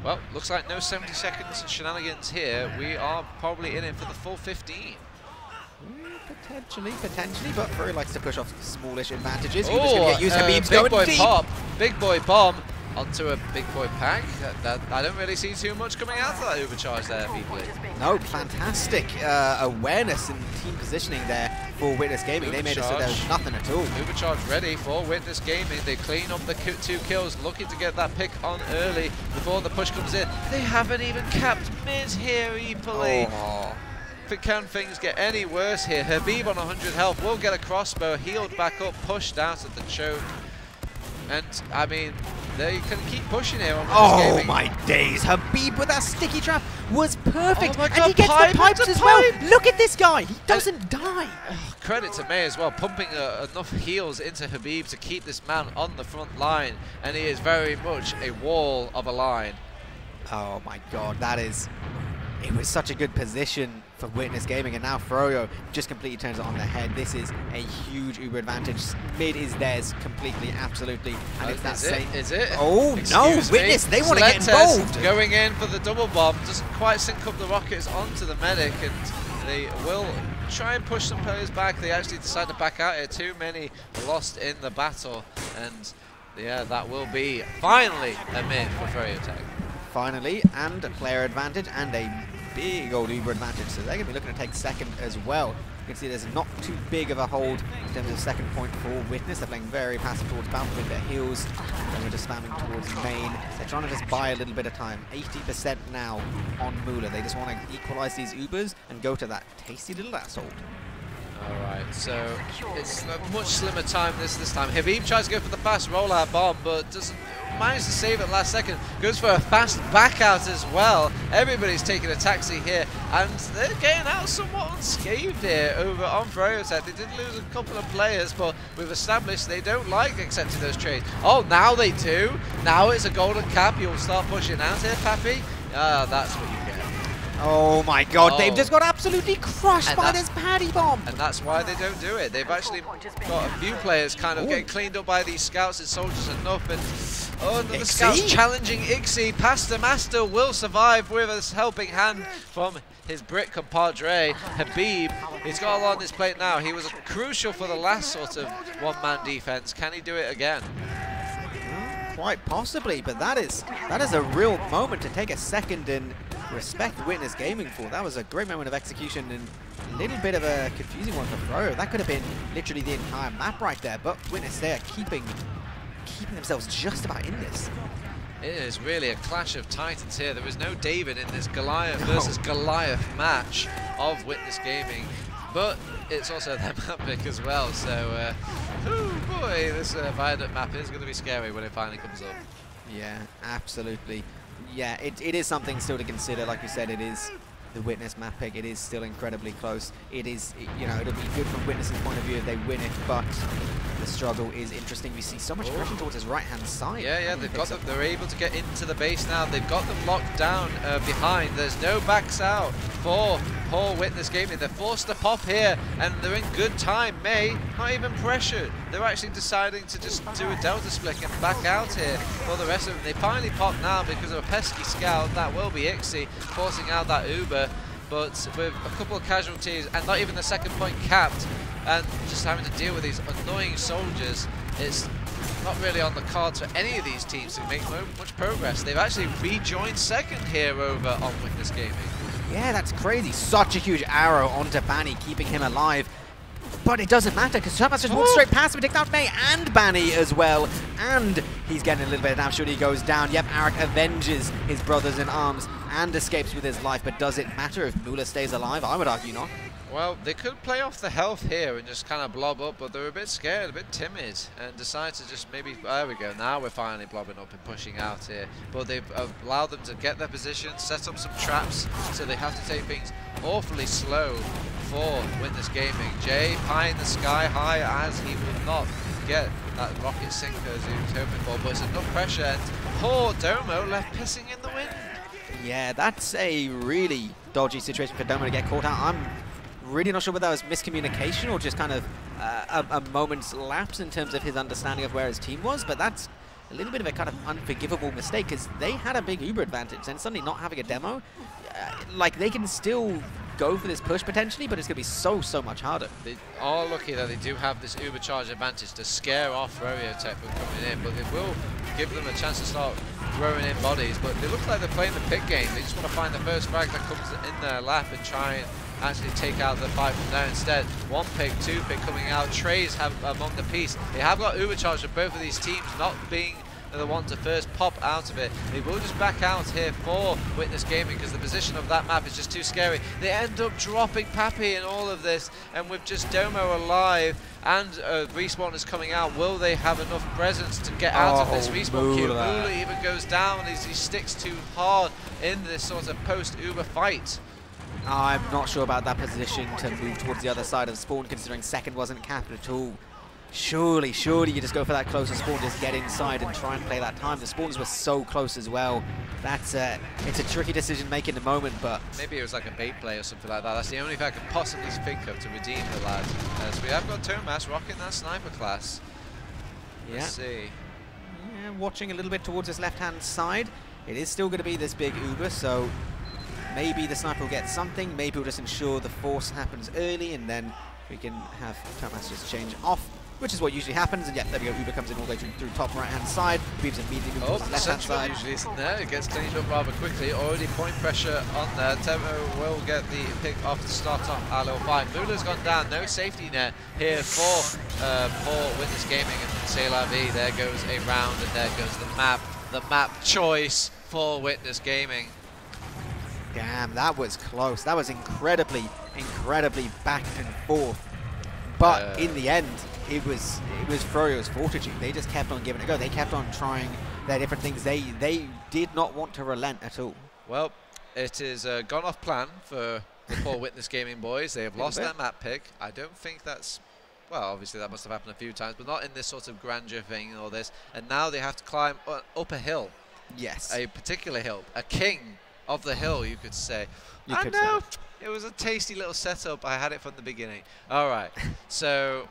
Well, looks like no 70 seconds shenanigans here. We are probably in it for the full 15. Potentially, but Furry likes to push off smallish advantages. Oh, Uber's going to get used. Habib's big going boy deep. pop, big boy bomb onto a big boy pack. I don't really see too much coming out of that overcharge there, people. No, fantastic awareness and team positioning there for Witness Gaming. They made it so there's nothing at all. Overcharge ready for Witness Gaming. They clean up the 2 kills, looking to get that pick on early before the push comes in. They haven't even capped mid here, Eeply. Oh. Can things get any worse here? Habib on 100 health will get a crossbow, healed back up, pushed out at the choke. And, I mean, they can keep pushing here on Witness Gaming. My days. Habib with that sticky trap was perfect. Oh my God, and he gets the pipes as well. Look at this guy. He doesn't die. Credit to May as well, pumping enough heals into Habib to keep this man on the front line. And he is very much a wall of a line. Oh, my God. That is... It was such a good position for Witness Gaming, and now Froyo just completely turns it on the head. This is a huge Uber advantage. Mid is theirs completely, absolutely. And it's that same... Is it? Oh, no, Witness, they want to get involved. Going in for the double bomb, doesn't quite sync up the rockets onto the medic, and they will try and push some players back. They actually decide to back out here. Too many lost in the battle, and yeah, that will be finally a mid for froyotech. Finally, and a player advantage and a big old Uber advantage, so they're going to be looking to take second as well. You can see there's not too big of a hold in terms of second point for Witness. They're playing very passive towards Bounty with their heals, and we're just spamming towards main. They're trying to just buy a little bit of time. 80% now on Moolah. They just want to equalize these Ubers and go to that tasty little assault. Alright, so it's a much slimmer time this time. Habib tries to go for the fast rollout bomb, but doesn't manage to save it last second. Goes for a fast back out as well. Everybody's taking a taxi here, and they're getting out somewhat unscathed here over on froyotech. They did lose a couple of players, but we've established they don't like accepting those trades. Oh, now they do. Now it's a golden cap. You'll start pushing out here, Pappy. That's what you get. Oh my god, they've just got absolutely crushed by this paddy bomb. And that's why they don't do it. They've actually got a few players kind of getting cleaned up by these scouts and soldiers enough. And another scout's challenging Ixie. Pastor Master will survive with a helping hand from his Brit compadre, Habib. He's got a lot on his plate now. He was crucial for the last sort of one-man defense. Can he do it again? Quite possibly, but that is a real moment to take a second and respect Witness Gaming for. That was a great moment of execution and a little bit of a confusing one for Fro. That could have been literally the entire map right there, but Witness there keeping themselves just about in this. It is really a clash of titans here. There is no David in this Goliath versus Goliath match of Witness Gaming, but it's also their map pick as well, so oh boy, this Viaduct map is going to be scary when it finally comes up. Yeah, absolutely. Yeah, it is something still to consider. Like you said, it is the Witness map pick. It is still incredibly close. It is, you know, it'll be good from Witness's point of view if they win it, but the struggle is interesting. We see so much pressure towards his right-hand side. Yeah, they've got them. They're able to get into the base now. They've got them locked down behind. There's no backs out for poor Witness Gaming. They're forced to pop here, and they're in good time. May, not even pressured. They're actually deciding to just do a delta split and back out here for the rest of them. They finally pop now because of a pesky scout. That will be Ixie forcing out that Uber, but with a couple of casualties and not even the second point capped, and just having to deal with these annoying soldiers, it's not really on the cards for any of these teams to make much progress. They've actually rejoined second here over on Witness Gaming. Yeah, that's crazy. Such a huge arrow onto Banny, keeping him alive. But it doesn't matter, because Thomas just walks straight past him and takes out May and Banny as well. And he's getting a little bit of damage. He goes down. Yep, Arik avenges his brothers in arms and escapes with his life. But does it matter if Moolah stays alive? I would argue not. Well, they could play off the health here and just kind of blob up, but they're a bit scared, a bit timid, and decide to just maybe, there we go, now we're finally blobbing up and pushing out here. But they've allowed them to get their position, set up some traps, so they have to take things awfully slow for Witness Gaming. Jay, pie in the sky high, as he will not get that rocket sinker as he was hoping for, but it's enough pressure, and poor Domo left pissing in the wind. Yeah, that's a really dodgy situation for Domo to get caught out. I'm really not sure whether that was miscommunication or just kind of a moment's lapse in terms of his understanding of where his team was, but that's a little bit of a kind of unforgivable mistake, because they had a big Uber advantage, and suddenly not having a demo, like, they can still go for this push potentially, but it's going to be so much harder. They are lucky that they do have this Uber charge advantage to scare off froyotech from coming in, but it will give them a chance to start throwing in bodies. But they look like they're playing the pick game. They just want to find the first frag that comes in their lap and try and actually take out the fight from there instead. One pick, two pick coming out. Trays have among the piece. They have got Uber charge for both of these teams, not being the one to first pop out of it. They will just back out here for Witness Gaming because the position of that map is just too scary. They end up dropping Pappy in all of this, and with just Domo alive and Respawn is coming out, will they have enough presence to get out of this respawn queue? Moolah even goes down as he sticks too hard in this sort of post-Uber fight. I'm not sure about that position to move towards the other side of spawn, considering second wasn't capped at all. Surely you just go for that closer spawn, just get inside and try and play that time. The spawns were so close as well. That's it's a tricky decision making the moment, but maybe it was like a bait play or something like that. That's the only thing I could possibly think of to redeem the lad. So we have got Tomas rocking that sniper class. Let's see. Yeah, watching a little bit towards his left-hand side. It is still going to be this big Uber, so maybe the sniper will get something. Maybe we'll just ensure the force happens early, and then we can have Tomas just change off which is what usually happens. And yeah, there we go. Uber comes in all the way through top right-hand side. Weaves immediately Oh, towards the left-hand central side. usually isn't there. It gets cleaned up rather quickly. Already point pressure on there. Temo will get the pick off the start on RL5. Mula's gone down. No safety net here for Witness Gaming, and C'est La Vie. There goes a round, and there goes the map. The map choice for Witness Gaming. Damn, that was close. That was incredibly back and forth. But in the end, it was Froyo's fortitude. They just kept on giving it a go. They kept on trying their different things. They did not want to relent at all. Well, it is gone off plan for the poor Witness Gaming boys. They have lost their map pick. I don't think that's... Well, obviously that must have happened a few times, but not in this sort of grandeur thing or this. And now they have to climb up a hill. Yes. A particular hill. A king of the hill, you could say. I know. It was a tasty little setup. I had it from the beginning. All right. So,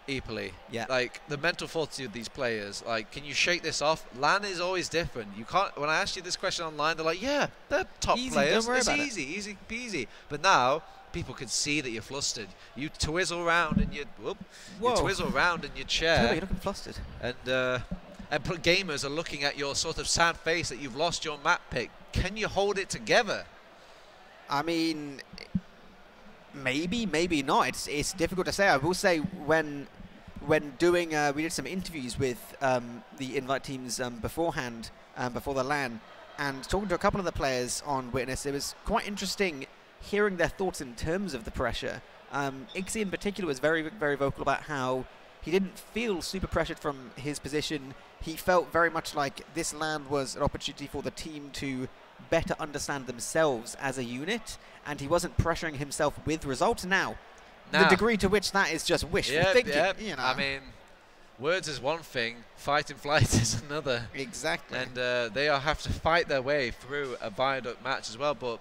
Eepily. Yeah. Like, the mental fortitude of these players, like, can you shake this off? LAN is always different. You can't... When I asked you this question online, they're like, yeah, they're top players. Don't worry it's about easy, easy peasy. But now... people can see that you're flustered. You twizzle around in your you twizzle around in your chair. You're looking flustered. And gamers are looking at your sort of sad face that you've lost your map pick. Can you hold it together? I mean, maybe, maybe not. It's difficult to say. I will say when doing we did some interviews with the invite teams beforehand, before the LAN, and talking to a couple of the players on Witness. It was quite interesting hearing their thoughts in terms of the pressure. Ixie in particular was very, very vocal about how he didn't feel super pressured from his position. He felt very much like this LAN was an opportunity for the team to better understand themselves as a unit, and he wasn't pressuring himself with results. Now, the degree to which that is just wishful thinking, you know. I mean, words is one thing, fight and flight is another. Exactly. And they have to fight their way through a Viaduct match as well, but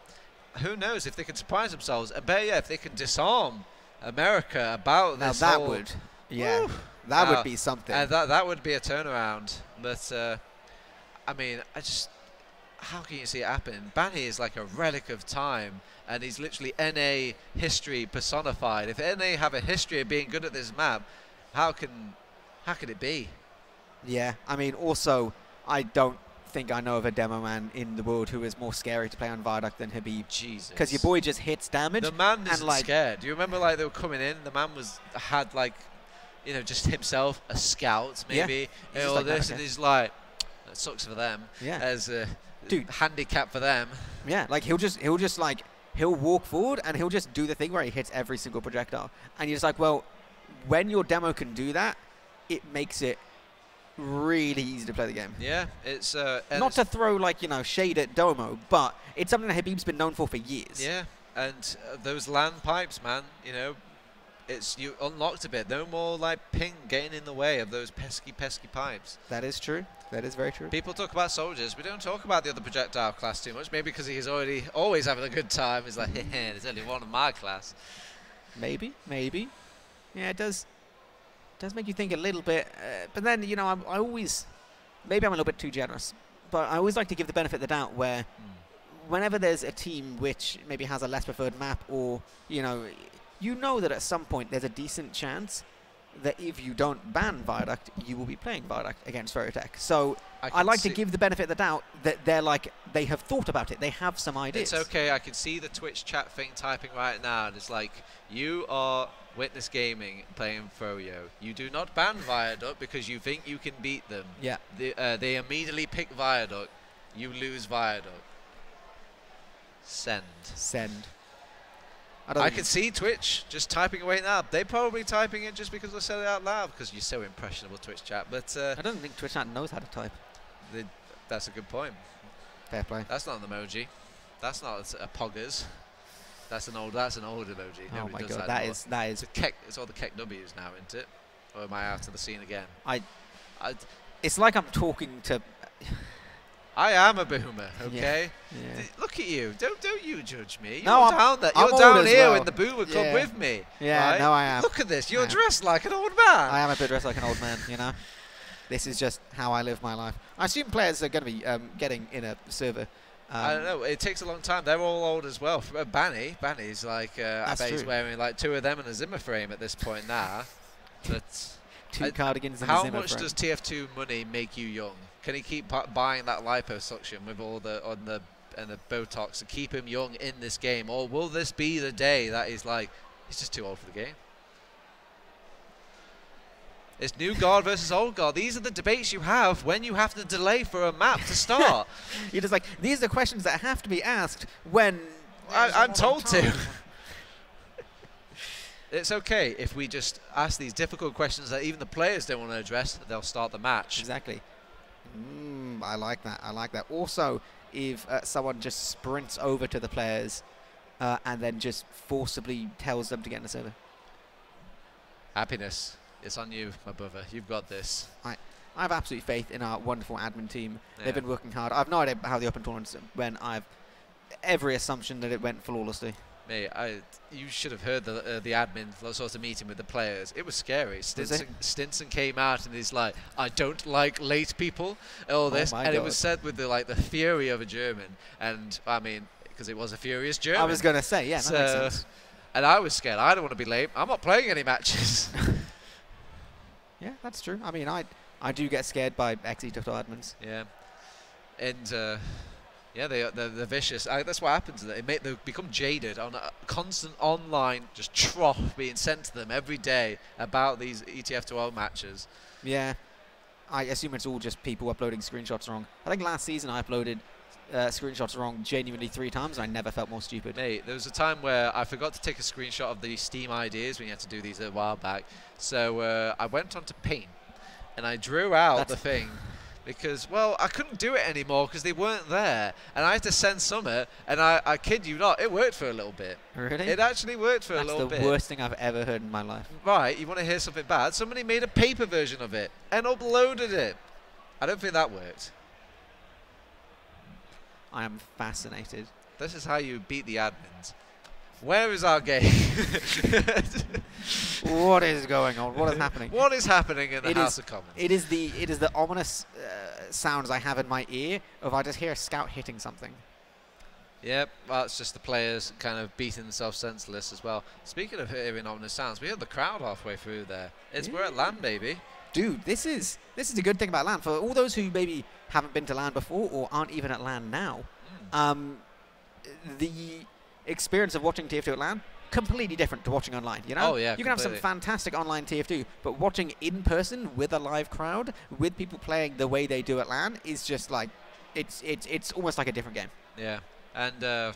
who knows if they can surprise themselves, and better yet, if they can disarm America about this that whole... would, yeah, that would be something. That would be a turnaround. But, I mean, how can you see it happen? Banny is like a relic of time, and he's literally NA history personified. If NA have a history of being good at this map, how could it be? Yeah, I mean, also, I don't think I know of a demo man in the world who is more scary to play on Viaduct than Habib. Jesus. Because your boy just hits damage. The man isn't scared. Do you remember, like, they were coming in, the man had like, you know, just himself, a scout, maybe, and all this, and he's like, that sucks for them. Yeah. As a handicap for them. Yeah, like, he'll walk forward and he'll just do the thing where he hits every single projectile. And you're just like, well, when your demo can do that, it makes it really easy to play the game. Yeah, it's not to throw, like, you know, shade at Domo, but it's something that Habib's been known for years. Yeah, and those LAN pipes, man, you know, you unlocked a bit. No more like ping getting in the way of those pesky pipes. That is true. That is very true. People talk about soldiers. We don't talk about the other projectile class too much. Maybe because he's always having a good time. He's like, hey, there's only one in my class. Maybe. Yeah, it does make you think a little bit, but then, you know, I always, maybe I'm a little bit too generous, but I always like to give the benefit of the doubt where whenever there's a team which maybe has a less preferred map, or, you know that at some point there's a decent chance that if you don't ban Viaduct, you will be playing Viaduct against froyotech. So I like to give the benefit of the doubt that they have thought about it, they have some ideas. It's okay, I can see the Twitch chat thing typing right now, and it's like, you are Witness Gaming playing Froyo. You do not ban Viaduct because you think you can beat them. Yeah. They immediately pick Viaduct. You lose Viaduct. Send. I can see Twitch just typing away now. They're probably typing it just because I said it out loud, because you're so impressionable, Twitch chat. But I don't think Twitch chat knows how to type. That's a good point. Fair play. That's not an emoji. That's not a poggers. That's an old emoji. Oh my god, that is it's all the Keck W's now, isn't it? Or am I out of the scene again? It's like I'm talking to. I am a boomer, okay? Yeah. Look at you. Don't you judge me. You're down there. You're down here in the boomer club with me. Yeah, right? No, I am. Look at this. You're dressed like an old man. I am a bit dressed like an old man, you know. This is just how I live my life. I assume players are going to be getting in a server. I don't know. It takes a long time. They're all old as well. Banny's like, I bet he's wearing like 2 of them and a Zimmer frame at this point now. That's Two cardigans and a how Zimmer much frame. does TF2 money make you young? Can he keep buying that liposuction with all the and the Botox to keep him young in this game, or will this be the day that he's like, he's just too old for the game? It's new guard versus old guard. These are the debates you have when you have to delay for a map to start. You're just like, these are questions that have to be asked when I'm told to. It's okay if we just ask these difficult questions that even the players don't want to address. They'll start the match. Exactly. I like that. I like that. Also, if someone just sprints over to the players and then just forcibly tells them to get in the server. Happiness. It's on you, my brother. You've got this. I have absolute faith in our wonderful admin team. Yeah. They've been working hard. I've no idea how the open tournaments went. I've every assumption that it went flawlessly. Mate, you should have heard the admin sort of meeting with the players. It was scary. Stinson came out and he's like, I don't like late people, all this. My and God. It was said with the fury of a German. And, I mean, because it was a furious German. I was going to say, yeah, that makes sense. And I was scared. I don't want to be late. I'm not playing any matches. Yeah, that's true. I mean, I do get scared by XE admins. Yeah. And, yeah, they're vicious. That's what happens. They become jaded on a constant online just trough being sent to them every day about these ETF2L matches. Yeah. I assume it's all just people uploading screenshots wrong. I think last season I uploaded screenshots wrong genuinely 3 times and I never felt more stupid. Mate, there was a time where I forgot to take a screenshot of the Steam ideas when you had to do these a while back. So I went onto Paint and I drew out the thing. Because, well, I couldn't do it anymore because they weren't there. And I had to send Summit, and I kid you not, it worked for a little bit. Really? It actually worked for a little bit. That's the worst thing I've ever heard in my life. Right, you want to hear something bad? Somebody made a paper version of it and uploaded it. I don't think that worked. I am fascinated. This is how you beat the admins. Where is our game? What is going on? What is happening? What is happening in the House of Commons? It is the ominous sounds I have in my ear of I just hear a scout hitting something. Yep, well, it's just the players kind of beating themselves senseless as well. Speaking of hearing ominous sounds, we heard the crowd halfway through there. We're at LAN, baby. Dude, this is a good thing about LAN. For all those who maybe haven't been to LAN before or aren't even at LAN now, the experience of watching TF2 at LAN, completely different to watching online, you know? Oh, yeah, you can have some fantastic online TF2, but watching in person with a live crowd, with people playing the way they do at LAN, is just like, it's almost like a different game. Yeah, and I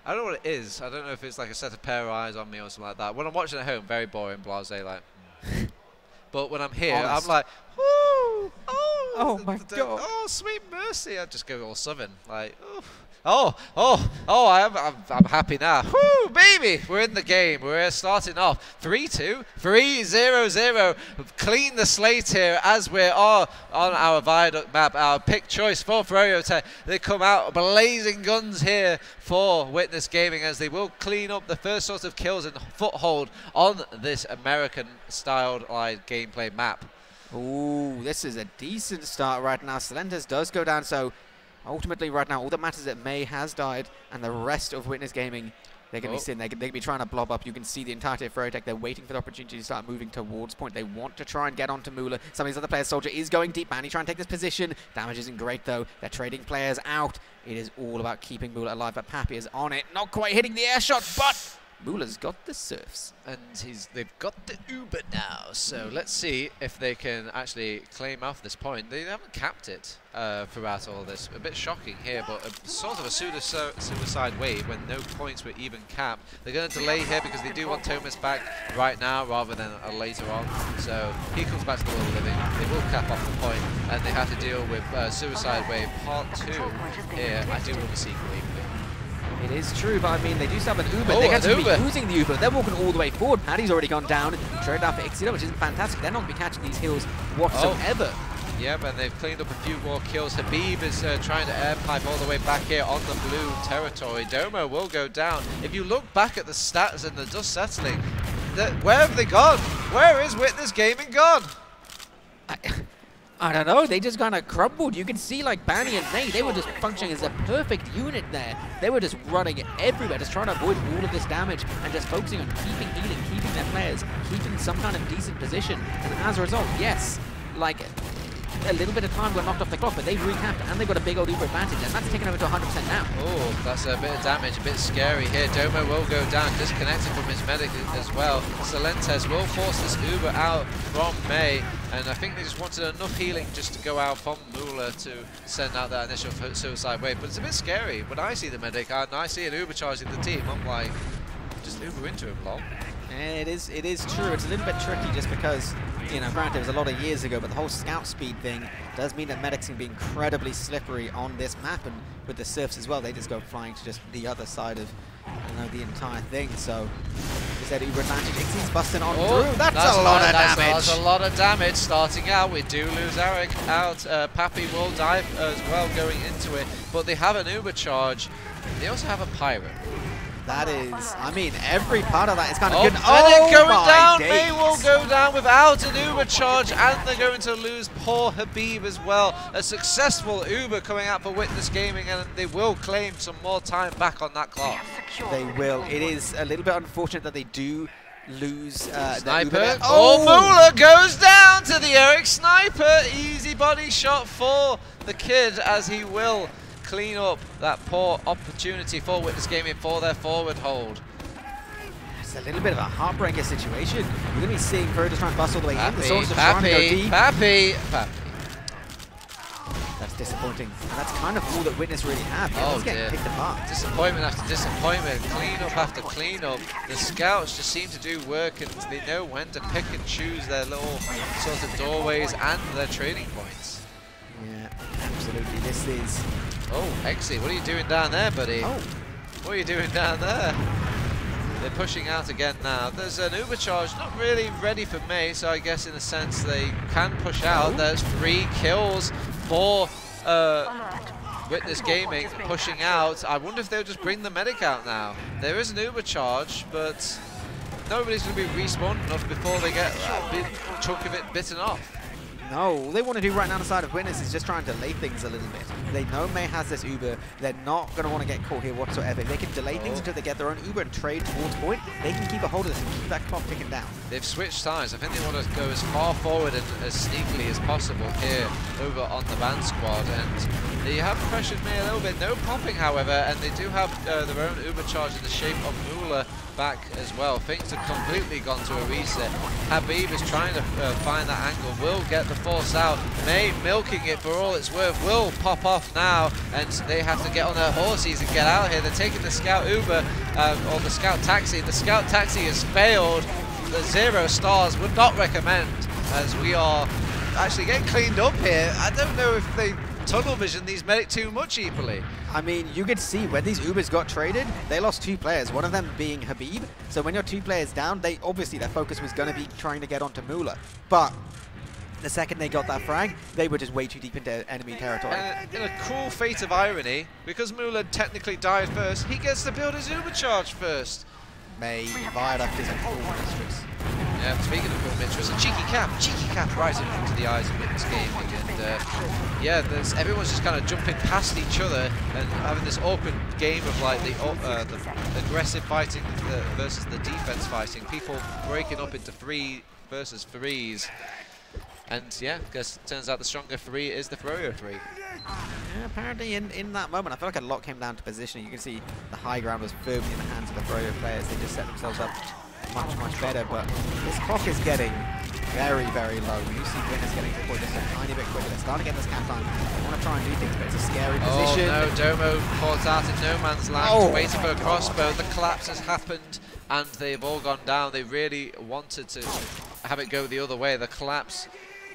don't know what it is. I don't know if it's like a set of pair of eyes on me or something like that. When I'm watching at home, very boring, blasé, like. But when I'm here, I'm like, woo! Oh my God! Oh, sweet mercy! I just go all southern, like, I'm happy now. Woo, baby! We're in the game. We're starting off 3-2, 3-0-0. Clean the slate here as we're on our Viaduct map. Our pick choice for froyotech. They come out blazing guns here for Witness Gaming as they will clean up the first sort of kills and foothold on this American-styled gameplay map. Ooh, this is a decent start right now. Silentes does go down, so ultimately right now all that matters is that May has died and the rest of Witness Gaming, they're going to be sitting, they're going to be trying to blob up. You can see the entirety of froyotech. They're waiting for the opportunity to start moving towards point. They want to try and get onto Moolah. Some of these other players, Soldier is going deep, man. He's trying to take this position. Damage isn't great though. They're trading players out. It is all about keeping Moolah alive, but Pappy is on it. Not quite hitting the air shot, but Moolah's got the surfs. And they've got the Uber now, so let's see if they can actually claim off this point. They haven't capped it throughout all this. A bit shocking here, but sort of a suicide wave when no points were even capped. They're going to delay here because they do want Thomas back right now rather than later on. So he comes back to the world of living. They will cap off the point, and they have to deal with suicide wave part 2 here. I do want to see Wave. It is true, but I mean, they do still have an Uber. They're going to be using the Uber. They're walking all the way forward. Paddy's already gone down. Trade out for Ixida, which isn't fantastic. They're not going to be catching these hills whatsoever. Yep, and they've cleaned up a few more kills. Habib is trying to air pipe all the way back here on the blue territory. Domo will go down. If you look back at the stats and the dust settling, where have they gone? Where is Witness Gaming gone? I don't know, they just kind of crumbled. You can see like Banny and Nate, they were just functioning as a perfect unit there. They were just running everywhere, just trying to avoid all of this damage and just focusing on keeping healing, keeping their players, keeping some kind of decent position. And as a result, yes, like a little bit of time got knocked off the clock, but they recapped and they got a big old Uber advantage, and that's taken over to 100% now. Oh, that's a bit of damage, a bit scary here. Domo will go down, disconnected from his medic as well. Solentes will force this Uber out from May, and I think they just wanted enough healing just to go out from Mula to send out that initial suicide wave. But it's a bit scary. When I see the medic and I see an Uber charging the team, I'm like, just Uber into him, lol. And it is true. It's a little bit tricky just because, you know, granted it was a lot of years ago, but the whole scout speed thing does mean that medics can be incredibly slippery on this map, and with the surfs as well, they just go flying to just the other side of, you know, the entire thing. So is that Uber advantage? Xyz's busting on through. That's a lot of damage. That's a lot of damage. Starting out, we do lose Eric out. Pappy will dive as well going into it, but they have an Uber charge. They also have a pirate. That is, I mean, every part of that is kind of good. Oh, going down. Days. May will go down without an Uber charge, and they're going to lose poor Habib as well. A successful Uber coming out for Witness Gaming, and they will claim some more time back on that clock. They will. It is a little bit unfortunate that they do lose Sniper. Oh, Mula goes down to the Eric Sniper. Easy body shot for the kid, as he will clean up that poor opportunity for Witness Gaming for their forward hold. It's a little bit of a heartbreaker situation. You're going to be seeing Froyo try and bust all the way in. The Swords are Pappy, trying to go deep. Pappy. That's disappointing. And that's kind of all that Witness really have. Yeah, Oh, getting picked apart. Disappointment after disappointment, clean-up after clean-up. The scouts just seem to do work, and they know when to pick and choose their little sort of doorways and their trading points. Yeah, absolutely. This is... Oh, Exy, what are you doing down there, buddy? Oh. What are you doing down there? They're pushing out again now. There's an Uber charge, not really ready for May, so I guess in a sense they can push out. There's 3 kills for Witness Gaming pushing out. I wonder if they'll just bring the medic out now. There is an Uber charge, but nobody's going to be respawned enough before they get a big chunk of it bitten off. No, all they want to do right now on the side of Witness is just try and delay things a little bit. They know May has this Uber. They're not going to want to get caught here whatsoever. They can delay things until they get their own Uber and trade towards point. They can keep a hold of this and keep that clock ticking down. They've switched sides. I think they want to go as far forward and as sneakily as possible here over on the band squad. And they have pressured May a little bit. No popping, however, and they do have their own Uber charge in the shape of Mula back as well. Things have completely gone to a reset. Habib is trying to find that angle, will get the force out. May milking it for all it's worth, will pop off now, and they have to get on their horses and get out here. They're taking the scout Uber, or the scout taxi. The scout taxi has failed. The 0 stars would not recommend, as we are actually getting cleaned up here. I don't know if they tunnel vision these medic too much equally. I mean, you could see when these Ubers got traded, they lost 2 players, one of them being Habib. So when you're 2 players down, they obviously their focus was going to be trying to get onto Mula. But the second they got that frag, they were just way too deep into enemy territory. In a cruel fate of irony, because Mula technically died first, he gets to build his Uber charge first. May Viaduct is a cool mistress. Yeah, speaking of cool mistress, a cheeky cap right in front of the eyes of Witness Gaming, and yeah, everyone's just kind of jumping past each other and having this awkward game of like the aggressive fighting versus the defense fighting. People breaking up into 3 versus 3s. And yeah, because it turns out the stronger 3 is the Froyo 3. Yeah, apparently in that moment, I feel like a lot came down to positioning. You can see the high ground was firmly in the hands of the Froyo players. They just set themselves up much, much better. But this clock is getting very, very low. You see Witness getting to point just a tiny bit quicker. They're starting to get this cap time. They want to try and do things, but it's a scary position. Oh no, Domo caught out in no man's land, waiting for a crossbow. The collapse has happened, and they've all gone down. They really wanted to have it go the other way. The collapse.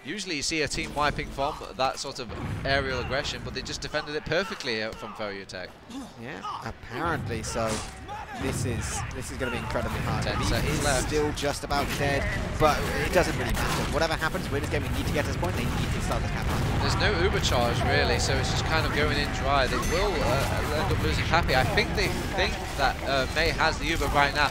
Usually you see a team wiping from that sort of aerial aggression, but they just defended it perfectly from froyotech. Yeah, apparently so. This is going to be incredibly hard. 10 He seconds is left. still just about dead, but it doesn't really matter. Whatever happens, Winners Gaming need to get to this point. They need to start this campaign. There's no Uber charge really, so it's just kind of going in dry. They will end up losing Happy. I think they think that May has the Uber right now.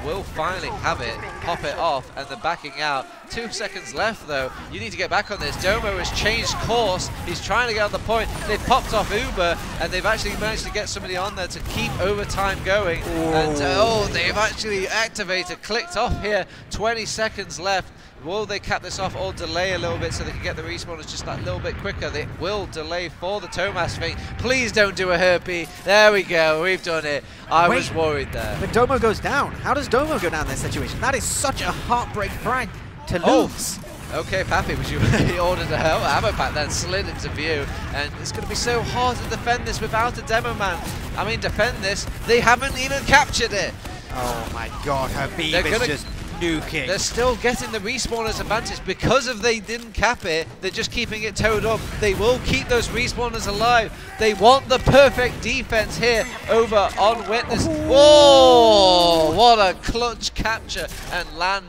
Will finally have it, pop it off, and they're backing out. 2 seconds left though. You need to get back on this. Domo has changed course. He's trying to get on the point. They've popped off Uber, and they've actually managed to get somebody on there to keep overtime going. Ooh. And they've actually activated, clicked off here. 20 seconds left. Will they cap this off or delay a little bit so they can get the respawners just that little bit quicker? They will delay for the Tomas thing. Please don't do a herpy. There we go. We've done it. I was worried there. But Domo goes down. How does Domo go down in this situation? That is such a heartbreak frag to lose. Okay, Pappy, he ordered a ammo pack, then slid into view, and it's going to be so hard to defend this without a demo man. I mean, defend this. They haven't even captured it. Oh my God, Habib is just nuking. They're still getting the respawners advantage because of they didn't cap it. They're just keeping it towed up. They will keep those respawners alive. They want the perfect defense here over on Witness. Whoa! What a clutch capture and land.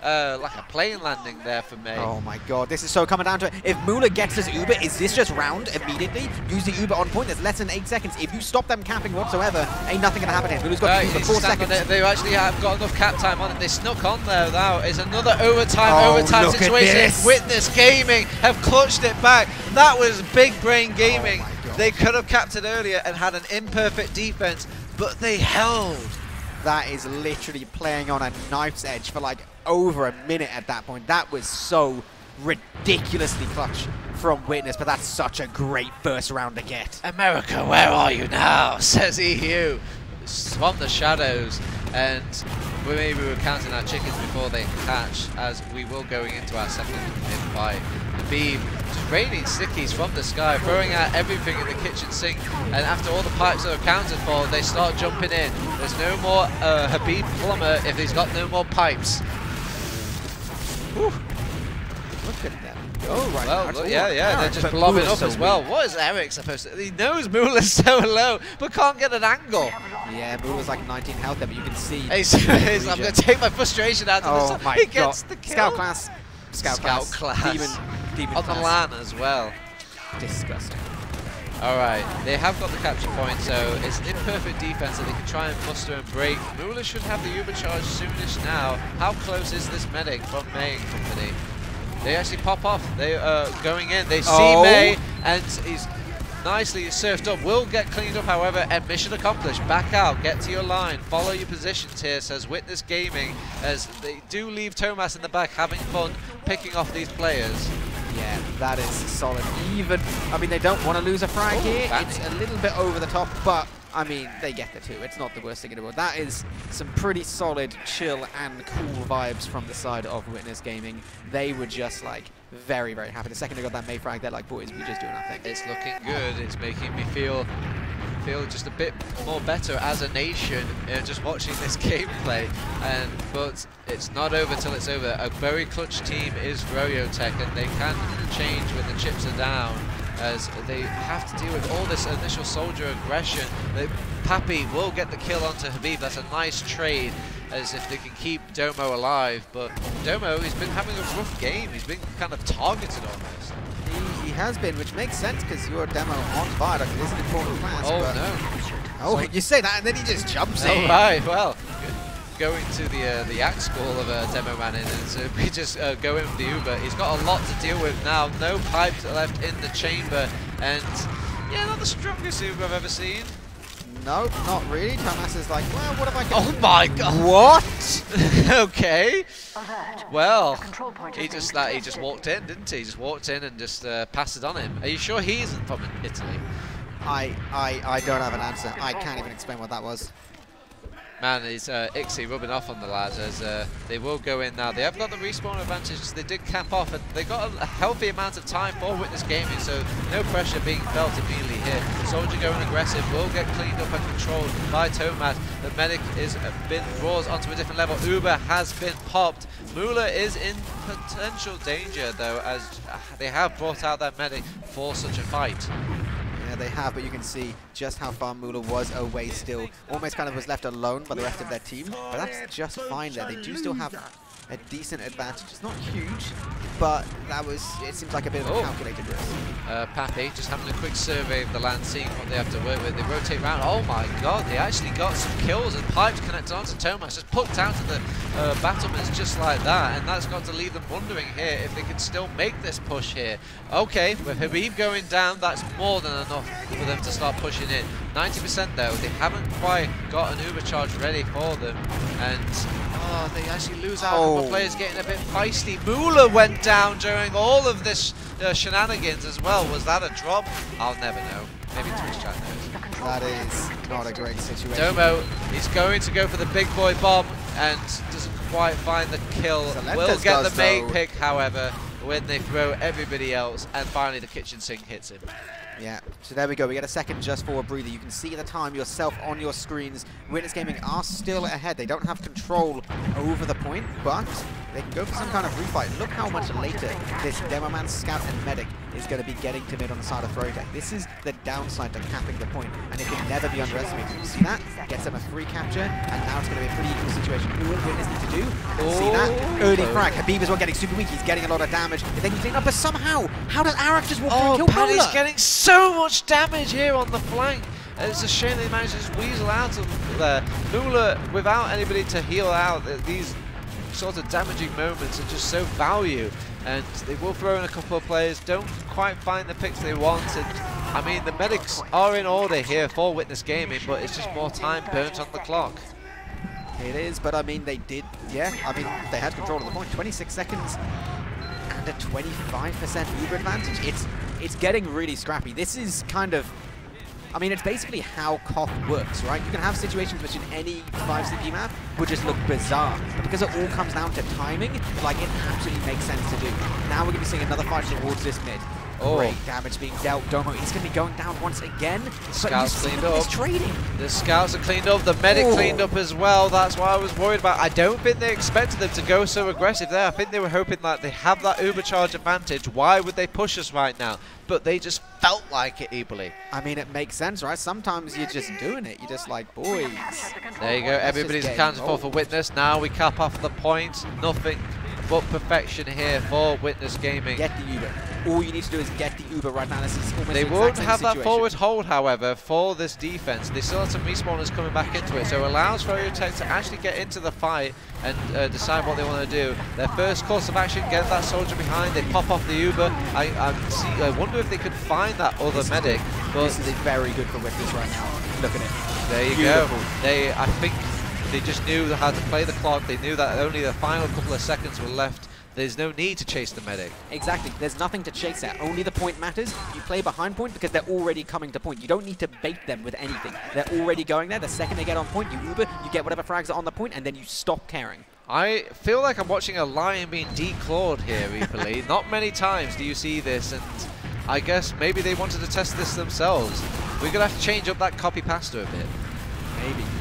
Like a plane landing there for me. Oh my God, this is so coming down to it. If Mula gets his Uber, is this just round immediately? Use the Uber on point, there's less than 8 seconds. If you stop them capping whatsoever, ain't nothing gonna happen here. Mula's got the 4 seconds. They actually have got enough cap time on it. They snuck on there now. It's another overtime situation. Witness Gaming have clutched it back. That was big brain gaming. They could have capped it earlier and had an imperfect defense, but they held. That is literally playing on a knife's edge for like over a minute at that point. That was so ridiculously clutch from Witness, but that's such a great first round to get. America, where are you now? Says EU from the shadows, and maybe we were counting our chickens before they hatch, as we will going into our second fight. Habib just raining stickies from the sky, throwing out everything in the kitchen sink, and after all the pipes are accounted for, they start jumping in. There's no more Habib plumber if he's got no more pipes. Whew. Look at them go right now. Well, yeah, they're just blobbing up as well. What is Eric supposed to... He knows Mula's so low, but can't get an angle. Yeah, Mula's like 19 health there, but you can see... I'm going to take my frustration out of this. My He God. gets the kill. Scout class. Demon on class. the LAN as well. Disgusting. Alright, they have got the capture point, so it's an imperfect defense that they can try and muster and break. Mula should have the Uber charge soonish now. How close is this medic from May and company? They actually pop off. They are going in. They see May, and he's nicely surfed up. Will get cleaned up, however, and mission accomplished. Back out, get to your line, follow your positions here, says Witness Gaming, as they do leave Tomas in the back having fun picking off these players. Yeah, that is solid. Even, I mean, they don't want to lose a frag here. It's a little bit over the top, but I mean, they get the 2. It's not the worst thing in the world. That is some pretty solid, chill, and cool vibes from the side of Witness Gaming. They were just like very, very happy. The second they got that May frag, they're like, boys, we're just doing our thing. It's looking good. It's making me feel just a bit more better as a nation just watching this gameplay. But it's not over till it's over. A very clutch team is froyotech, and they can change when the chips are down, as they have to deal with all this initial soldier aggression. Pappy will get the kill onto Habib. That's a nice trade, as if they can keep Domo alive. But Domo, he's been having a rough game. He's been kind of targeted almost. He has been, which makes sense because your demo on Viaduct is an important class. Oh but no! Oh, you say that and then he just jumps in. All right, well, going to the axe school of demo man, and so we just go in with the Uber. He's got a lot to deal with now. No pipes left in the chamber, and yeah, not the strongest Uber I've ever seen. No, not really. Tomas is like, well, what have I got? Oh my God! What? Okay. Well, he just walked in, didn't he? He just walked in and just passed it on him. Are you sure he isn't from Italy? I don't have an answer. I can't even explain what that was. Man, it's Ixie rubbing off on the lads, as they will go in now. They have got the respawn advantage, so they did camp off, and they got a healthy amount of time for Witness Gaming, so no pressure being felt immediately here. Soldier going aggressive, will get cleaned up and controlled by Tomas. The medic is been brought onto a different level. Uber has been popped. Mula is in potential danger, though, as they have brought out that medic for such a fight. Yeah, they have, but you can see just how far Mula was away still. Almost kind of was left alone by the rest of their team, but that's just fine there. They do still have a decent advantage. It's not huge, but it seems like a bit of a calculated risk. Pappy just having a quick survey of the land, seeing what they have to work with. They rotate around. Oh my god, they actually got some kills, and Pipes connected onto Tomas, just poked out of the battlements just like that, and that's got to leave them wondering here if they can still make this push here. Okay, with Habib going down, that's more than enough for them to start pushing in. 90% though, they haven't quite got an Uber charge ready for them, and they actually lose out. A couple of players getting a bit feisty. Mula went down during all of this shenanigans as well. Was that a drop? I'll never know. Maybe Twitch chat knows. That is not a great situation. Domo is going to go for the big boy bomb and doesn't quite find the kill. Will get the main pick, however, when they throw everybody else, and finally the kitchen sink hits him. Yeah, so there we go. We get a second just for a breather. You can see the time yourself on your screens. Witness Gaming are still ahead. They don't have control over the point, but they can go for some kind of refight. Look how much later this Demo Man, Scout, and Medic is going to be getting to mid on the side of froyotech. This is the downside to capping the point, and it can never be underestimated. You see that? Gets them a free capture, and now it's going to be a pretty equal situation. All Witness need to do, see that? Early frag. Habib is one getting super weak. He's getting a lot of damage. If they can clean up, but somehow, how does Arak just walk through and kill Paddy's Mula? getting so much damage here on the flank. It's a shame they managed to just weasel out of there. Mula, without anybody to heal out, these sort of damaging moments are just so value, and they will throw in a couple of players, don't quite find the picks they wanted. I mean, the medics are in order here for Witness Gaming, but it's just more time burnt on the clock. It is, but I mean, they did, I mean, they had control of the point. 26 seconds and a 25% Uber advantage. It's getting really scrappy. This is kind of, I mean, it's basically how Koth works, right? You can have situations which in any 5CP map would just look bizarre, but because it all comes down to timing, like, it absolutely makes sense to do. Now we're going to be seeing another fight towards this mid. Great damage being dealt. Domo is going to be going down once again. Scouts cleaned up. Trading. The scouts are cleaned up. The medic cleaned up as well. That's what I was worried about. I don't think they expected them to go so aggressive there. I think they were hoping that they have that Ubercharge advantage. Why would they push us right now? But they just felt like it equally. I mean, it makes sense, right? Sometimes you're just doing it. You're just like, boys. There you go. Everybody's accounted for Witness. Now we cap off the point. Nothing but perfection here for Witness Gaming. Get the Uber. All you need to do is get the Uber right now. This is almost they won't have that forward hold, however, for this defense. They still have some respawners coming back into it, so it allows froyotech to actually get into the fight and decide what they want to do. Their first course of action, get that soldier behind. They pop off the Uber. I wonder if they could find that other medic. But this is very good for Witness right now. Look at it. There you go. I think they just knew how to play the clock. They knew that only the final couple of seconds were left. There's no need to chase the medic. Exactly. There's nothing to chase at. Only the point matters. You play behind point because they're already coming to point. You don't need to bait them with anything. They're already going there. The second they get on point, you Uber, you get whatever frags are on the point, and then you stop caring. I feel like I'm watching a lion being declawed here, Reaperly. Not many times do you see this, and I guess maybe they wanted to test this themselves. We're going to have to change up that copy-pasta a bit.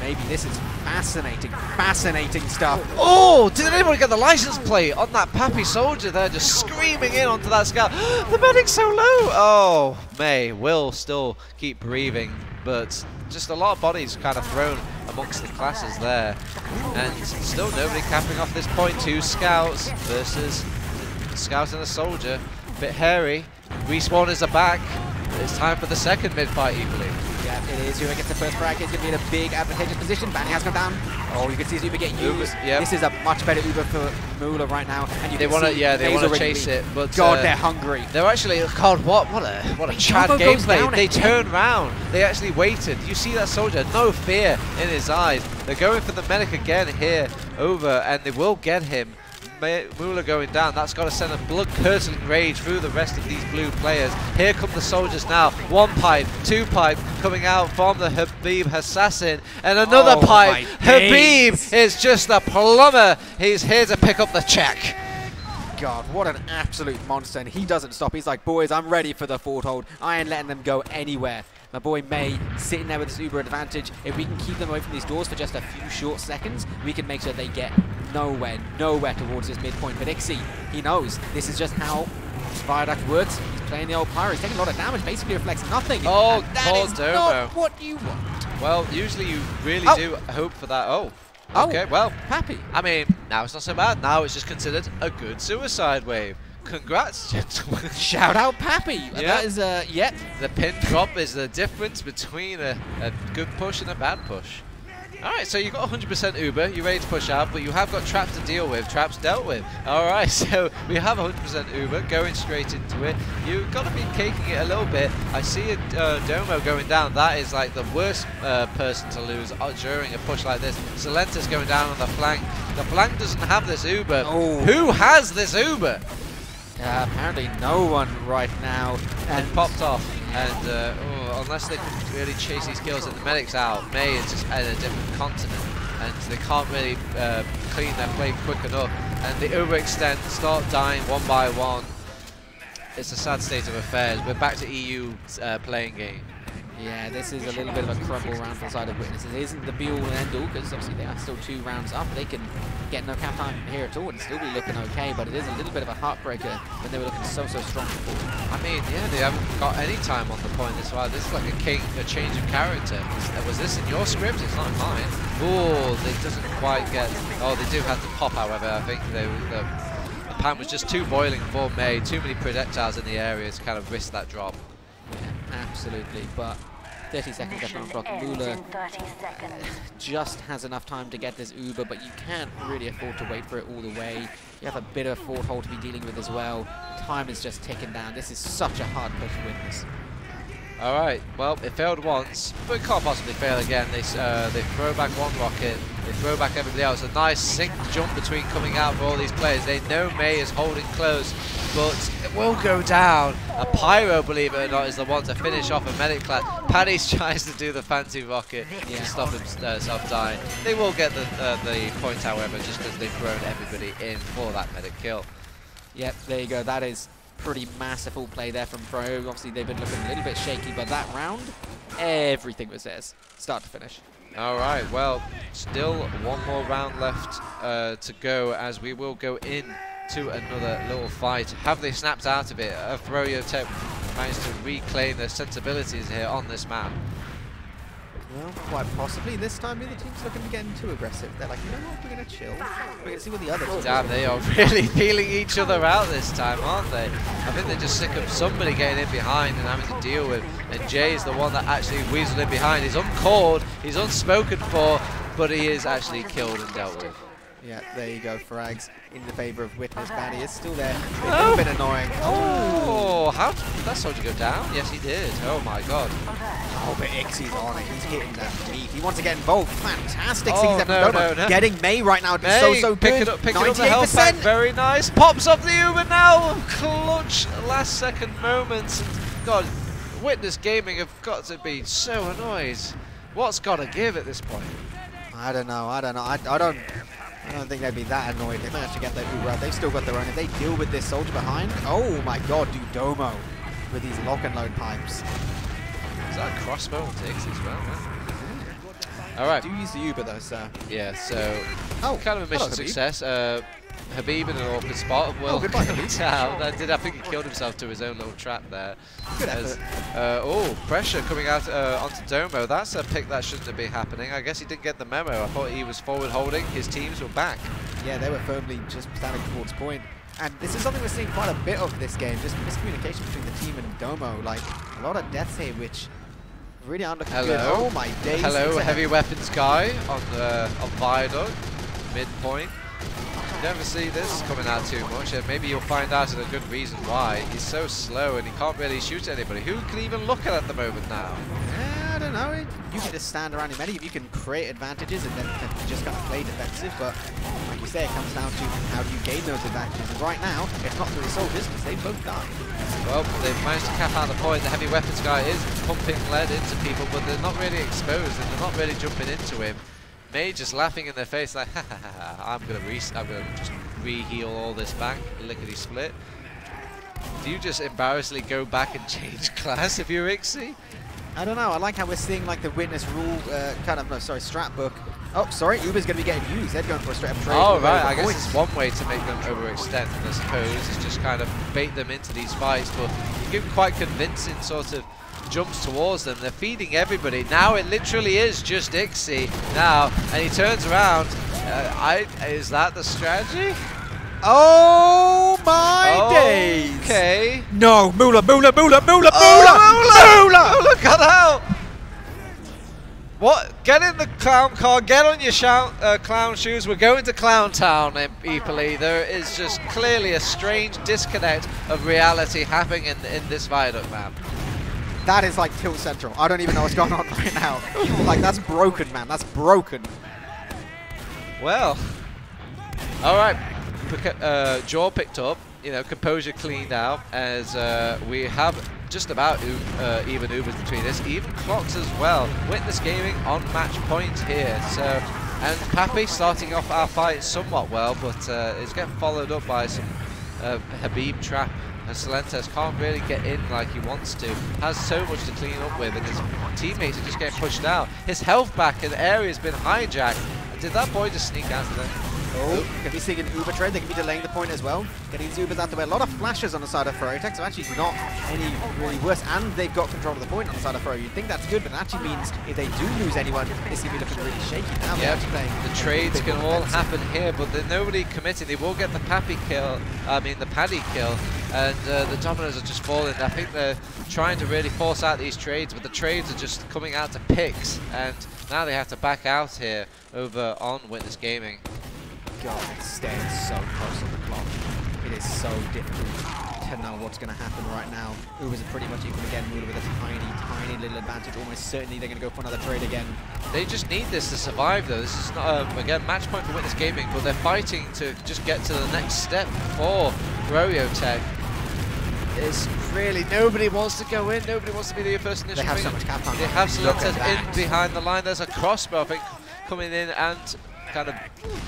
Maybe this is fascinating stuff. Oh, did anyone get the license plate on that Pappy soldier there, just screaming in onto that scout? The medic's so low. Oh, May will still keep breathing, but just a lot of bodies kind of thrown amongst the classes there. And still nobody capping off this point. 2 scouts versus a scout and a soldier. A bit hairy. Respawners are back. It's time for the second mid-fight equally. Yeah, it is. Whoever gets the first frag is going to be in a big advantageous position. Banny has gone down. Oh, you can see his Uber get used. This is a much better Uber for Mula right now. And they want to chase it, but God, they're hungry. They're actually, God, what a Chad gameplay. They turned round. They actually waited. You see that soldier, no fear in his eyes. They're going for the medic again here over, and they will get him. Mula going down, that's got to send a blood-curdling rage through the rest of these blue players. Here come the soldiers now. 1 pipe, 2 pipe coming out from the Habib assassin, and another pipe. Habib is just a plumber. He's here to pick up the check. God, what an absolute monster, and he doesn't stop. He's like, boys, I'm ready for the forward hold. I ain't letting them go anywhere. My boy May sitting there with his Uber advantage. If we can keep them away from these doors for just a few short seconds, we can make sure they get nowhere towards this midpoint. But Ixie, he knows this is just how Viaduct works. He's playing the old Pyro. He's taking a lot of damage. Basically reflects nothing. Oh, and that poor is Domo. not what you want. Well, usually you really do hope for that. Oh, okay, well. Pappy. I mean, now it's not so bad. Now it's just considered a good suicide wave. Congrats, gentlemen. Shout out Pappy. Yeah. That is, The pin drop is the difference between a good push and a bad push. Alright, so you've got 100% Uber, you're ready to push out, but you have got traps to deal with, traps dealt with. Alright, so we have 100% Uber, going straight into it. You've got to be caking it a little bit. I see a Domo going down. That is like the worst person to lose during a push like this. Silenta's going down on the flank. The flank doesn't have this Uber. Oh. Who has this Uber? apparently no one right now. And popped off. And unless they can really chase these kills and the medic's out, May is just at a different continent. And they can't really clean their plate quick enough. And the overextend, start dying one by one. It's a sad state of affairs. We're back to EU playing game. Yeah, this is a little bit of a crumble round for the side of Witnesses. It isn't the be-all and end-all, because obviously they are still 2 rounds up. They can get no cap time here at all and still be looking okay, but it is a little bit of a heartbreaker when they were looking so strong before. I mean, yeah, they haven't got any time on the point this while. This is like a change of character. Was this in your script? It's not in mine. Oh, they doesn't quite get... Oh, they do have to pop, however. I think the pan was just too boiling for May. Too many projectiles in the area to kind of risk that drop. Yeah, absolutely, but 30 seconds left on the clock. Lula just has enough time to get this Uber, but you can't really afford to wait for it all the way. You have a bit of a forward hold to be dealing with as well. Time is just ticking down. This is such a hard push to Witness. Alright, well, it failed once, but it can't possibly fail again. They throw back one rocket, they throw back everybody else. A nice sync jump between coming out for all these players. They know May is holding close, but it will go down. A Pyro, believe it or not, is the one to finish off a medic class. Paddy tries to do the fancy rocket to stop himself dying. They will get the point, however, just because they've thrown everybody in for that medic kill. Yep, there you go. That is pretty masterful play there from Froyo. Obviously, they've been looking a little bit shaky, but that round, everything was theirs, start to finish. All right, well, still one more round left to go, as we will go in to another little fight. Have they snapped out of it? froyotech managed to reclaim their sensibilities here on this map. Well, quite possibly. This time, the team's looking to get too aggressive. They're like, you know what, we're going to chill. We're going to see what the other team Damn, they are really feeling each other out this time, aren't they? I think they're just sick of somebody getting in behind and having to deal with. And Jay is the one that actually weaseled in behind. He's uncalled, he's unspoken for, but he is actually killed and dealt with. Yeah, there you go, frags in the favour of Witness. Paddy is still there. It's a little bit annoying. Oh, how did that soldier go down? Yes, he did. Oh my god. Oh, but Ixie's on it. He's hitting that meat. He wants to get involved. Fantastic. Oh, no. Getting May right now. May, so good. picking up the health pack. Very nice. Pops up the Uber now. Clutch last second moments. God, Witness Gaming have got to be so annoyed. What's got to give at this point? I don't know. I don't think they'd be that annoyed. They managed to get their Uber out. They've still got their own. If they deal with this soldier behind, oh my god, Domo with these lock and load pipes. Is that a crossbow on Tiggs as well? Yeah. All right. Do use the Uber though, sir. Yeah. So kind of a mission success. Habib in an awkward spot. Well, goodbye, Habib. I think he killed himself to his own little trap there. Good effort. Oh, pressure coming out onto Domo. That's a pick that shouldn't have been happening. I guess he didn't get the memo. I thought he was forward holding. His teams were back. Yeah, they were firmly just standing towards point. And this is something we're seeing quite a bit of this game. Just miscommunication between the team and Domo. Like, a lot of deaths here, which really aren't looking good. Oh my days. Hello, heavy weapons guy on Viaduct, midpoint. You never see this coming out too much, and maybe you'll find out a good reason why. He's so slow and he can't really shoot anybody. Who can even look at the moment now? I don't know. You can just stand around him. Many of you can create advantages and then just kind of play defensive, but like you say, it comes down to how do you gain those advantages. And right now, it's not through the soldiers because they both died. Well, they've managed to cap out the point. The heavy weapons guy is pumping lead into people, but they're not really exposed and they're not really jumping into him. May just laughing in their face like, ha ha ha, I'm gonna just re-heal all this back, lickety split. Do you just embarrassingly go back and change class if you're Ixie? I don't know. I like how we're seeing like the Witness rule, strat book Oh, sorry, Uber's going to be getting used. They're going for a straight up trade. Oh, right, I guess it's one way to make them overextend, I suppose, is just kind of bait them into these fights, but you give quite convincing sort of jumps towards them. They're feeding everybody. Now it literally is just Ixie now, and he turns around. Is that the strategy? Oh my days! Okay. No, Moolah got out! What? Get in the clown car, get on your clown shoes. We're going to Clown Town, Eppley. There is just clearly a strange disconnect of reality happening in this Viaduct map. That is like Tilt Central. I don't even know what's going on right now. Like, that's broken, man. That's broken. Well, all right. Jaw picked up, composure cleaned out, as we have just about even Ubers between us, even Clocks as well. Witness Gaming on match point here. So, and Pappy starting off our fight somewhat well, but is getting followed up by some Habib trap. And Celentes can't really get in like he wants to. Has so much to clean up with, and his teammates are just getting pushed out. His health back and area has been hijacked. Did that boy just sneak out of there? Oh, could be seeing an Uber trade. They could be delaying the point as well. Getting these Ubers out the way. A lot of flashes on the side of froyotech, so actually not any really worse. And they've got control of the point on the side of Fro. You'd think that's good, but it actually means if they do lose anyone, this could be looking really shaky now. Yeah, the trades can all happen here, but there's nobody committed. They will get the Paddy kill, and the Dominoes are just falling. I think they're trying to really force out these trades, but the trades are just coming out to picks, and now they have to back out here over on Witness Gaming. God, it's staying so close on the clock. It is so difficult to know what's going to happen right now. Ubers are pretty much equal again. Moolah with a tiny little advantage. Almost certainly they're going to go for another trade again. They just need this to survive, though. This is not, again, match point for Witness Gaming, but they're fighting to just get to the next step for froyotech. It's really, nobody wants to go in. Nobody wants to be the first initial. They have so much cap on. They have Celentes in behind the line. There's a crossbow, I think, coming in and kind of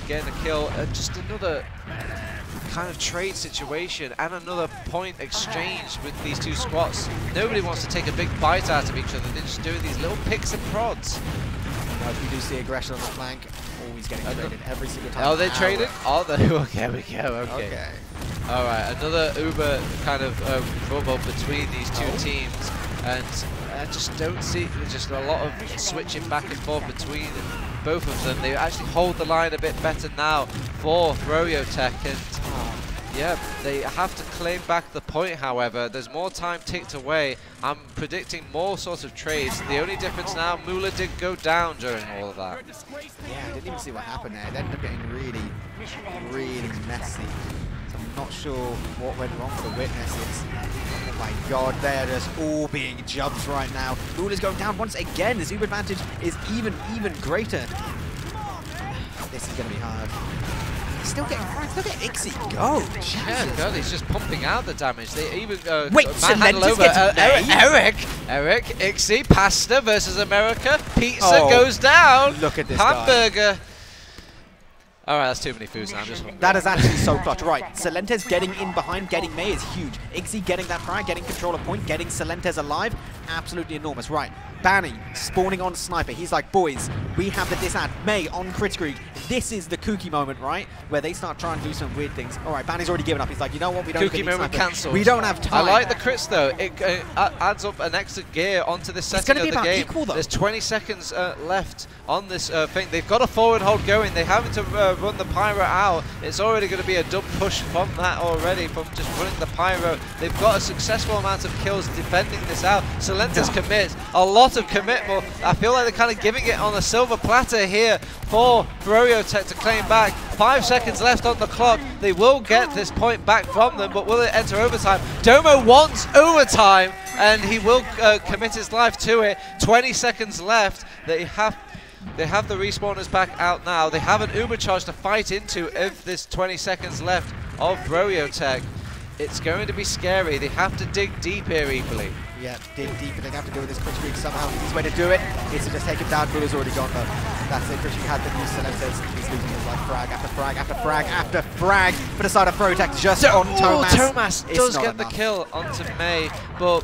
getting a kill. Just another kind of trade situation and another point exchange with these two squads. Nobody wants to take a big bite out of each other. They're just doing these little picks and prods. Now, if we do see aggression on the flank, always getting traded every single time. Oh, they traded? Oh, okay, we go. Okay. All right, another Uber kind of rubble between these two teams, and I just don't see. There's just a lot of switching back and forth between both of them. They actually hold the line a bit better now for froyotech, and yeah, they have to claim back the point. However, there's more time ticked away. I'm predicting more sort of trades. The only difference now, Moolah did go down during all of that. Yeah, I didn't even see what happened there. It ended up getting really messy. So I'm not sure what went wrong for Witnesses. Oh my god, they're just all being jumped right now. Moolah's going down once again. This Uber advantage is even greater. This is going to be hard. Still getting frags. Look at Ixie go. Jesus. Yeah, God, he's just pumping out the damage. They even wait, manhandle over. Eric, Ixie, pasta versus America. Pizza goes down. Look at this hamburger. guy. All right, that's too many foods now. That is actually so clutch. Right, Celentes getting in behind, getting May is huge. Ixie getting that frag, getting control of point, getting Celentes alive, absolutely enormous. Right, Banny spawning on Sniper. He's like, boys, we have the disad. May on Kritzkrieg. This is the kooky moment, right? Where they start trying to do some weird things. All right, Banny's already given up. He's like, you know what? We don't kooky moment cancelled. We don't have time. I like the crits though. It adds up an extra gear onto this setting of the game. Equal, there's 20 seconds left on this thing. They've got a forward hold going. They haven't to run the pyro out. It's already going to be a dub push from that already, from just running the pyro. They've got a successful amount of kills defending this out. Celentes commits a lot of commitment. I feel like they're kind of giving it on a silver platter here for froyotech to claim back. 5 seconds left on the clock. They will get this point back from them, but will it enter overtime? Domo wants overtime, and he will commit his life to it. 20 seconds left. They have the respawners back out now. They have an Uber charge to fight into if there's 20 seconds left of froyotech. It's going to be scary. They have to dig deep here, Eppley. Yeah, dig deep, and they have to do with this Kritzkrieg somehow. The easiest way to do it is to just take him down. Moolah's already gone though. That's it. Kritzkrieg had the new Celentes. He's losing his life. Frag after frag after frag after frag. For the side of froyotech, just on Thomas. Thomas does get the kill onto May, but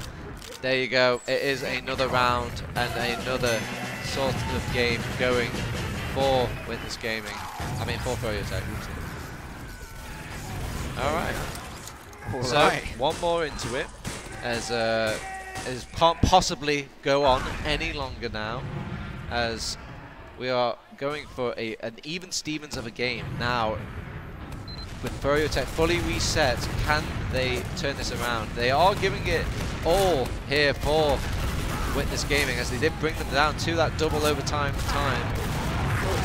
there you go. It is another round and another sort of game going for Witness Gaming. I mean, for froyotech. Alright. So, one more into it, as can't possibly go on any longer now, as we are going for an even Stevens of a game. Now, with froyotech fully reset, can they turn this around? They are giving it all here for Witness Gaming, as they did bring them down to that double overtime time.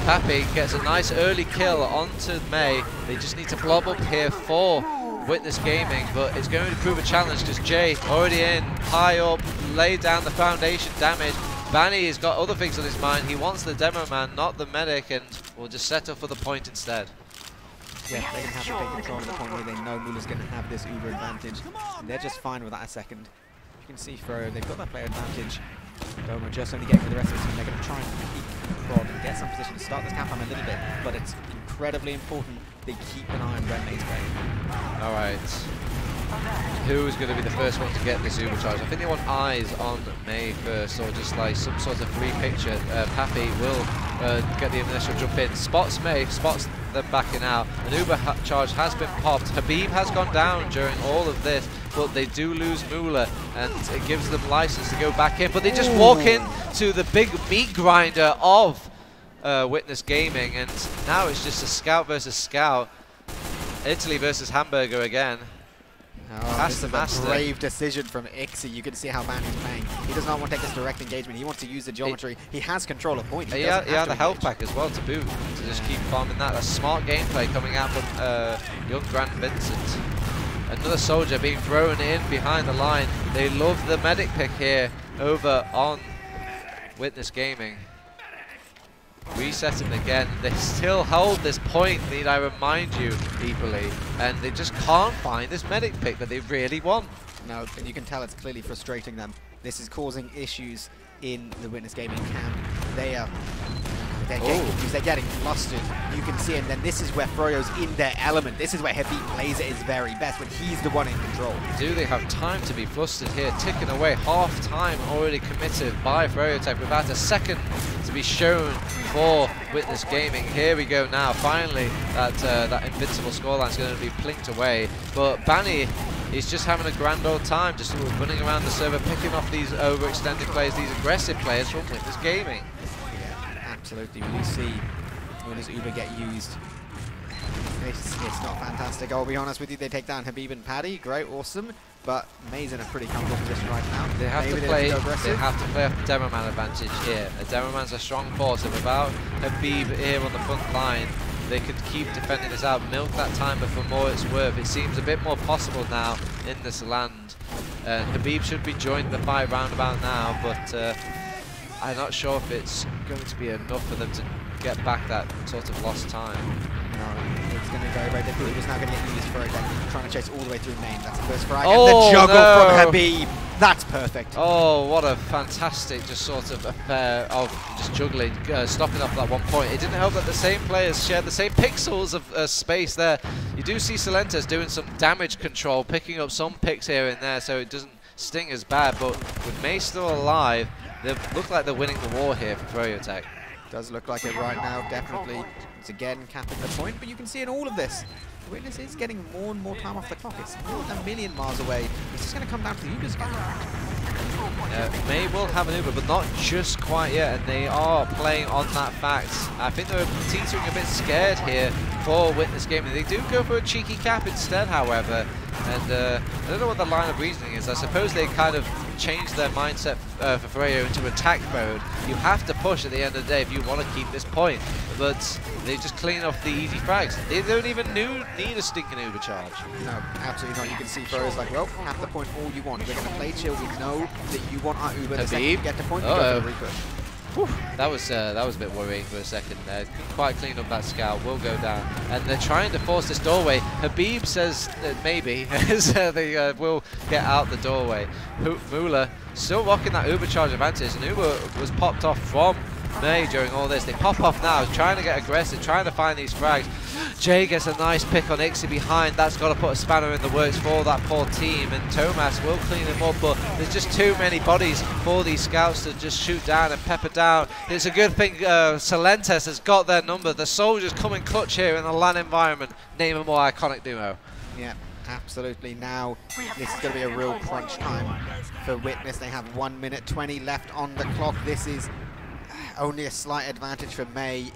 Pappy gets a nice early kill onto May. They just need to blob up here for Witness Gaming, but it's going to prove a challenge because Jay already in, high up, laid down the foundation damage. Banny has got other things on his mind. He wants the demo man, not the medic, and will just settle for the point instead. Yeah, they can have to take control of the point where they know Mula's going to have this uber advantage. And they're just fine with that a second. You can see Fro, they've got that player advantage. Doma just only getting with the rest of the team. They're going to try and peek Rod and get some position to start this cap a little bit, but it's incredibly important they keep an eye on Red Maze play. Alright. Who is going to be the first one to get this Uber charge? I think they want eyes on May first, or just like some sort of free picture. Pappy will get the initial jump in, spots May, spots them backing out. An Uber charge has been popped. Habib has gone down during all of this, but they do lose Mula, and it gives them license to go back in. But they just walk in to the big meat grinder of Witness Gaming, and now it's just a scout versus scout. Italy versus Hamburger again. Oh, this is a brave decision from Ixie. You can see how bad he's playing. He does not want to take this direct engagement. He wants to use the geometry. He has control of point. He had the health pack as well to boot, to just keep farming that. That's smart gameplay coming out from young Grant Vincent. Another soldier being thrown in behind the line. They love the medic pick here over on Witness Gaming. Resetting again. They still hold this point, need I remind you, equally, and they just can't find this medic pick that they really want. No, and you can tell it's clearly frustrating them. This is causing issues in the Witness Gaming camp. They're getting confused, they're getting flustered. You can see, and then this is where Froyo's in their element. This is where Habib plays at his very best, when he's the one in control. Do they have time to be flustered here? Ticking away, half time already committed by froyotech without a second to be shown for Witness Gaming. Here we go now. Finally, that invincible scoreline is going to be plinked away. But Banny is just having a grand old time, just running around the server, picking off these overextended players, these aggressive players from Witness Gaming. Absolutely, we do see when his Uber get used. It's not fantastic. I'll be honest with you, they take down Habib and Paddy. Great, awesome. But May's in a pretty comfortable position right now. They have to play off the demo man advantage here. A demo man's a strong force, and without Habib here on the front line, they could keep defending this out, milk that time, but for more it's worth. It seems a bit more possible now in this land. Habib should be joining the fight roundabout now, but I'm not sure if it's going to be enough for them to get back that sort of lost time. No, it's going to be very, very difficult. He's now going to get used for it, trying to chase all the way through main. That's the first frag. And the juggle from Habib. That's perfect. Oh, what a fantastic just sort of affair of just juggling, stopping off that one point. It didn't help that the same players shared the same pixels of space there. You do see Silentes doing some damage control, picking up some picks here and there, so it doesn't sting as bad. But with May still alive, they look like they're winning the war here for froyotech. Does look like it right now, definitely. It's again capping the point, but you can see in all of this, the Witness is getting more and more time off the clock. It's more than a million miles away. It's just going to come down to the Ubers again. May will have an Uber, but not just quite yet, and they are playing on that fact. I think they're teetering a bit scared here for Witness Gaming. They do go for a cheeky cap instead, however, and I don't know what the line of reasoning is. I suppose they kind of changed their mindset for Froyo into attack mode. You have to push at the end of the day if you want to keep this point, but they just clean off the easy frags. They don't even need a stinking Uber charge. No, absolutely not. You can see Froyo's like, well, have the point all you want. We're going to play chill. We know that you want our Uber. The second you get the point, you go for the repush. Whew, that was a bit worrying for a second there. Couldn't quite clean up that scout. Will go down, and they're trying to force this doorway. Habib says that maybe they will get out the doorway. Mula still rocking that Uber charge advantage, and Uber was popped off from May during all this. They pop off now, trying to get aggressive, trying to find these frags. Jay gets a nice pick on Ixie behind. That's got to put a spanner in the works for that poor team, and Tomas will clean him up, but there's just too many bodies for these scouts to just shoot down and pepper down. It's a good thing Salentes has got their number. The soldiers come in clutch here in the LAN environment. Name a more iconic duo. Yeah, absolutely. Now, this is going to be a real crunch time for Witness. They have 1 minute 20 left on the clock. This is only a slight advantage for May.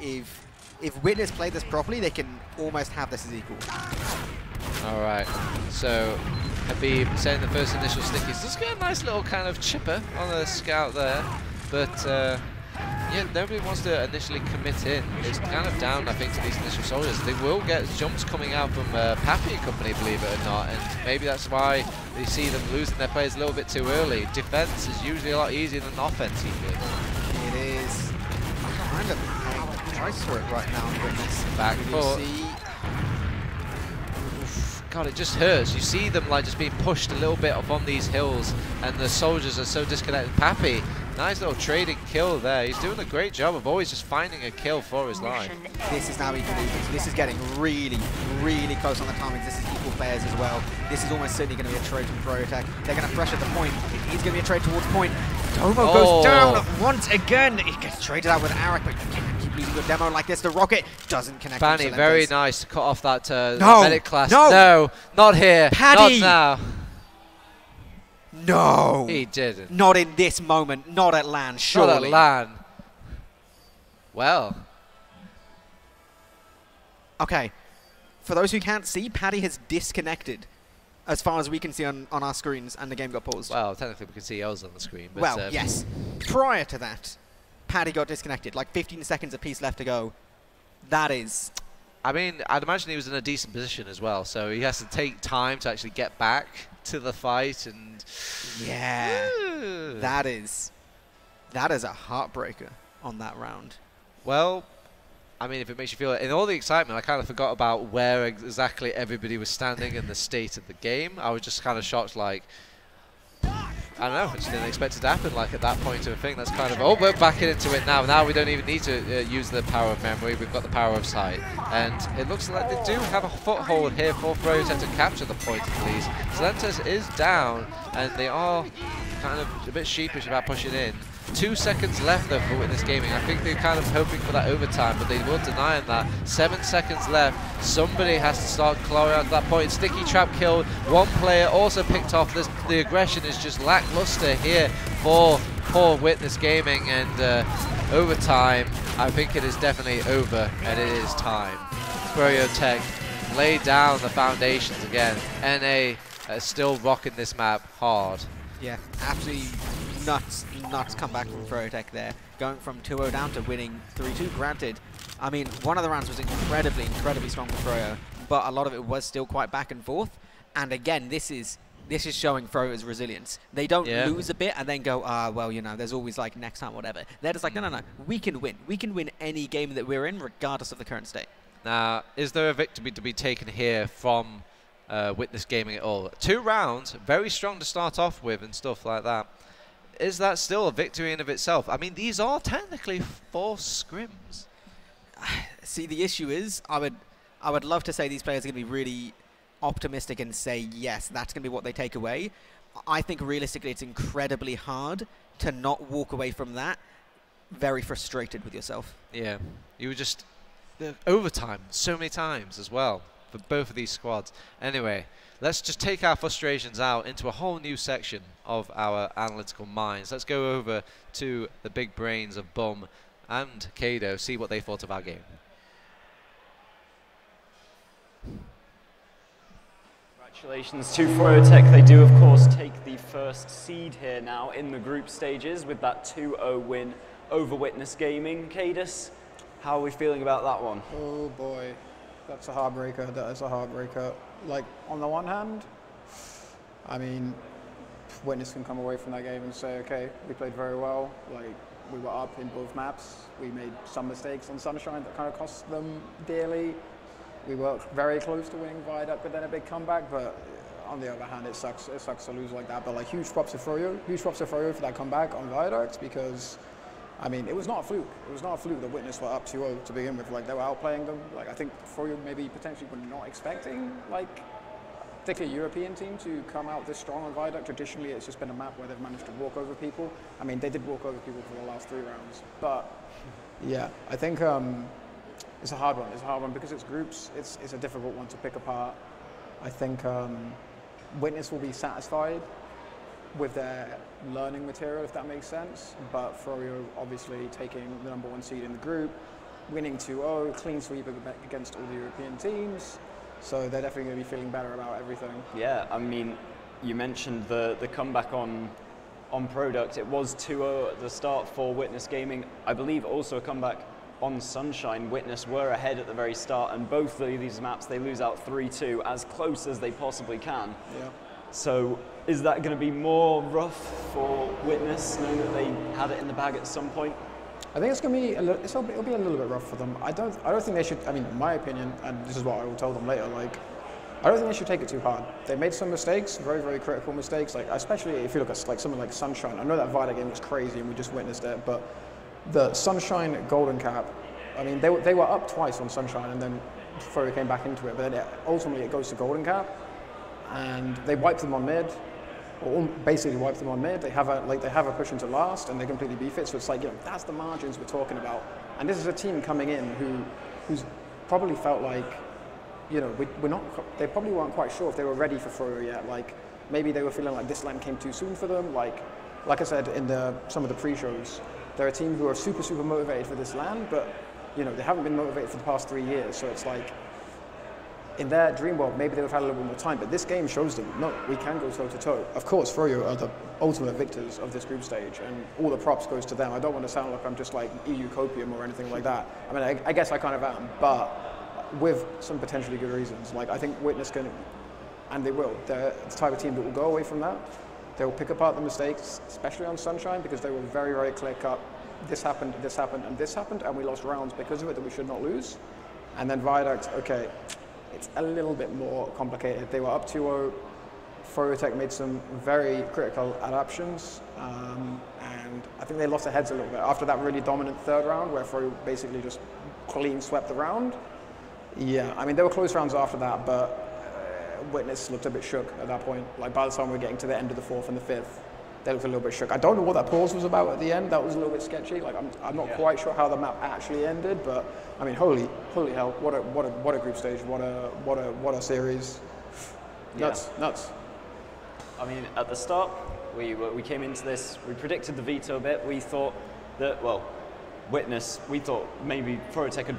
If Witness play this properly, they can almost have this as equal. All right, so Habib saying the first initial stickies. Does get a nice little kind of chipper on the scout there, but yeah, nobody wants to initially commit in. It's kind of down, I think, to these initial soldiers. They will get jumps coming out from Pappy and company, believe it or not, and maybe that's why they see them losing their players a little bit too early. Defense is usually a lot easier than offense, usually. It is kind of paying the price for it right now. Witness. Back foot. God, it just hurts. You see them like just being pushed a little bit up on these hills, and the soldiers are so disconnected. Pappy, nice little trading kill there. He's doing a great job of always just finding a kill for his line. This is now equal. This is getting really, really close on the timings. This is equal players as well. This is almost certainly going to be a trade from froyotech. They're going to pressure the point. It is going to be a trade towards point. Tomo goes down once again. He gets traded out with Arik, but you can't keep losing your demo like this. The rocket doesn't connect. Fanny, very nice to cut off that no, medic class. No, no, not here. Paddy. Not now. No. He didn't. Not in this moment. Not at LAN, surely. Not at LAN. Well. Okay. For those who can't see, Paddy has disconnected as far as we can see on our screens, and the game got paused. Well, technically we can see O's on the screen. But well, yes. Prior to that, Paddy got disconnected. Like 15 seconds apiece left to go. That is... I mean, I'd imagine he was in a decent position as well, so he has to take time to actually get back to the fight, and... Yeah. That is a heartbreaker on that round. Well, I mean, if it makes you feel... In all the excitement, I kind of forgot about where exactly everybody was standing and the state of the game. I was just kind of shocked, like... I don't know, I just didn't expect it to happen, like, at that point of a thing. That's kind of... Oh, we're back into it now. Now we don't even need to use the power of memory. We've got the power of sight. And it looks like they do have a foothold here for froyotech to capture the point, at least. Salentes is down, and they are kind of a bit sheepish about pushing in. 2 seconds left, though, for Witness Gaming. I think they're kind of hoping for that overtime, but they will deny him that. 7 seconds left. Somebody has to start clawing out to that point. Sticky trap killed. One player also picked off. The aggression is just lackluster here for poor Witness Gaming, and overtime, I think it is definitely over, and it is time. froyotech lay down the foundations again. NA still rocking this map hard. Yeah, absolutely nuts comeback from froyotech there. Going from 2-0 down to winning 3-2. Granted, I mean, one of the rounds was incredibly strong for Froyo, but a lot of it was still quite back and forth. And again, this is showing Froyo's resilience. They don't lose a bit and then go, well, you know, there's always like next time, whatever. They're just like, no, we can win. We can win any game that we're in, regardless of the current state. Now, is there a victory to be taken here from Witness Gaming at all? 2 rounds, very strong to start off with and stuff like that. Is that still a victory in of itself? I mean, these are technically 4 scrims. See, the issue is, I would love to say these players are going to be really optimistic and say, yes, that's going to be what they take away. I think realistically it's incredibly hard to not walk away from that very frustrated with yourself. Yeah, you were just... overtime so many times as well for both of these squads. Anyway, let's just take our frustrations out into a whole new section of our analytical minds. Let's go over to the big brains of Bum and Kado, see what they thought of our game. Congratulations to froyotech. They do, of course, take the first seed here now in the group stages with that 2-0 win over Witness Gaming. Cadus, how are we feeling about that one? Oh boy, that's a heartbreaker. That is a heartbreaker. Like, on the one hand, I mean, Witness can come away from that game and say, okay, we played very well. Like, we were up in both maps. We made some mistakes on Sunshine that kind of cost them dearly. We were very close to winning Viaduct, but then a big comeback. But on the other hand, it sucks to lose like that. But like, huge props to Froyo. Huge props to Froyo for that comeback on Viaduct, because I mean, it was not a fluke. It was not a fluke that Witness were up 2-0 to begin with. Like, they were outplaying them. Like, I think Froyo maybe potentially were not expecting, like, particularly a European team to come out this strong on Viaduct. Traditionally, it's just been a map where they've managed to walk over people. I mean, they did walk over people for the last 3 rounds. But, yeah, I think it's a hard one. It's a hard one because it's groups. It's a difficult one to pick apart. I think Witness will be satisfied with their learning material, if that makes sense. But Froyo obviously taking the #1 seed in the group, winning 2-0, clean sweep against all the European teams. So they're definitely going to be feeling better about everything. Yeah, I mean, you mentioned the comeback on Product. It was 2-0 at the start for Witness Gaming. I believe also a comeback on Sunshine. Witness were ahead at the very start, and both of these maps they lose out 3-2 as close as they possibly can. Yeah. So is that going to be more rough for Witness, knowing that they had it in the bag at some point? I think it's going to be it'll be a little bit rough for them. I don't think they should. I mean, in my opinion, and this is what I will tell them later. Like, I don't think they should take it too hard. They made some mistakes, very, very critical mistakes. Like, especially if you look at like something like Sunshine. I know that Vida game was crazy, and we just witnessed it. But the Sunshine Golden Cap, I mean, they were up twice on Sunshine, and then Froyo came back into it. But then ultimately it goes to Golden Cap, and they wiped them on mid. Or basically wiped them on mid. They have a push into last, and they completely beef it. So it's like, you know, that's the margins we're talking about. And this is a team coming in who's probably felt like, you know, they probably weren't quite sure if they were ready for Froyo yet. Like, maybe they were feeling like this land came too soon for them. Like I said in some of the pre-shows, they're a team who are super, super motivated for this land, but, you know, they haven't been motivated for the past 3 years. So it's like, in their dream world, maybe they would have had a little bit more time, but this game shows them, no, we can go toe-to-toe. Of course, Froyo are the ultimate victors of this group stage, and all the props goes to them. I don't want to sound like I'm just like EU copium or anything like that. I mean, I guess I kind of am, but with some potentially good reasons. Like, I think Witness can, and they will, they're the type of team that will go away from that. They will pick apart the mistakes, especially on Sunshine, because they were very, very clear-cut. This happened, and this happened, and we lost rounds because of it that we should not lose. And then Viaduct, okay, it's a little bit more complicated. They were up 2-0. froyotech made some very critical adaptations, and I think they lost their heads a little bit after that really dominant 3rd round where Froyo basically just clean swept the round. Yeah, I mean, there were close rounds after that, but Witness looked a bit shook at that point. Like, by the time we were getting to the end of the 4th and the 5th, they looked a little bit shook. I don't know what that pause was about at the end. That was a little bit sketchy. Like, I'm not quite sure how the map actually ended, but I mean, holy hell! What a group stage! What a series! Nuts. I mean, at the start, we came into this. We predicted the veto a bit. We thought that, well, Witness. We thought maybe froyotech had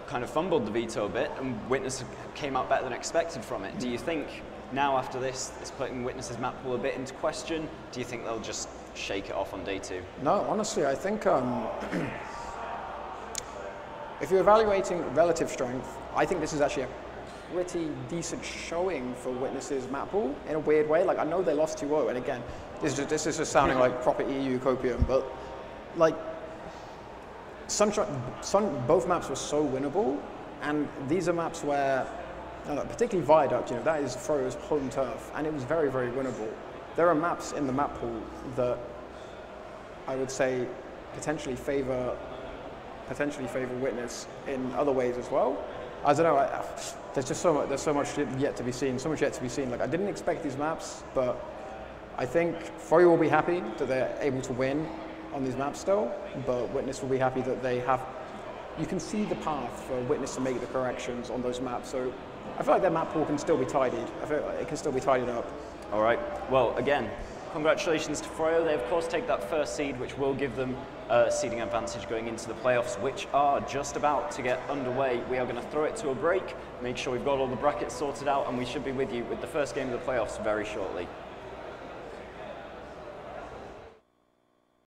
kind of fumbled the veto a bit, and Witness came out better than expected from it. Do you think now after this, it's putting Witness's map pool a bit into question? Do you think they'll just shake it off on day 2? No, honestly, I think if you're evaluating relative strength, I think this is actually a pretty decent showing for Witness's map pool in a weird way. Like, I know they lost 2-0, and again, this is just sounding like proper EU copium, but like, both maps were so winnable, and these are maps where, particularly Viaduct, you know, that is Froyo's home turf, and it was very, very winnable. There are maps in the map pool that I would say potentially favor Witness in other ways as well. I don't know. There's just so much. There's so much yet to be seen. So much yet to be seen. Like, I didn't expect these maps, but I think Froyo will be happy that they're able to win on these maps still, but Witness will be happy that they have, you can see the path for Witness to make the corrections on those maps. So I feel like their map pool can still be tidied. I feel like it can still be tidied up. All right. Well, again, congratulations to Froyo. They, of course, take that 1st seed, which will give them a seeding advantage going into the playoffs, which are just about to get underway. We are going to throw it to a break, make sure we've got all the brackets sorted out, and we should be with you with the first game of the playoffs very shortly.